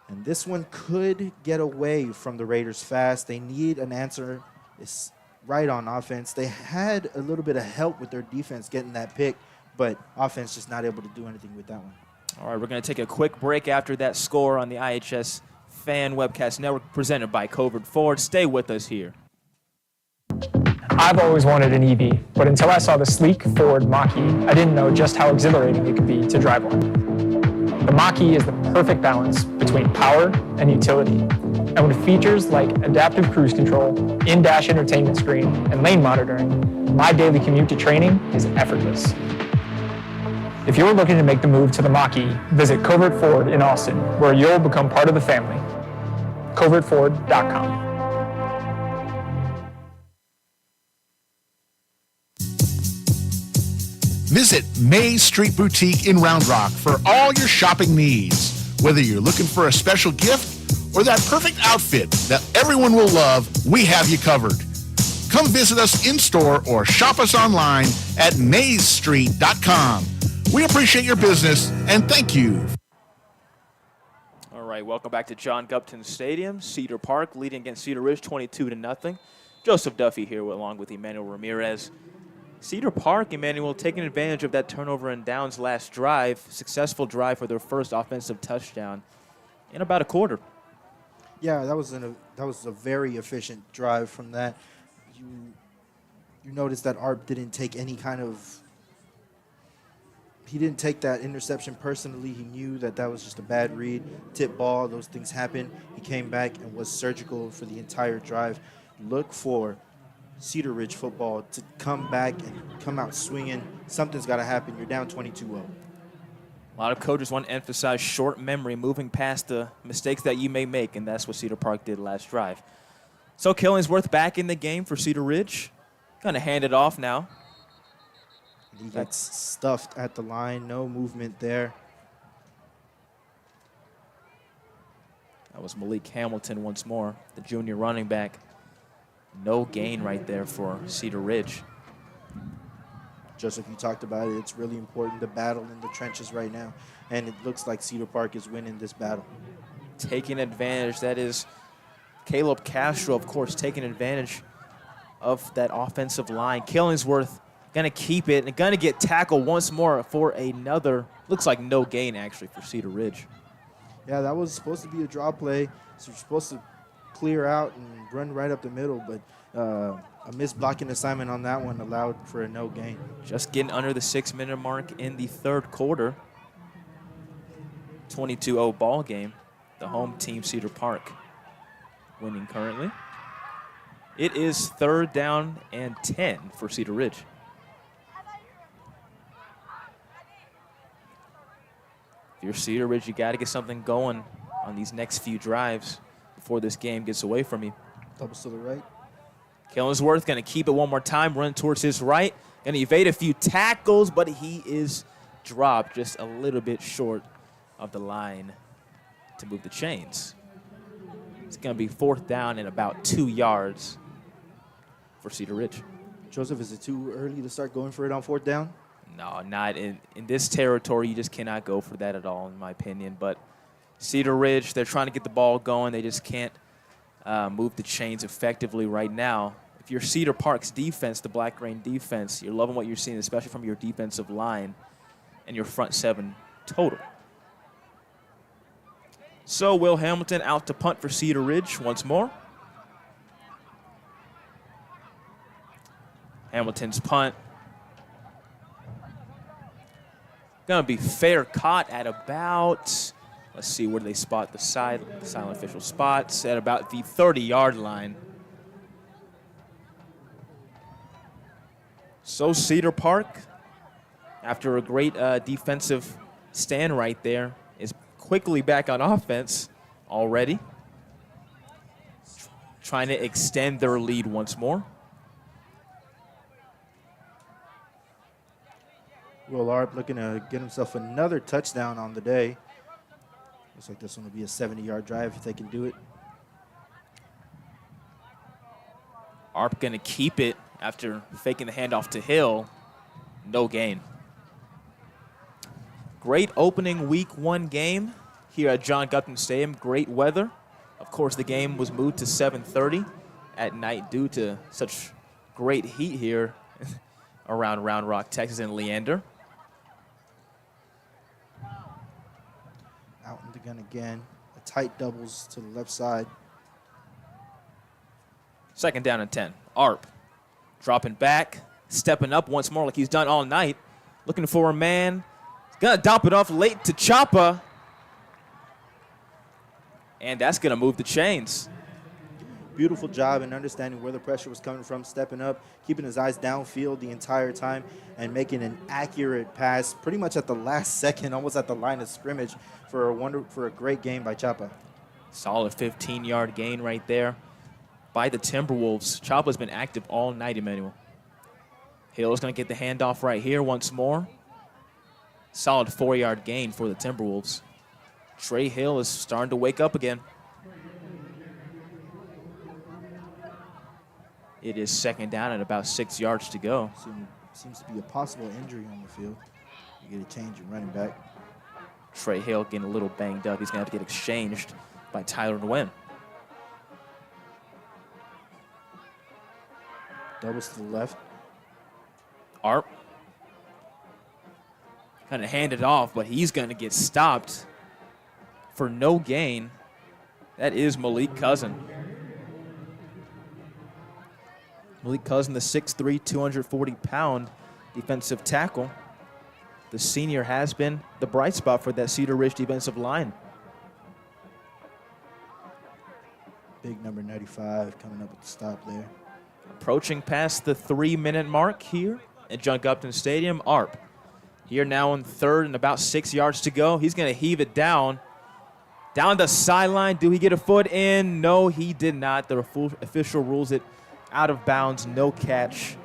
S7: And this one could get away from the Raiders fast. They need an answer. It's right on offense. They had a little bit of help with their defense getting that pick, but offense just not able to do anything with that one.
S3: All right, we're going to take a quick break after that score on the iHSFAN Webcast Network presented by Covert Ford. Stay with us here.
S5: I've always wanted an EV, but until I saw the sleek Ford Mach-E, I didn't know just how exhilarating it could be to drive one. The Mach-E is the perfect balance between power and utility. And with features like adaptive cruise control, in-dash entertainment screen, and lane monitoring, my daily commute to training is effortless. If you're looking to make the move to the Mach-E, visit Covert Ford in Austin, where you'll become part of the family. CovertFord.com.
S1: Visit Maze Street Boutique in Round Rock for all your shopping needs. Whether you're looking for a special gift or that perfect outfit that everyone will love, we have you covered. Come visit us in-store or shop us online at mazestreet.com. We appreciate your business and thank you.
S3: All right, welcome back to John Gupton Stadium. Cedar Park leading against Cedar Ridge 22-0. Joseph Duffy here along with Emmanuel Ramirez. Cedar Park, Emmanuel, taking advantage of that turnover and downs last drive. Successful drive for their first offensive touchdown in about a quarter.
S7: Yeah, that was a very efficient drive from that. You notice that Arp didn't take any kind of – he didn't take that interception personally. He knew that was just a bad read, tip ball, those things happen. He came back and was surgical for the entire drive. look for Cedar Ridge football to come back and come out swinging. Something's got to happen. You're down 22-0.
S3: A lot of coaches want to emphasize short memory, moving past the mistakes that you may make, and that's what Cedar Park did last drive. So Killingsworth back in the game for Cedar Ridge. Going to hand it off now.
S7: He gets stuffed at the line. No movement there.
S3: That was Malik Hamilton once more, the junior running back. No gain right there for Cedar Ridge.
S7: Joseph, you talked about it. It's really important to battle in the trenches right now, and it looks like Cedar Park is winning this battle.
S3: Taking advantage. That is Caleb Castro, of course, taking advantage of that offensive line. Killingsworth going to keep it and going to get tackled once more for another, looks like no gain actually for Cedar Ridge.
S7: Yeah, that was supposed to be a draw play, so you're supposed to clear out and run right up the middle, but a missed blocking assignment on that one allowed for a no gain.
S3: Just getting under the 6-minute mark in the third quarter. 22-0 ball game. The home team, Cedar Park, winning currently. It is 3rd down and 10 for Cedar Ridge. If you're Cedar Ridge, you got to get something going on these next few drives before this game gets away from you.
S7: Doubles to the right.
S3: Killingsworth going to keep it one more time, run towards his right. Going to evade a few tackles, but he is dropped just a little bit short of the line to move the chains. It's going to be 4th down and about 2 yards for Cedar Ridge.
S7: Joseph, is it too early to start going for it on 4th down?
S3: No, not in this territory. You just cannot go for that at all, in my opinion. But Cedar Ridge, they're trying to get the ball going. They just can't move the chains effectively right now. If you're Cedar Park's defense, the Black Rain defense, you're loving what you're seeing, especially from your defensive line and your front 7 total. So Will Hamilton out to punt for Cedar Ridge once more. Hamilton's punt. Going to be fair caught at about, let's see, where do they spot the silent official spots, at about the 30-yard line. So Cedar Park, after a great defensive stand right there, is quickly back on offense already, trying to extend their lead once more.
S7: Will Arp looking to get himself another touchdown on the day. Looks like this one will be a 70-yard drive if they can do it.
S3: Arp going to keep it after faking the handoff to Hill. No gain. Great opening week 1 game here at John Gutton Stadium. Great weather. Of course, the game was moved to 7:30 at night due to such great heat here around Round Rock, Texas, and Leander.
S7: Out in the gun again. A tight doubles to the left side.
S3: 2nd down and 10. Arp dropping back, stepping up once more like he's done all night. Looking for a man. He's going to dump it off late to Chapa. And that's going to move the chains.
S7: Beautiful job in understanding where the pressure was coming from, stepping up, keeping his eyes downfield the entire time, and making an accurate pass pretty much at the last second, almost at the line of scrimmage for a great game by Chapa.
S3: Solid 15-yard gain right there by the Timberwolves. Chapa's been active all night, Emmanuel. Hill is going to get the handoff right here once more. Solid 4-yard gain for the Timberwolves. Trey Hill is starting to wake up again. It is 2nd down and about 6 yards to go.
S7: Seems to be a possible injury on the field. You get a change in running back.
S3: Trey Hill getting a little banged up. He's going to have to get exchanged by Tyler Nguyen.
S7: Doubles to the left.
S3: Arp kind of handed off, but he's going to get stopped for no gain. That is Malik Cousin. Malik Cousin, the 6'3", 240-pound defensive tackle. The senior has been the bright spot for that Cedar Ridge defensive line.
S7: Big number 95 coming up with the stop there.
S3: Approaching past the 3-minute mark here at John Gupton Stadium. Arp here now in third and about 6 yards to go. He's going to heave it down the sideline. Do he get a foot in? No, he did not. The official rules it out of bounds. No catch.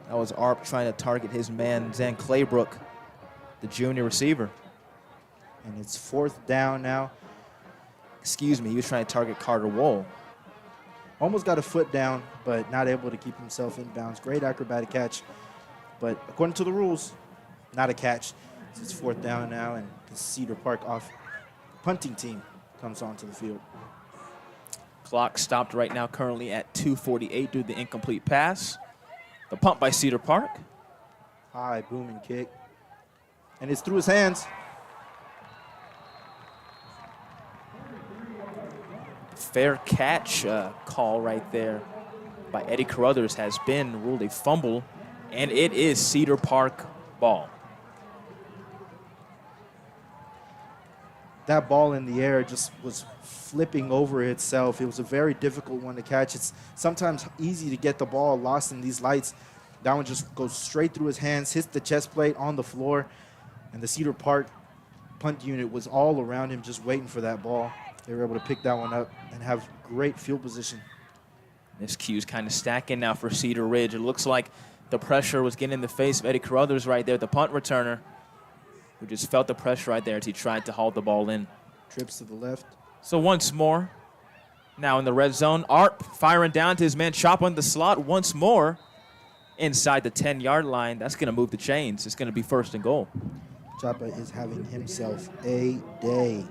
S3: That was Arp trying to target his man, Zan Claybrook, the junior receiver.
S7: And it's 4th down now.
S3: Excuse me, he was trying to target Carter Wohl.
S7: Almost got a foot down, but not able to keep himself in bounds. Great acrobatic catch, but according to the rules, not a catch. It's 4th down now, and the Cedar Park punting team comes onto the field.
S3: Clock stopped right now, currently at 2:48 due to the incomplete pass. The punt by Cedar Park.
S7: High booming kick, and it's through his hands.
S3: Fair catch call right there by Eddie Carruthers has been ruled a fumble, and it is Cedar Park ball.
S7: That ball in the air just was flipping over itself. It was a very difficult one to catch. It's sometimes easy to get the ball lost in these lights. That one just goes straight through his hands, hits the chest plate on the floor, and the Cedar Park punt unit was all around him just waiting for that ball. They were able to pick that one up and have great field position.
S3: This cue's kind of stacking now for Cedar Ridge. It looks like the pressure was getting in the face of Eddie Carruthers right there, the punt returner, who just felt the pressure right there as he tried to haul the ball in.
S7: Trips to the left.
S3: So once more, now in the red zone, Arp firing down to his man Chop on the slot once more inside the 10-yard line. That's going to move the chains. It's going to be 1st and goal.
S7: Chapa is having himself a day.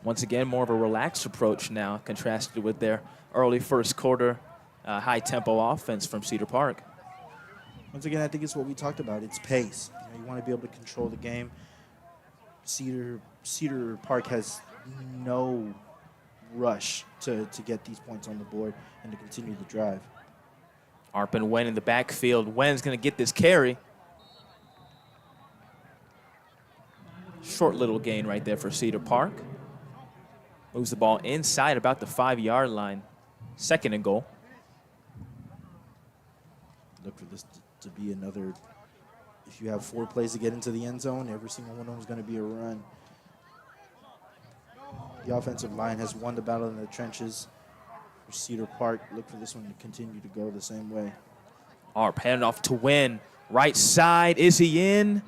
S3: Once again, more of a relaxed approach now, contrasted with their early first quarter high-tempo offense from Cedar Park.
S7: Once again, I think it's what we talked about. It's pace. You want to be able to control the game. Cedar Park has no rush to get these points on the board and to continue the drive.
S3: Arp and Wen in the backfield. Wen's going to get this carry. Short little gain right there for Cedar Park. Moves the ball inside about the 5-yard line. 2nd and goal.
S7: Look for this to be another. If you have 4 plays to get into the end zone, every single one of them is going to be a run. The offensive line has won the battle in the trenches. For Cedar Park, look for this one to continue to go the same way.
S3: Arp handing off to Wen. Right side, is he in?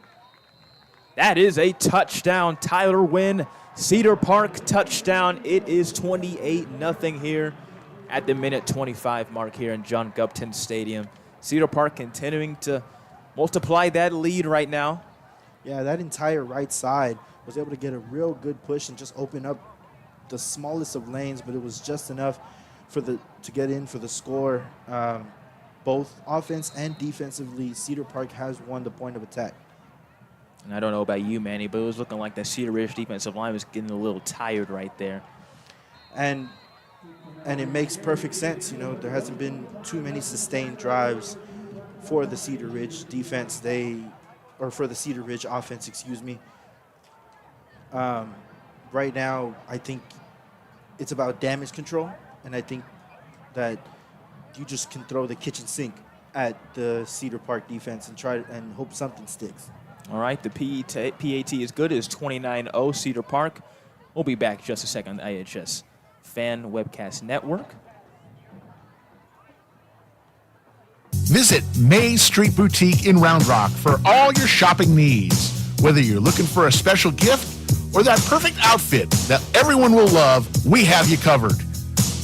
S3: That is a touchdown. Tyler Wen, Cedar Park touchdown. It is 28-0 here at the minute 25 mark here in John Gupton Stadium. Cedar Park continuing to multiply that lead right now.
S7: Yeah, that entire right side was able to get a real good push and just open up the smallest of lanes, but it was just enough to get in for the score. Both offense and defensively, Cedar Park has won the point of attack.
S3: And I don't know about you, Manny, but it was looking like the Cedar Ridge defensive line was getting a little tired right there.
S7: And it makes perfect sense. You know, there hasn't been too many sustained drives for the Cedar Ridge defense. For the Cedar Ridge offense, excuse me. Right now, I think it's about damage control, and I think that you just can throw the kitchen sink at the Cedar Park defense and try and hope something sticks.
S3: All right, the PAT is good. It is 29-0 Cedar Park. We'll be back just a second on the iHSFAN Webcast Network.
S1: Visit Maze Street Boutique in Round Rock for all your shopping needs. Whether you're looking for a special gift or that perfect outfit that everyone will love, we have you covered.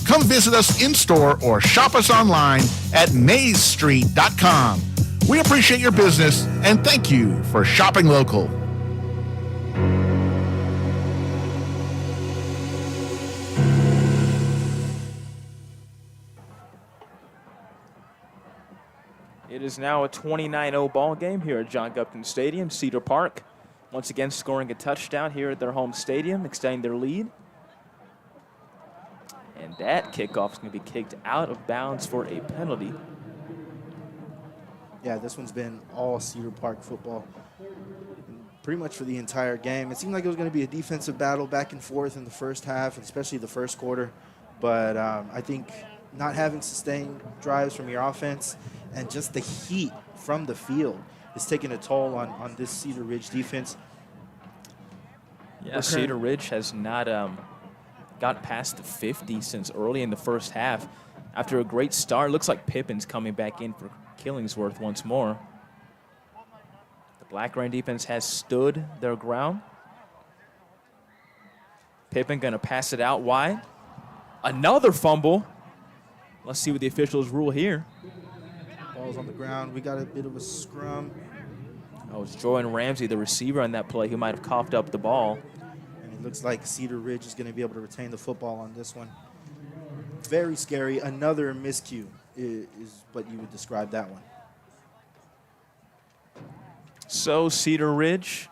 S1: Come visit us in-store or shop us online at mazestreet.com. We appreciate your business and thank you for shopping local.
S3: It is now a 29-0 ball game here at John Gupton Stadium. Cedar Park once again scoring a touchdown here at their home stadium, extending their lead. And that kickoff is going to be kicked out of bounds for a penalty.
S7: Yeah, this one's been all Cedar Park football. pretty much for the entire game. It seemed like it was going to be a defensive battle back and forth in the first half, especially the first quarter. But I think not having sustained drives from your offense and just the heat from the field is taking a toll on this Cedar Ridge defense.
S3: Yeah, Cedar Ridge has not got past the 50 since early in the first half. After a great start, looks like Pippen's coming back in for Killingsworth once more. The Black Rain defense has stood their ground. Pippen going to pass it out wide. Another fumble. Let's see what the officials rule here.
S7: Ball's on the ground. We got a bit of a scrum.
S3: Oh, it's Jordan Ramsey, the receiver on that play, who might have coughed up the ball.
S7: And it looks like Cedar Ridge is going to be able to retain the football on this one. Very scary. Another miscue is what you would describe that one.
S3: So Cedar Ridge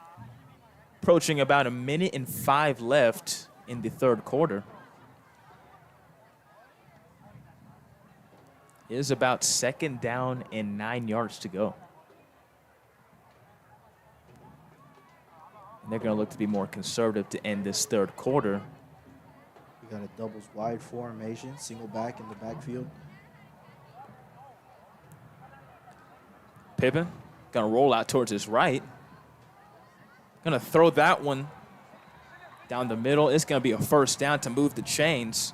S3: approaching about 1:05 left in the third quarter. It is about 2nd down and 9 yards to go. And they're going to look to be more conservative to end this third quarter.
S7: We got a doubles wide formation, single back in the backfield.
S3: Pippen going to roll out towards his right. Going to throw that one down the middle. It's going to be a first down to move the chains.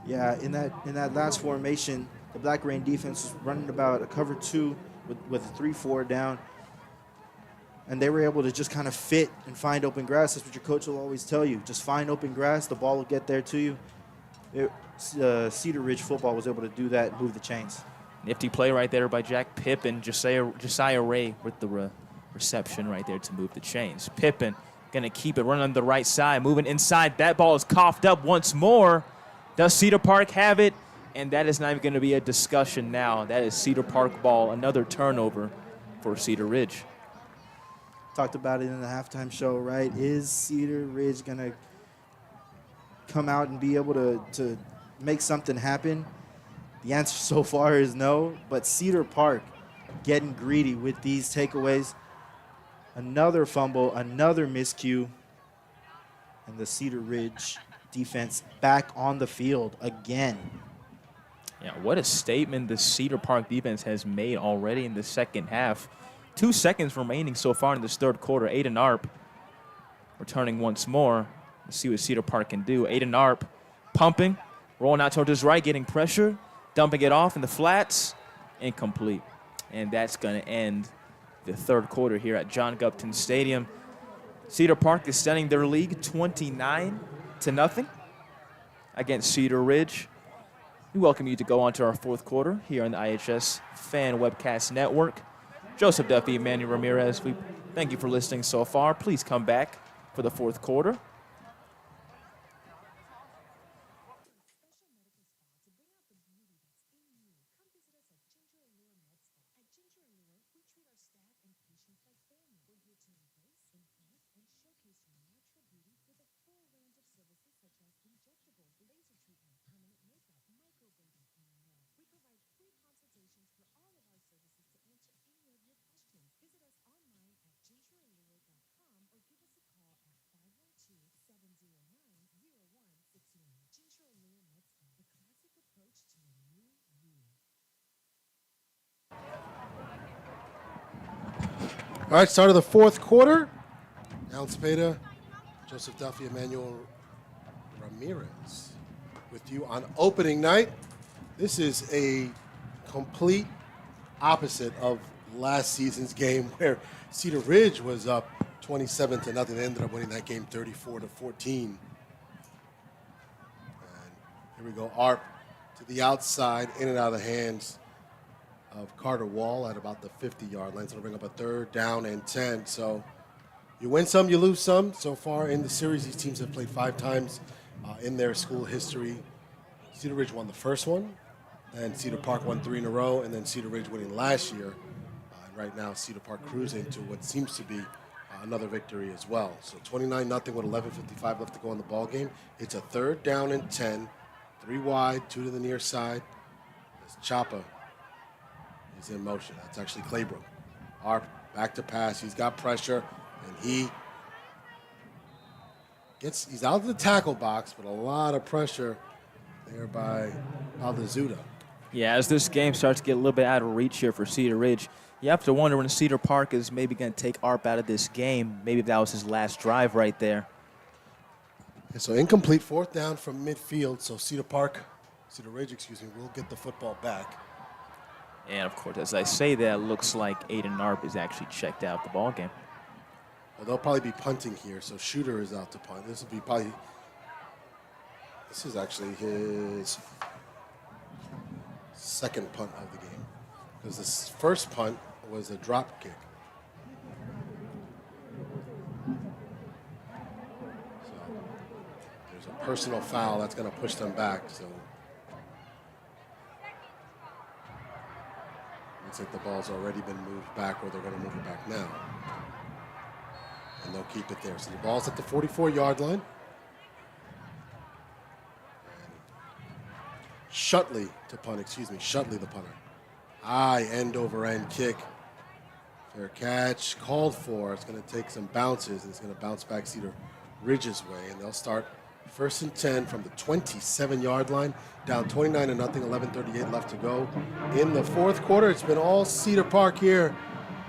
S7: Yeah, in that last formation, the Black Rain defense was running about a cover 2 with a 3-4 down. And they were able to just kind of fit and find open grass. That's what your coach will always tell you. Just find open grass. The ball will get there to you. Cedar Ridge football was able to do that and move the chains.
S3: Nifty play right there by Jack Pippen. Josiah Ray with the reception right there to move the chains. Pippen going to keep it running on the right side, moving inside. That ball is coughed up once more. Does Cedar Park have it? And that is not even going to be a discussion now. That is Cedar Park ball. Another turnover for Cedar Ridge.
S7: Talked about it in the halftime show, right? Is Cedar Ridge going to come out and be able to make something happen? The answer so far is no, but Cedar Park getting greedy with these takeaways. Another fumble, another miscue, and the Cedar Ridge defense back on the field again.
S3: Yeah, what a statement the Cedar Park defense has made already in the second half. 2 seconds remaining so far in this third quarter. Aiden Arp returning once more. Let's see what Cedar Park can do. Aiden Arp pumping, rolling out towards his right, getting pressure, dumping it off in the flats. Incomplete. And that's going to end the third quarter here at John Gupton Stadium. Cedar Park is sending their league 29-0 against Cedar Ridge. We welcome you to go on to our fourth quarter here on the iHSFAN Webcast Network. Joseph Duffy, Emmanuel Ramirez, we thank you for listening so far. Please come back for the fourth quarter.
S2: All right, start of the fourth quarter. Alan Cepeda, Joseph Duffy, Emmanuel Ramirez with you on opening night. This is a complete opposite of last season's game where Cedar Ridge was up 27-0. They ended up winning that game 34-14. And here we go. Arp to the outside, in and out of the hands of Carter Wall at about the 50-yard line. So it'll bring up a 3rd down and 10. So you win some, you lose some. So far in the series, these teams have played 5 times in their school history. Cedar Ridge won the first one, and Cedar Park won 3 in a row, and then Cedar Ridge winning last year. And right now, Cedar Park cruising to what seems to be another victory as well. So 29-0 with 11:55 left to go in the ball game. It's a 3rd down and 10, 3 wide, 2 to the near side. As Choppa is in motion. That's actually Claybrook. Arp Back to pass. He's got pressure, and he's out of the tackle box, but a lot of pressure there by Aldazuda.
S3: Yeah, as this game starts to get a little bit out of reach here for Cedar Ridge, you have to wonder when Cedar Park is maybe going to take Arp out of this game. Maybe that was his last drive right there.
S2: And so incomplete, 4th down from midfield. So Cedar Ridge, will get the football back.
S3: And, of course, as I say that, it looks like Aiden Arp is actually checked out the ball game.
S2: Well, they'll probably be punting here, so Shooter is out to punt. This is actually his second punt of the game, because this first punt was a drop kick. So there's a personal foul that's going to push them back. So looks like the ball's already been moved back, or they're going to move it back now. And they'll keep it there. So the ball's at the 44-yard line. Shutley to punt, Shutley the punter. High end-over-end kick. Fair catch, called for. It's going to take some bounces, and it's going to bounce back Cedar Ridge's way, and they'll start 1st and 10 from the 27-yard line, down 29-0, 11:38 left to go. In the 4th quarter, it's been all Cedar Park here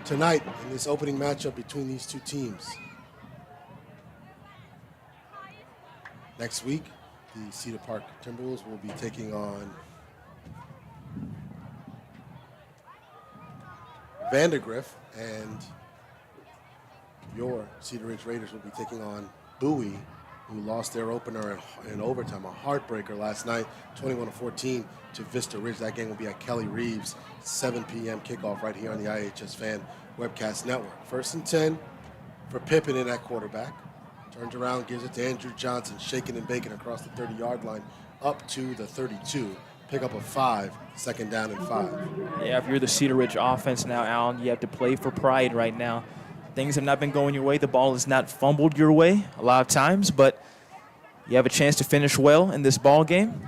S2: tonight in this opening matchup between these two teams. Next week, the Cedar Park Timberwolves will be taking on Vandergrift, and your Cedar Ridge Raiders will be taking on Bowie, who lost their opener in overtime, a heartbreaker last night, 21-14 to Vista Ridge. That game will be at Kelly Reeves, 7 p.m. kickoff right here on the iHSFAN Webcast Network. 1st and 10 for Pippen in at quarterback. Turns around, gives it to Andrew Johnson, shaking and baking across the 30-yard line up to the 32. Pick up a 5, 2nd down and 5.
S3: Yeah, if you're the Cedar Ridge offense now, Alan, you have to play for pride right now. Things have not been going your way. The ball has not fumbled your way a lot of times, but you have a chance to finish well in this ball game.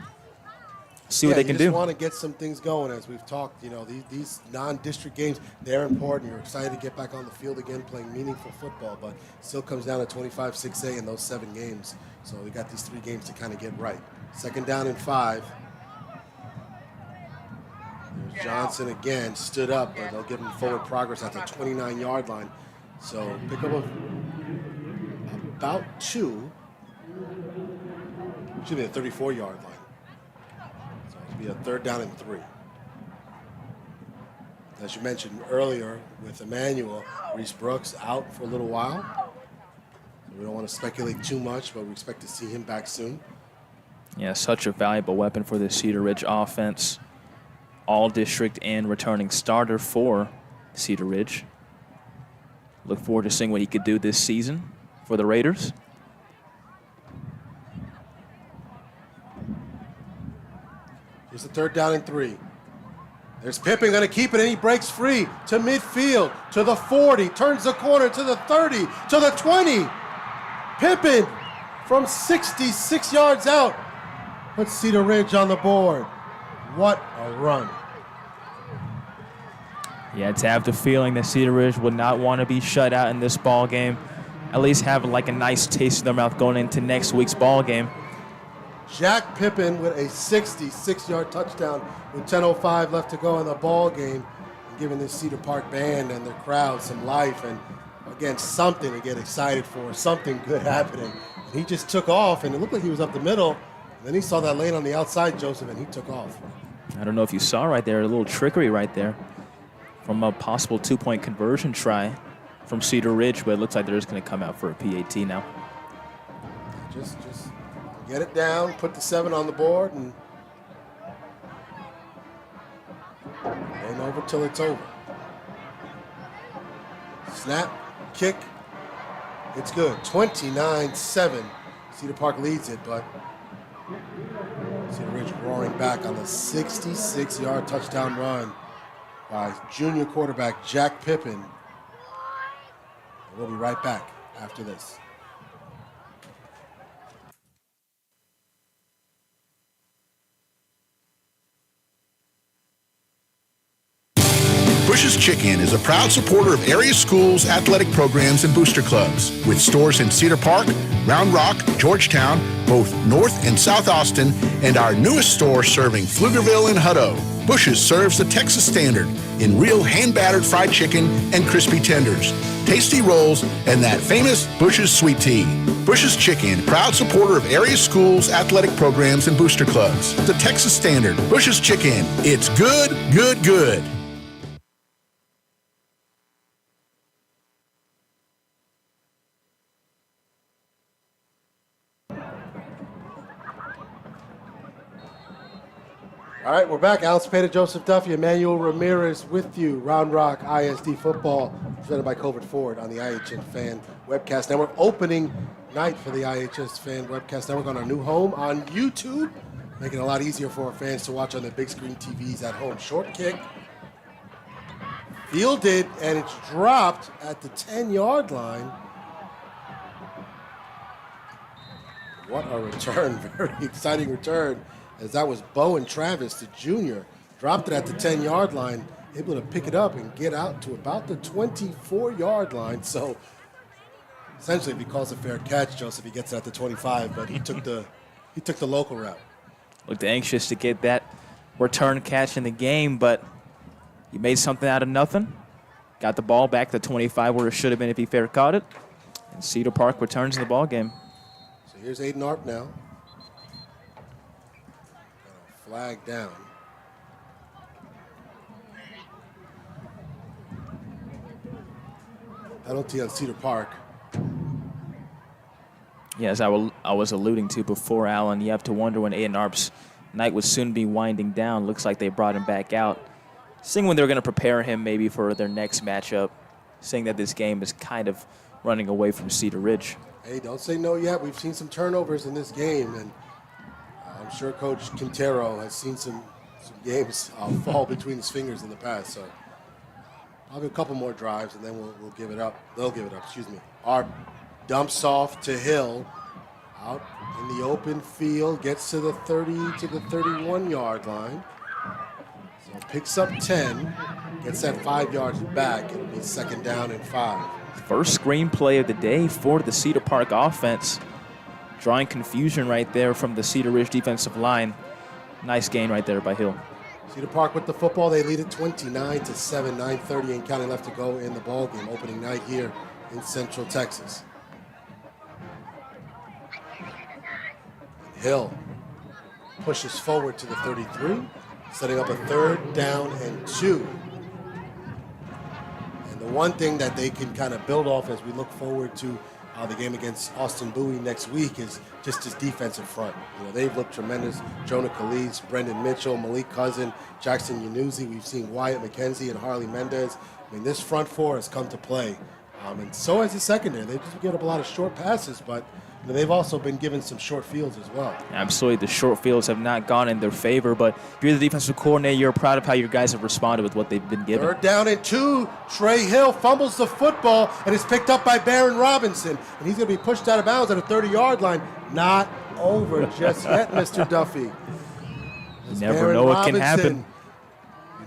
S3: See what they can do.
S2: You just want to get some things going, as we've talked. You know, these non-district games, they're important. You're excited to get back on the field again, playing meaningful football, but still comes down to 25-6A in those 7 games. So we got these 3 games to kind of get right. 2nd down and 5. There's Johnson again, stood up, but they'll give him forward progress at the 29-yard line. So pick up about 2. Should be a 34-yard line. So it'll be a 3rd down and 3. As you mentioned earlier with Emmanuel, Reese Brooks out for a little while. So we don't want to speculate too much, but we expect to see him back soon.
S3: Yeah, such a valuable weapon for the Cedar Ridge offense. All district and returning starter for Cedar Ridge. Look forward to seeing what he could do this season for the Raiders.
S2: Here's the 3rd down and 3. There's Pippen, going to keep it, and he breaks free to midfield, to the 40, turns the corner to the 30, to the 20. Pippen from 66 yards out puts Cedar Ridge on the board. What a run.
S3: Yeah, to have the feeling that Cedar Ridge would not want to be shut out in this ball game. At least have like a nice taste in their mouth going into next week's ball game.
S2: Jack Pippen with a 66-yard touchdown with 10:05 left to go in the ball game, and giving this Cedar Park band and their crowd some life, and again, something to get excited for, something good happening. And he just took off, and it looked like he was up the middle, and then he saw that lane on the outside, Joseph, and he took off.
S3: I don't know if you saw right there, a little trickery right there from a possible 2-point conversion try from Cedar Ridge, but it looks like they're just going to come out for a PAT now.
S2: Just get it down, put the 7 on the board, and ain't over till it's over. Snap, kick, it's good. 29-7. Cedar Park leads it, but Cedar Ridge roaring back on the 66-yard touchdown run by junior quarterback Jack Pippen. We'll be right back after this.
S1: Bush's Chicken is a proud supporter of area schools, athletic programs, and booster clubs. With stores in Cedar Park, Round Rock, Georgetown, both North and South Austin, and our newest store serving Pflugerville and Hutto. Bush's serves the Texas standard in real hand-battered fried chicken and crispy tenders, tasty rolls, and that famous Bush's sweet tea. Bush's Chicken, proud supporter of area schools, athletic programs, and booster clubs. The Texas standard, Bush's Chicken. It's good, good, good.
S2: All right, we're back. Alan Cepeda, Joseph Duffy, Emmanuel Ramirez with you. Round Rock ISD football presented by Covert Ford on the iHSFAN Webcast Network. Opening night for the iHSFAN Webcast Network on our new home on YouTube, making it a lot easier for our fans to watch on their big screen TVs at home. Short kick, fielded, and it's dropped at the 10-yard line. What a return, very exciting return. As that was Bowen Travis, the junior, dropped it at the 10-yard line, able to pick it up and get out to about the 24-yard line. So essentially, if he calls a fair catch, Joseph, he gets it at the 25, but he took the local route.
S3: Looked anxious to get that return catch in the game, but he made something out of nothing. Got the ball back to 25 where it should have been if he fair caught it. And Cedar Park returns in the ball game.
S2: So here's Aiden Arp now. Flag down. Penalty on Cedar Park.
S3: Yeah, as I was alluding to before, Alan, you have to wonder when Aiden Arp's night would soon be winding down. Looks like they brought him back out. Seeing when they're going to prepare him maybe for their next matchup, seeing that this game is kind of running away from Cedar Ridge.
S2: Hey, don't say no yet. We've seen some turnovers in this game, and I'm sure Coach Quintero has seen some games fall between his fingers in the past. So I'll have a couple more drives, and then we'll give it up. They'll give it up, excuse me. Arp dumps off to Hill. Out in the open field, gets to the 30 to the 31-yard line. So picks up 10, gets that 5 yards back. It'll be second down and 5.
S3: First screen play of the day for the Cedar Park offense. Drawing confusion right there from the Cedar Ridge defensive line. Nice gain right there by Hill.
S2: Cedar Park with the football. They lead it 29-7, 9:30 and counting left to go in the ball game. Opening night here in Central Texas. Hill pushes forward to the 33, setting up a 3rd down and 2. And the one thing that they can kind of build off as we look forward to the game against Austin Bowie next week is just his defensive front. You know, they've looked tremendous. Jonah Calise, Brendan Mitchell, Malik Cousin, Jackson Yanuzi. We've seen Wyatt McKenzie and Harley Mendez. I mean, this front four has come to play. And so has the secondary. They just get up a lot of short passes, but you know, they've also been given some short fields as well.
S3: Absolutely. The short fields have not gone in their favor, but if you're the defensive coordinator, you're proud of how your guys have responded with what they've been given.
S2: 3rd down and 2. Trey Hill fumbles the football and is picked up by Barron Robinson. And he's going to be pushed out of bounds at a 30-yard line. Not over just yet, Mr. Duffy.
S3: You never know what can happen.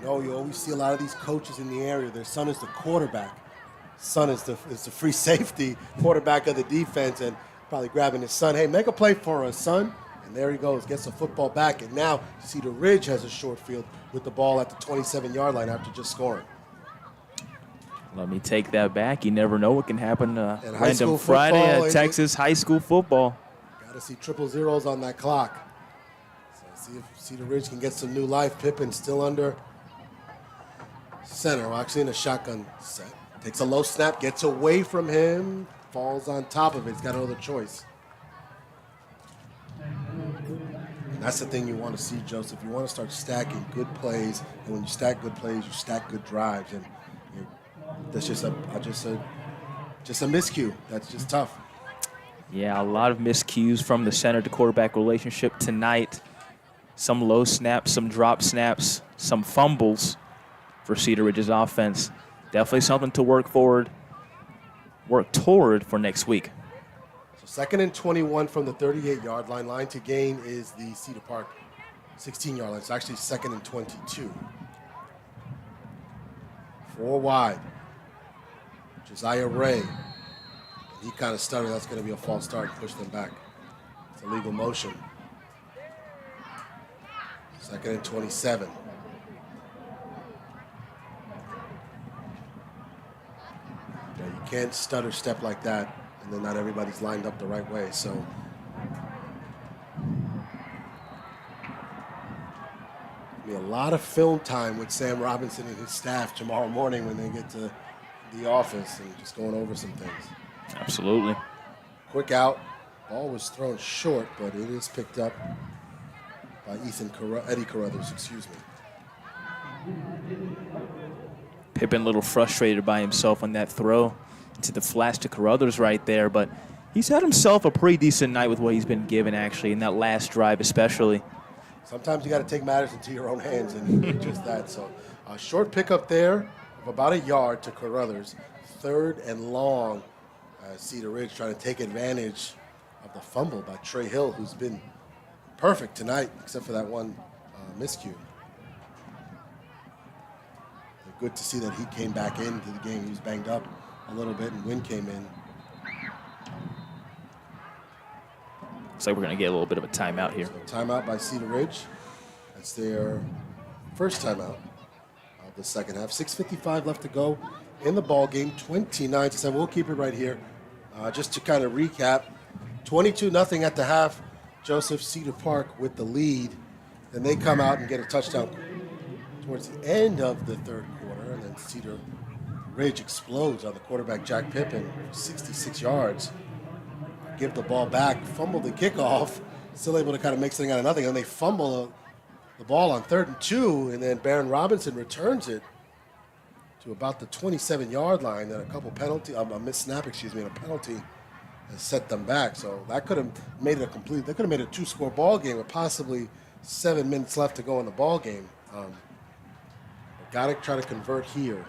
S2: You know, you always see a lot of these coaches in the area. Their son is the quarterback. Son is the free safety, quarterback of the defense, and probably grabbing his son. Hey, make a play for us, son. And there he goes, gets the football back. And now Cedar Ridge has a short field with the ball at the 27-yard line after just scoring.
S3: Let me take that back. You never know what can happen. Random
S2: football,
S3: Friday at Texas high school football.
S2: Got to see triple zeros on that clock. So see if Cedar Ridge can get some new life. Pippin still under center. Well, actually in a shotgun set. Takes a low snap, gets away from him, falls on top of it. He's got no other choice. And that's the thing you want to see, Joseph. You want to start stacking good plays, and when you stack good plays, you stack good drives. And that's just a miscue. That's just tough.
S3: Yeah, a lot of miscues from the center to quarterback relationship tonight. Some low snaps, some drop snaps, some fumbles for Cedar Ridge's offense. Definitely something to work toward for next week.
S2: So 2nd and 21 from the 38-yard line. Line to gain is the Cedar Park 16-yard line. It's actually 2nd and 22. 4 wide. Josiah Ray. He kind of stuttered. That's going to be a false start. Push them back. It's a legal motion. 2nd and 27. Yeah, you can't stutter step like that, and then not everybody's lined up the right way. So be a lot of film time with Sam Robinson and his staff tomorrow morning when they get to the office and just going over some things.
S3: Absolutely.
S2: Quick out. Ball was thrown short, but it is picked up by Eddie Carruthers, excuse me.
S3: Pippen a little frustrated by himself on that throw to the flash to Carruthers right there, but he's had himself a pretty decent night with what he's been given, actually, in that last drive especially.
S2: Sometimes you got to take matters into your own hands, and he did just that. So a short pickup there of about a yard to Carruthers. 3rd and long. Cedar Ridge trying to take advantage of the fumble by Trey Hill, who's been perfect tonight, except for that one miscue. Good to see that he came back into the game. He was banged up a little bit, and Wynn came in.
S3: Looks like we're going to get a little bit of a timeout here.
S2: So timeout by Cedar Ridge. That's their first timeout of the second half. 6:55 left to go in the ball game. 29-7. We'll keep it right here. Just to kind of recap, 22-0 at the half. Joseph, Cedar Park with the lead. Then they come out and get a touchdown towards the end of the third quarter, and then Cedar Ridge explodes on the quarterback, Jack Pippen, 66 yards. Give the ball back, fumble the kickoff, still able to kind of make something out of nothing, and they fumble the ball on 3rd and 2, and then Baron Robinson returns it to about the 27-yard line. Then a couple penalty, a missed snap, and a penalty has set them back. So that could have made it they could have made a 2-score ball game with possibly 7 minutes left to go in the ball game. Got to try to convert here.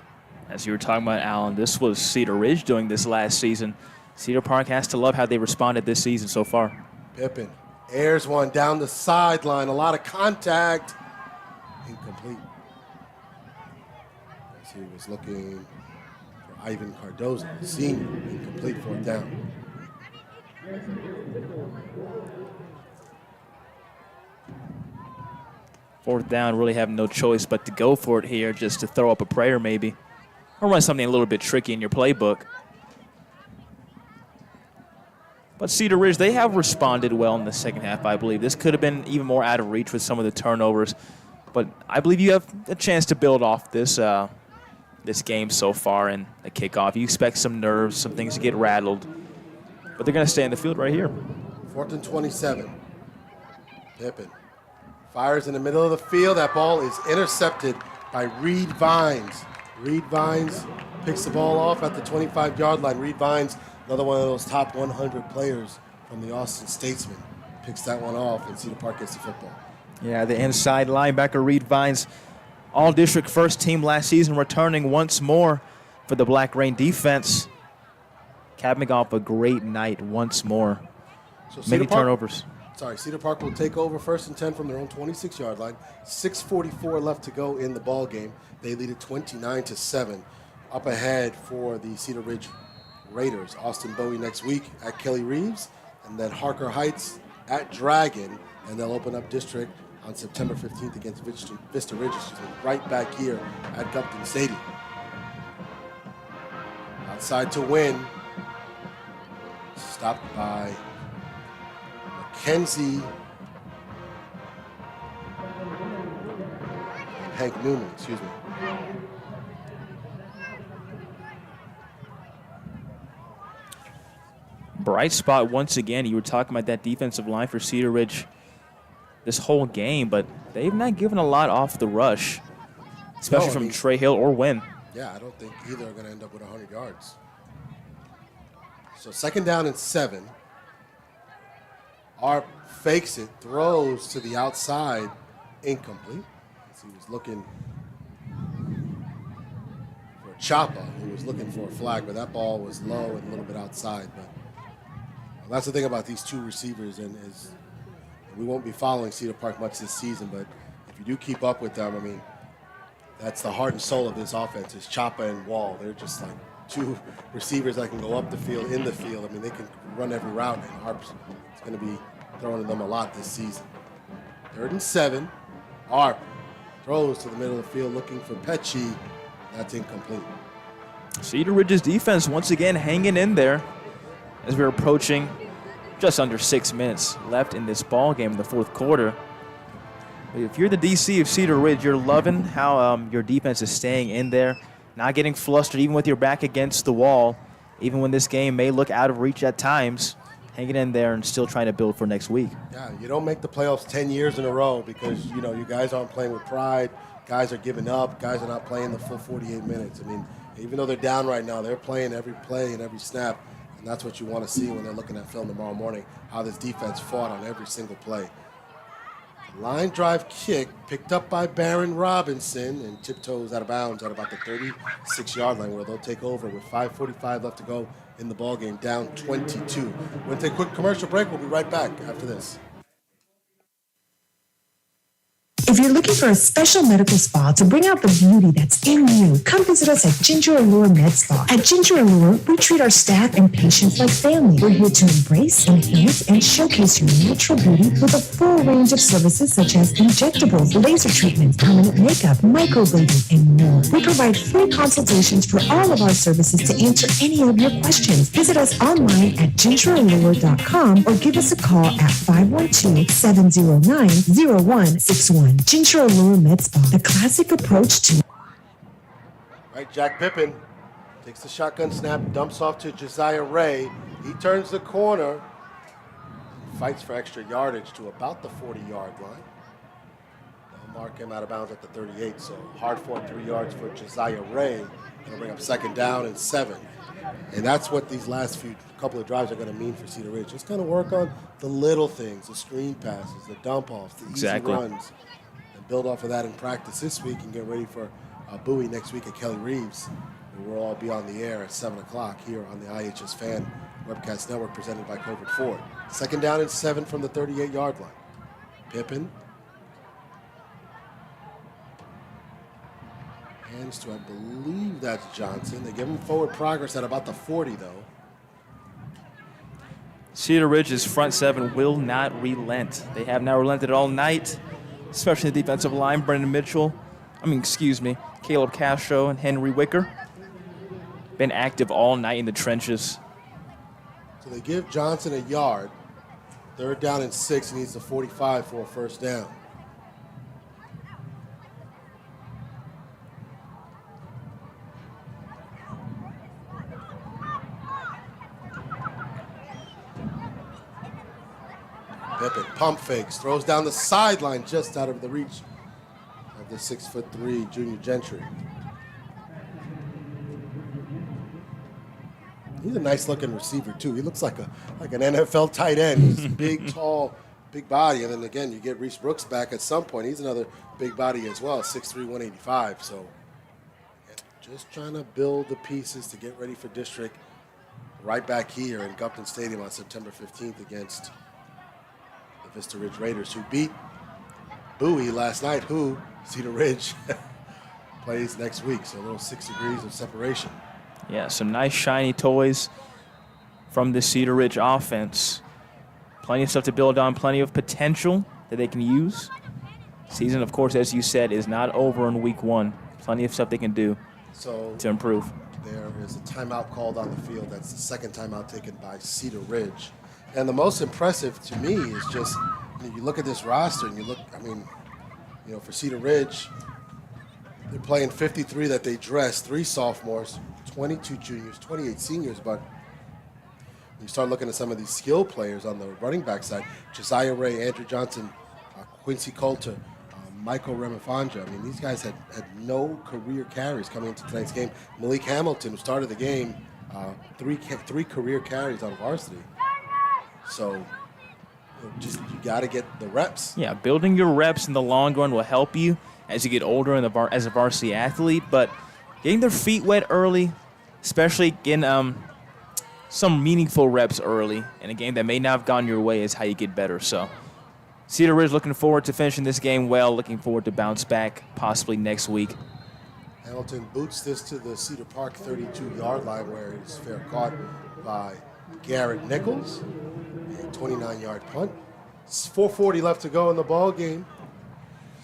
S3: As you were talking about, Alan, this was Cedar Ridge doing this last season. Cedar Park has to love how they responded this season so far.
S2: Pippen airs one down the sideline. A lot of contact. Incomplete. As he was looking for Ivan Cardozo, the senior. Incomplete, 4th down.
S3: Fourth down, really have no choice but to go for it here, just to throw up a prayer maybe. Or run something a little bit tricky in your playbook. But Cedar Ridge, they have responded well in the second half, I believe. This could have been even more out of reach with some of the turnovers. But I believe you have a chance to build off this this game so far in the kickoff. You expect some nerves, some things to get rattled. But they're going to stay in the field right here.
S2: 4th and 27. Pippen fires in the middle of the field. That ball is intercepted by Reed Vines. Reed Vines picks the ball off at the 25-yard line. Reed Vines, another one of those top 100 players from the Austin Statesman, picks that one off, and Cedar Park gets the football.
S3: Yeah, the inside linebacker, Reed Vines, all-district first team last season, returning once more for the Black Rain defense. Capping off a great night once more.
S2: So
S3: Many turnovers.
S2: Cedar Park will take over 1st and 10 from their own 26-yard line. 6:44 left to go in the ball game. They lead it 29-7. Up ahead for the Cedar Ridge Raiders. Austin Bowie next week at Kelly Reeves, and then Harker Heights at Dragon, and they'll open up district on September 15th against Vista Ridge, right back here at Gupton Stadium. Outside to win. Stopped by Mackenzie Hank Newman, excuse me.
S3: Bright spot once again. You were talking about that defensive line for Cedar Ridge this whole game, but they've not given a lot off the rush, especially from Trey Hill or Wynn.
S2: Yeah, I don't think either are going to end up with 100 yards. So 2nd down and 7. Arp fakes it, throws to the outside, incomplete. As he was looking for Chapa, who was looking for a flag, but that ball was low and a little bit outside. But that's the thing about these two receivers, and is we won't be following Cedar Park much this season, but if you do keep up with them, I mean, That's the heart and soul of this offense is Choppa and Wall. They're just like two receivers that can go up the field, in the field. I mean, they can run every route, and Harp's is going to be throwing to them a lot this season. 3rd and 7. Harp throws to the middle of the field looking for Pecci. That's incomplete.
S3: Cedar Ridge's defense once again hanging in there as we're approaching just under 6 minutes left in this ball game in the 4th quarter. If you're the DC of Cedar Ridge, you're loving how your defense is staying in there, not getting flustered even with your back against the wall, even when this game may look out of reach at times, hanging in there and still trying to build for next week.
S2: Yeah, you don't make the playoffs 10 years in a row because, you know, you guys aren't playing with pride. Guys are giving up. Guys are not playing the full 48 minutes. I mean, even though they're down right now, they're playing every play and every snap, and that's what you want to see when they're looking at film tomorrow morning, how this defense fought on every single play. Line drive kick picked up by Baron Robinson and tiptoes out of bounds at about the 36-yard line where they'll take over with 5:45 left to go in the ballgame, down 22. We're going to take a quick commercial break. We'll be right back after this.
S4: If you're looking for a special medical spa to bring out the beauty that's in you, come visit us at Ginger Allure Med Spa. At Ginger Allure, we treat our staff and patients like family. We're here to embrace, enhance, and showcase your natural beauty with a full range of services such as injectables, laser treatments, permanent makeup, microblading, and more. We provide free consultations for all of our services to answer any of your questions. Visit us online at gingerallure.com or give us a call at 512-709-0161. Ginger Allure Med Spa, the classic approach to...
S2: Right, Jack Pippen takes the shotgun snap, dumps off to Josiah Ray. He turns the corner, fights for extra yardage to about the 40-yard line. They'll mark him out of bounds at the 38, so hard fought 3 yards for Josiah Ray. Going to bring up 2nd down and 7. And that's what these last couple of drives are going to mean for Cedar Ridge. Just going to work on the little things, the screen passes, the dump-offs, the easy runs. Build off of that in practice this week and get ready for Bowie next week at Kelly Reeves. We'll all be on the air at 7 o'clock here on the iHSFAN Webcast Network presented by Covert Ford. 2nd down and 7 from the 38-yard line. Pippen. Hands to, I believe that's Johnson. They give him forward progress at about the 40, though.
S3: Cedar Ridge's front 7 will not relent. They have not relented all night, especially the defensive line. Caleb Castro and Henry Wicker. Been active all night in the trenches.
S2: So they give Johnson a yard. 3rd down and 6. He needs the 45 for a 1st down. Pippen pump fakes, throws down the sideline just out of the reach of the 6'3" Junior Gentry. He's a nice-looking receiver too. He looks like an NFL tight end. He's big, tall, big body, and then again you get Reese Brooks back at some point. He's another big body as well, 6'3", 185. So just trying to build the pieces to get ready for district right back here in Gupton Stadium on September 15th against the Vista Ridge Raiders, who beat Bowie last night, who Cedar Ridge plays next week. So a little 6 degrees of separation.
S3: Yeah, some nice shiny toys from the Cedar Ridge offense. Plenty of stuff to build on, plenty of potential that they can use. Season, of course, as you said, is not over in week 1. Plenty of stuff they can do to improve.
S2: There is a timeout called on the field. That's the 2nd timeout taken by Cedar Ridge. And the most impressive to me is just, you look at this roster and you look, for Cedar Ridge, they're playing 53 that they dressed, 3 sophomores, 22 juniors, 28 seniors. But when you start looking at some of these skill players on the running back side, Josiah Ray, Andrew Johnson, Quincy Coulter, Michael Remifanja. These guys had no career carries coming into tonight's game. Malik Hamilton, who started the game, 3 career carries on varsity. So you got to get the reps.
S3: Yeah, building your reps in the long run will help you as you get older as a varsity athlete. But getting their feet wet early, especially getting some meaningful reps early in a game that may not have gone your way, is how you get better. So Cedar Ridge looking forward to finishing this game well, looking forward to bounce back possibly next week
S2: Hamilton boots this to the Cedar Park 32-yard line where it is fair caught by Garrett Nichols. A 29-yard punt. It's 4:40 left to go in the ball game.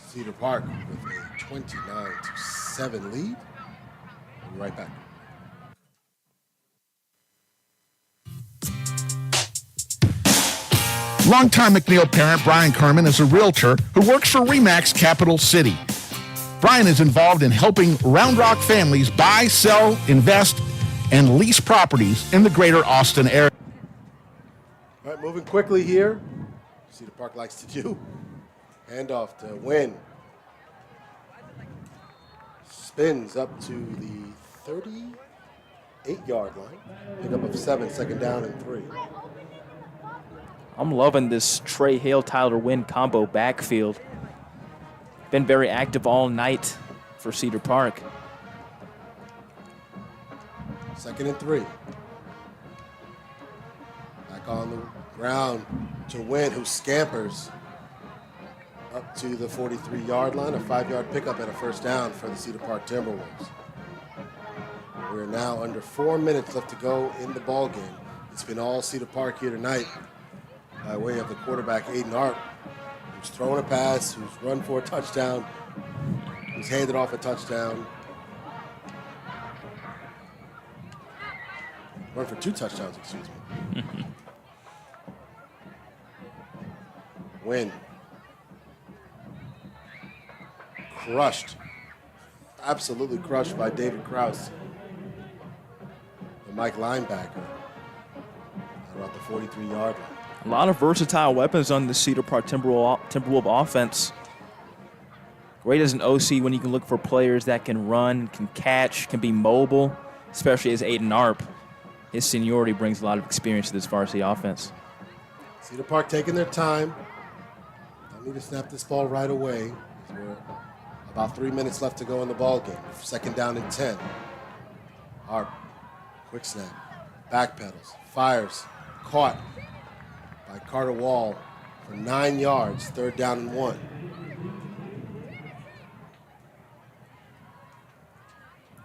S2: Cedar Park with a 29-7 lead. We'll be right back.
S1: Longtime MacLeod parent Brian Kerman is a realtor who works for RE/MAX Capital City. Brian is involved in helping Round Rock families buy, sell, invest, and lease properties in the greater Austin area.
S2: All right, moving quickly here. Cedar Park likes to do. Handoff to Wynn. Spins up to the 38-yard line. Pickup of 7, second down and 3.
S3: I'm loving this Trey Hale, Tyler Wynn combo backfield. Been very active all night for Cedar Park.
S2: Second and 3. Back on the ground to Wynn, who scampers up to the 43-yard line. A 5-yard pickup and a first down for the Cedar Park Timberwolves. We're now under 4 minutes left to go in the ball game. It's been all Cedar Park here tonight by way of the quarterback, Aiden Hart, who's thrown a pass, who's run for a touchdown, who's handed off a touchdown. Run for 2 touchdowns, excuse me. Win. Crushed. Absolutely crushed by David Krause, the Mike linebacker, at about the 43-yard line.
S3: A lot of versatile weapons on the Cedar Park Timberwolf offense. Great as an OC when you can look for players that can run, can catch, can be mobile, especially as Aiden Arp. His seniority brings a lot of experience to this varsity offense.
S2: Cedar Park taking their time. Don't need to snap this ball right away. We're about 3 minutes left to go in the ball game. Second down and 10. Arp, quick snap, backpedals, fires, caught by Carter Wall for 9 yards, third down and 1.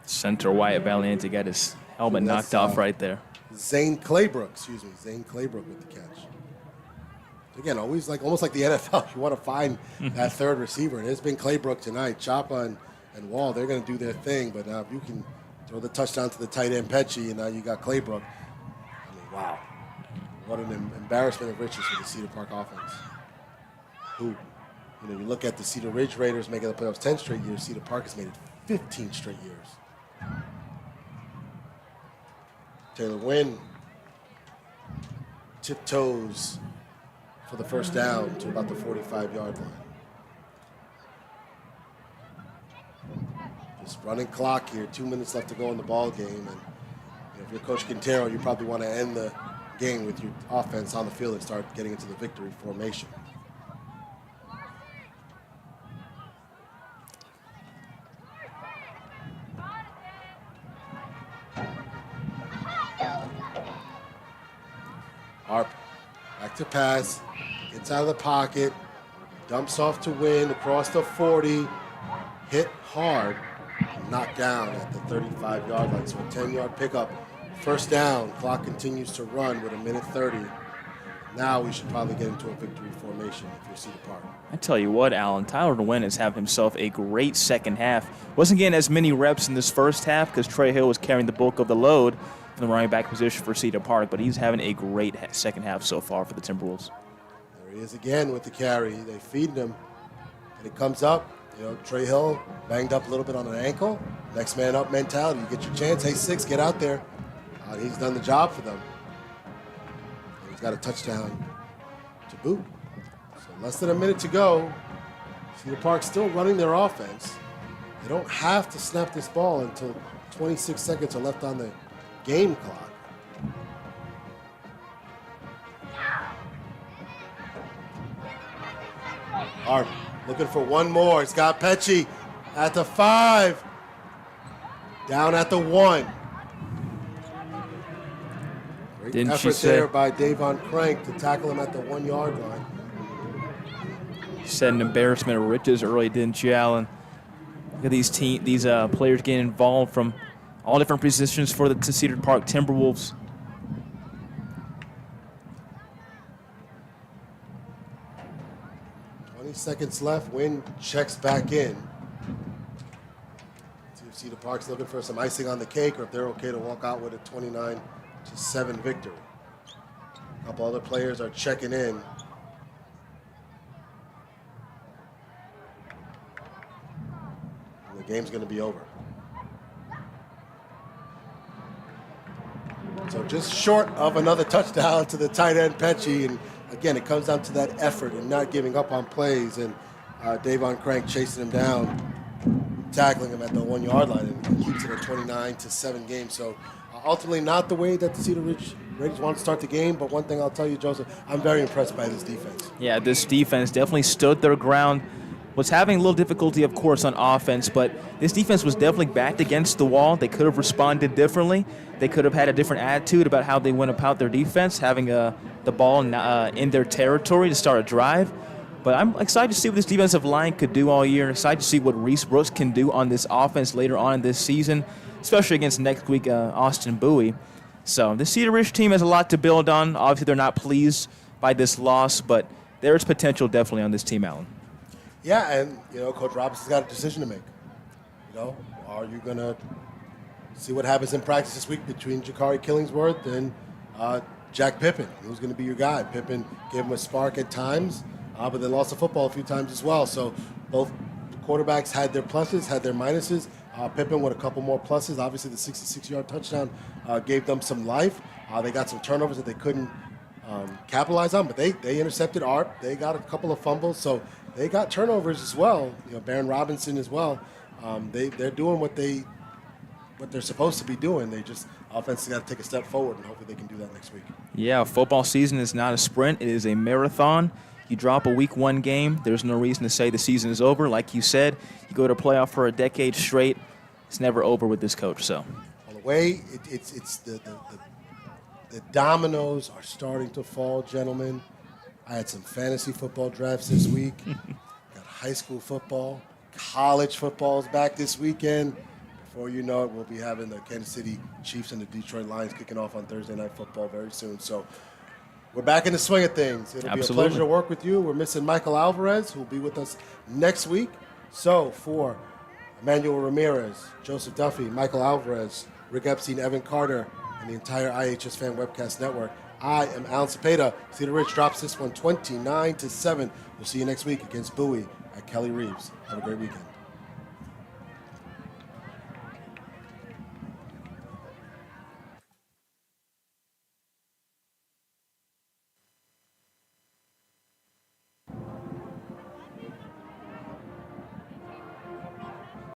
S3: Center Wyatt Valiente got his helmet knocked off right there.
S2: Zane Claybrook with the catch. Again, always almost like the NFL. You want to find that third receiver, and it's been Claybrook tonight. Chapa and Wall, they're going to do their thing, but if you can throw the touchdown to the tight end Pecci, and now you got Claybrook. I mean, wow. What an embarrassment of riches for the Cedar Park offense. Who, you look at the Cedar Ridge Raiders making the playoffs 10 straight years. Cedar Park has made it 15 straight years. Taylor Wynn tiptoes for the first down to about the 45-yard line. Just running clock here, 2 minutes left to go in the ball game, and if you're Coach Quintero, you probably want to end the game with your offense on the field and start getting into the victory formation. Harp, back to pass, gets out of the pocket, dumps off to Win across the 40, hit hard, knocked down at the 35-yard line. So a 10-yard pickup, first down. Clock continues to run with 1:30. Now we should probably get into a victory formation if you're Cedar Park.
S3: I tell you what, Alan, Tyler Nguyen has had himself a great second half. Wasn't getting as many reps in this first half because Trey Hill was carrying the bulk of the load from the running back position for Cedar Park, but he's having a great second half so far for the Timberwolves.
S2: There he is again with the carry. They feed him, and it comes up. Trey Hill banged up a little bit on an ankle. Next man up mentality. You get your chance. Hey, 6, get out there. He's done the job for them. And he's got a touchdown to boot. So less than a minute to go. Cedar Park still running their offense. They don't have to snap this ball until 26 seconds are left on the game clock. Harp looking for one more. It's got Pecci at the 5. Down at the 1. Great
S3: Didn't
S2: effort
S3: she say
S2: there by Davon Crank to tackle him at the 1-yard line.
S3: You said an embarrassment of riches early, didn't you, Alan? Look at these players getting involved from all different positions for the Cedar Park Timberwolves.
S2: Seconds left. Wynn checks back in. See if Cedar Park's looking for some icing on the cake, or if they're okay to walk out with a 29-7 victory. A couple other players are checking in. And the game's going to be over. So just short of another touchdown to the tight end, Pecci, and again, it comes down to that effort and not giving up on plays, and Davon Crank chasing him down, tackling him at the 1 yard line, and keeps it a 29-7 game. So ultimately not the way that the Cedar Ridge Raiders want to start the game, but one thing I'll tell you, Joseph, I'm very impressed by this defense.
S3: Yeah, this defense definitely stood their ground. Was having a little difficulty, of course, on offense, but this defense was definitely backed against the wall. They could have responded differently. They could have had a different attitude about how they went about their defense, having the ball in their territory to start a drive. But I'm excited to see what this defensive line could do all year. Excited to see what Reese Brooks can do on this offense later on in this season, especially against next week Austin Bowie. So the Cedar Ridge team has a lot to build on. Obviously, they're not pleased by this loss, but there's potential definitely on this team, Alan.
S2: Yeah, and, Coach Robinson's got a decision to make. Are you going to see what happens in practice this week between Jakari Killingsworth and Jack Pippen? Who's going to be your guy? Pippen gave him a spark at times, but then lost the football a few times as well. So both quarterbacks had their pluses, had their minuses. Pippen with a couple more pluses. Obviously, the 66-yard touchdown gave them some life. They got some turnovers that they couldn't capitalize on, but they intercepted Art. They got a couple of fumbles, so they got turnovers as well. Baron Robinson as well. They're doing what they're supposed to be doing. They just offense got to take a step forward, and hopefully they can do that next week.
S3: Yeah, football season is not a sprint. It is a marathon. You drop a week 1 game, there's no reason to say the season is over. Like you said, you go to playoff for a decade straight. It's never over with this coach. So,
S2: on the way, it's the dominoes are starting to fall, gentlemen. I had some fantasy football drafts this week. Got high school football, college football's back this weekend. Before you know it, we'll be having the Kansas City Chiefs and the Detroit Lions kicking off on Thursday Night Football very soon. So we're back in the swing of things. It'll be a pleasure to work with you. We're missing Michael Alvarez, who will be with us next week. So for Emmanuel Ramirez, Joseph Duffy, Michael Alvarez, Rick Epstein, Evan Carter, and the entire iHSFAN Webcast Network, I am Alan Cepeda. Cedar Ridge drops this one 29-7. We'll see you next week against Bowie at Kelly Reeves. Have a great weekend.